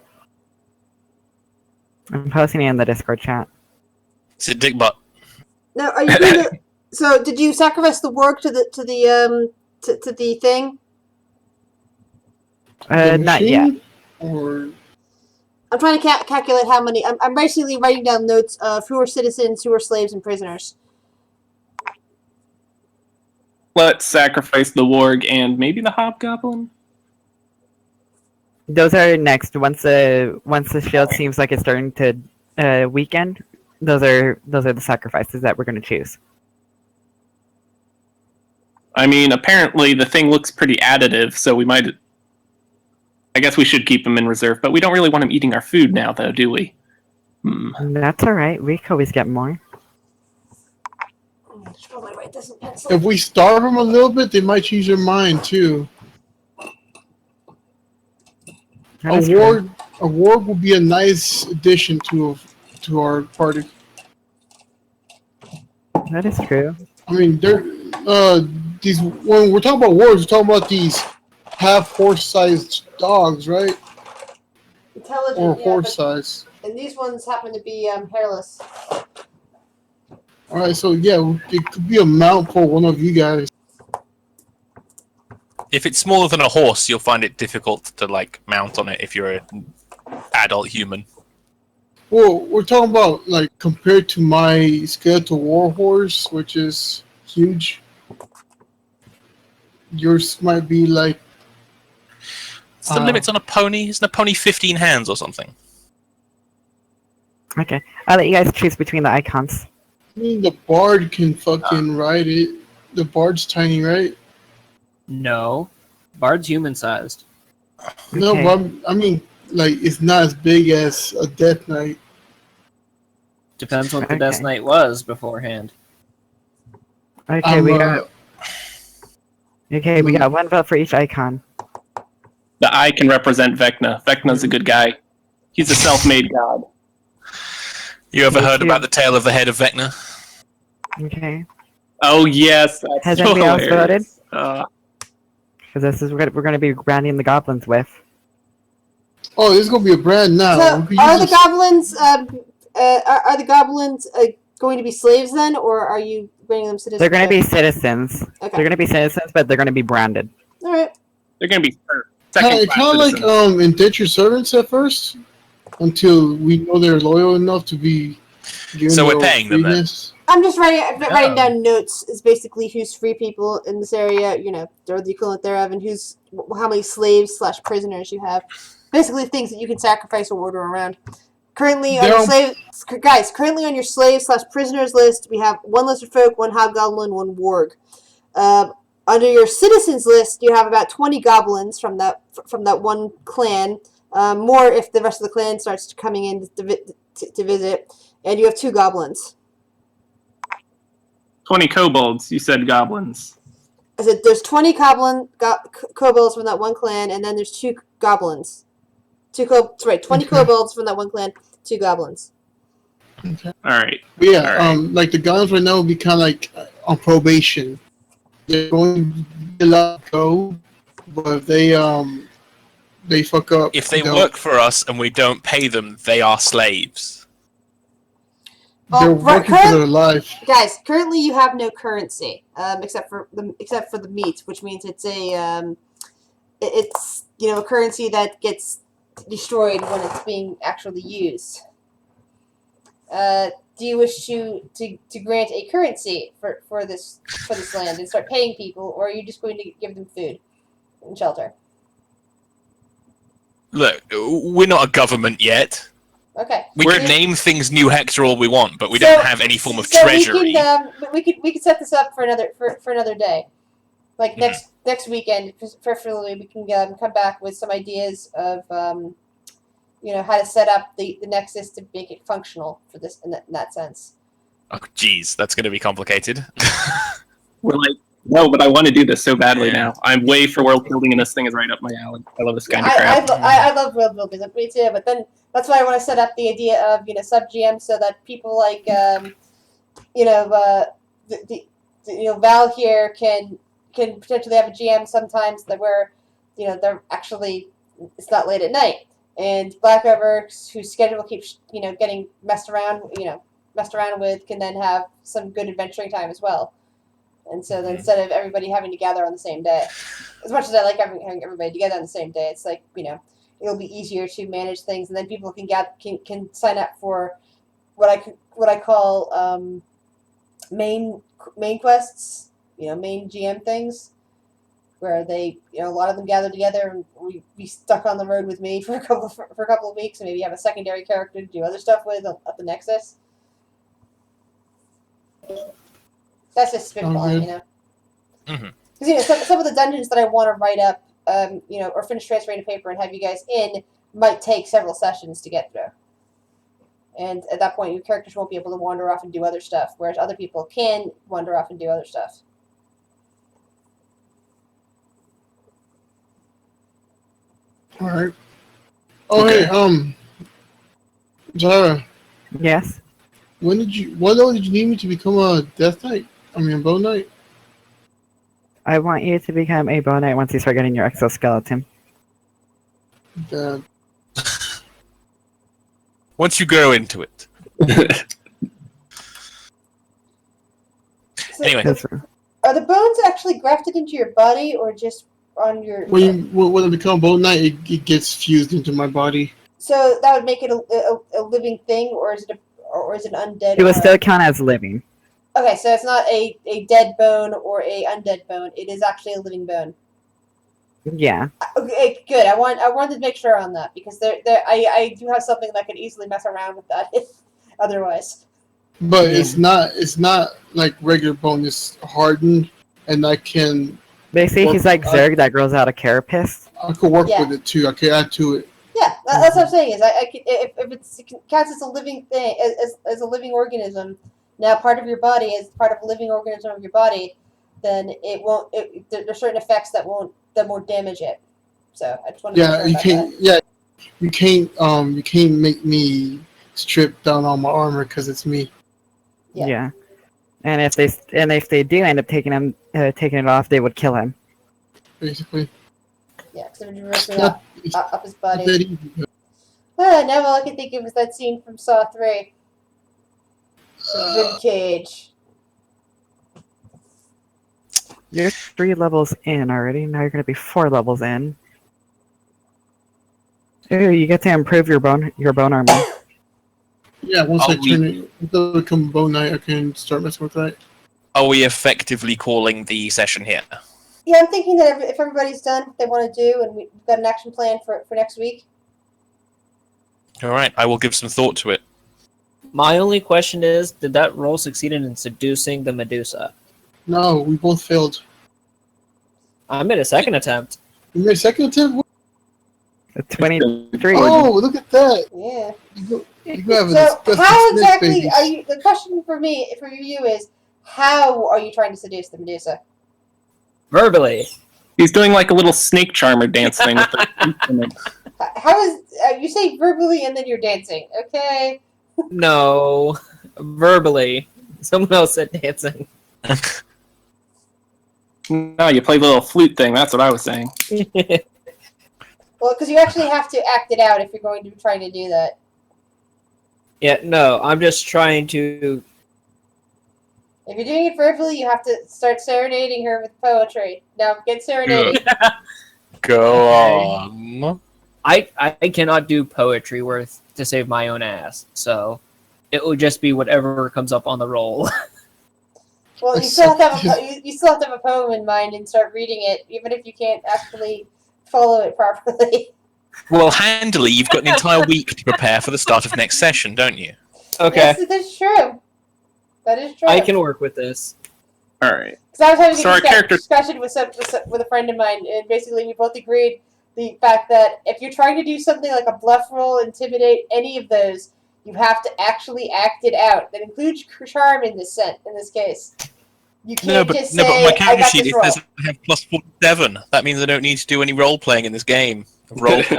I'm posting it in the Discord chat. It's a dick butt. Now, are you going to? So, did you sacrifice the warg to the thing? The Not yet. machine? Or I'm trying to calculate how many. I'm basically writing down notes of who are citizens, who are slaves, and prisoners. Let's sacrifice the warg and maybe the hobgoblin. Those are next. Once the shield seems like it's starting to weaken, those are the sacrifices that we're going to choose. I mean, apparently the thing looks pretty additive, so we might. I guess we should keep him in reserve, but we don't really want him eating our food now, though, do we? That's all right. We can always get more. I should probably write this in pencil. if we starve them a little bit, they might change their mind too. That is true. A warg will be a nice addition to our party. That is true. I mean, they're these when we're talking about wargs, we're talking about these half horse-sized dogs, right? Intelligent, Or yeah, horse size. and these ones happen to be hairless. All right, so yeah, it could be a mount for one of you guys. If it's smaller than a horse, you'll find it difficult to like mount on it if you're an adult human. Well, we're talking about like compared to my skeletal war horse, which is huge. Yours might be like. What's the limits on a pony? Isn't a pony 15 hands or something? Okay, I'll let you guys choose between the icons. I mean, the bard can fucking ride it. The bard's tiny, right? No. Bard's human-sized. No, Okay. but I mean, like it's not as big as a Death Knight. Depends what the Okay. Death Knight was beforehand. Okay, we got one vote for each icon. The eye can represent Vecna. Vecna's a good guy. He's a self-made god. You ever Me heard too. about the tale of the head of Vecna? Okay, Oh yes, that's has so anybody else voted? hilarious. Because this is what we're going to be branding the goblins with. Oh, this is gonna be a brand now. So, We could are use the this- goblins are the goblins going to be slaves then, or are you bringing them citizens? They're going to be citizens. Okay. They're going to be citizens, but they're going to be branded. All right. They're gonna be Kind second of like indentured servants at first, until we know they're loyal enough to be. given So we're their paying them then? freedness. I'm just writing down notes. Is basically who's free people in this area. You know, or the equivalent thereof, and how many slaves / prisoners you have. Basically, things that you can sacrifice or order around. Currently on your currently on your slave / prisoners list, we have one lizard folk, one hobgoblin, one warg. Under your citizens list, you have about 20 goblins from that one clan. More if the rest of the clan starts coming in to visit, and you have 2 goblins. 20 kobolds. You said goblins. I said there's 20 kobolds from that one clan, and then there's 2 goblins. 20 kobolds from that one clan, 2 goblins. All right. But yeah, All right. like the guns right now will be kind of like on probation. They're going to be allowed to go, but if they fuck up. If they they'll- work for us and we don't pay them, they are slaves. they're working for their life. Guys, currently you have no currency, except for the meat, which means it's it's a currency that gets destroyed when it's being actually used. Do you wish to grant a currency for this land and start paying people, or are you just going to give them food and shelter? Look, we're not a government yet. Okay. We So- can name things New Hector all we want, but we So- don't have any form of so treasury. We could set this up for another day, like next weekend. Preferably, we can come back with some ideas of how to set up the Nexus to make it functional for this in that sense. Oh, jeez, that's going to be complicated. We're like, no, but I want to do this so badly now. I'm way for world building, and this thing is right up my alley. I love this kind of crap. I love world building, me too. But then that's why I want to set up the idea of sub GM so that people like Val here can potentially have a GM sometimes that where they're actually it's not late at night. and Black River, whose schedule keeps getting messed around with, can then have some good adventuring time as well. And so then instead of everybody having to gather on the same day, as much as I like having everybody together on the same day, it's like it'll be easier to manage things, and then people can sign up for what I call main quests, main GM things, where they a lot of them gather together and we be stuck on the road with me for a couple of weeks, and maybe have a secondary character to do other stuff with up the Nexus. That's just spitballing, Because some of the dungeons that I want to write up, or finish transferring to paper and have you guys in, might take several sessions to get through. And at that point, your characters won't be able to wander off and do other stuff, whereas other people can wander off and do other stuff. All right. Oh, Okay. hey, Zara, Yes. what level did you need me to become a Death Knight? I mean, a Bow Knight? I want you to become a Bow Knight once you start getting your exoskeleton. That Once you go into it. So, Anyway. That's- are the bones actually grafted into your body, or just on your? when I become a Bow Knight, it gets fused into my body. So that would make it a living thing, or is it an undead? It will still count as living. Okay, so it's not a dead bone or a undead bone. It is actually a living bone. Yeah. Okay, good. I wanted to make sure on that, because I do have something that could easily mess around with that otherwise. But it's not like regular bone. It's hardened, and I can Basically, he's like Zerg that grows out a carapace. I could work Yeah. with it too. I could add to it. Yeah, that's what I'm saying. Is I could, if it counts as a living thing, as a living organism, now part of your body is part of a living organism of your body, then it won't. There's certain effects that won't damage it. So I just want to Yeah, make sure about that. you can't make me strip down all my armor because it's me. Yeah. Yeah. And if they do end up taking it off, they would kill him. Basically, Yeah, because they're ripping it's up his not body. that easy. Now all I can think of is that scene from Saw 3. The rib cage. You're 3 levels in already. Now you're going to be 4 levels in. Ooh, you get to improve your bone armor. Yeah, once Are I become a Bow Knight, I can start messing with that. Are we effectively calling the session here? Yeah, I'm thinking that if everybody's done what they want to do, and we've got an action plan for next week. All right, I will give some thought to it. My only question is, did that roll succeed in seducing the Medusa? No, we both failed. I made a second attempt. You made a second attempt? A 23. Oh, look at that! Yeah. You go have a So disgusting how snake exactly babies. are you? The question for you is, how are you trying to seduce the Medusa? Verbally. He's doing like a little snake charmer dance thing with the How is you say verbally and then you're dancing? Okay. No. Verbally. Someone else said dancing. No, you play the little flute thing. That's what I was saying. Well, because you actually have to act it out if you're going to be trying to do that. Yeah, no, I'm just trying to... If you're doing it verbally, you have to start serenading her with poetry. Now get serenading. Go on. I cannot do poetry worth to save my own ass, so it will just be whatever comes up on the roll. Well, you still have to have you still have to have a poem in mind and start reading it, even if you can't actually follow it properly. Well, handily, you've got an entire week to prepare for the start of next session, don't you? Okay, Yes, that's true. That is true. I can work with this. All right. Because I was having So a our character- discussion with a friend of mine, and basically we both agreed the fact that if you're trying to do something like a bluff roll, intimidate, any of those, you have to actually act it out. That includes charm in this case. You can't just say, but my I character got sheet this it roll. says I have plus 47. That means I don't need to do any role playing in this game. Role play.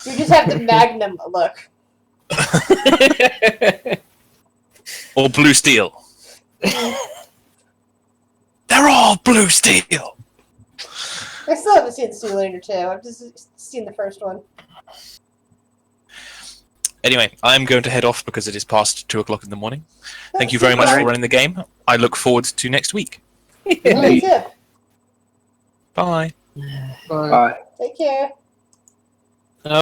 You just have the magnum look. Or blue steel. They're all blue steel. I still haven't seen Zoolander 2. I've just seen the first one. Anyway, I'm going to head off because it is past 2 o'clock in the morning. Thank you very much for running the game. I look forward to next week. Me too. Bye. Bye. Take care.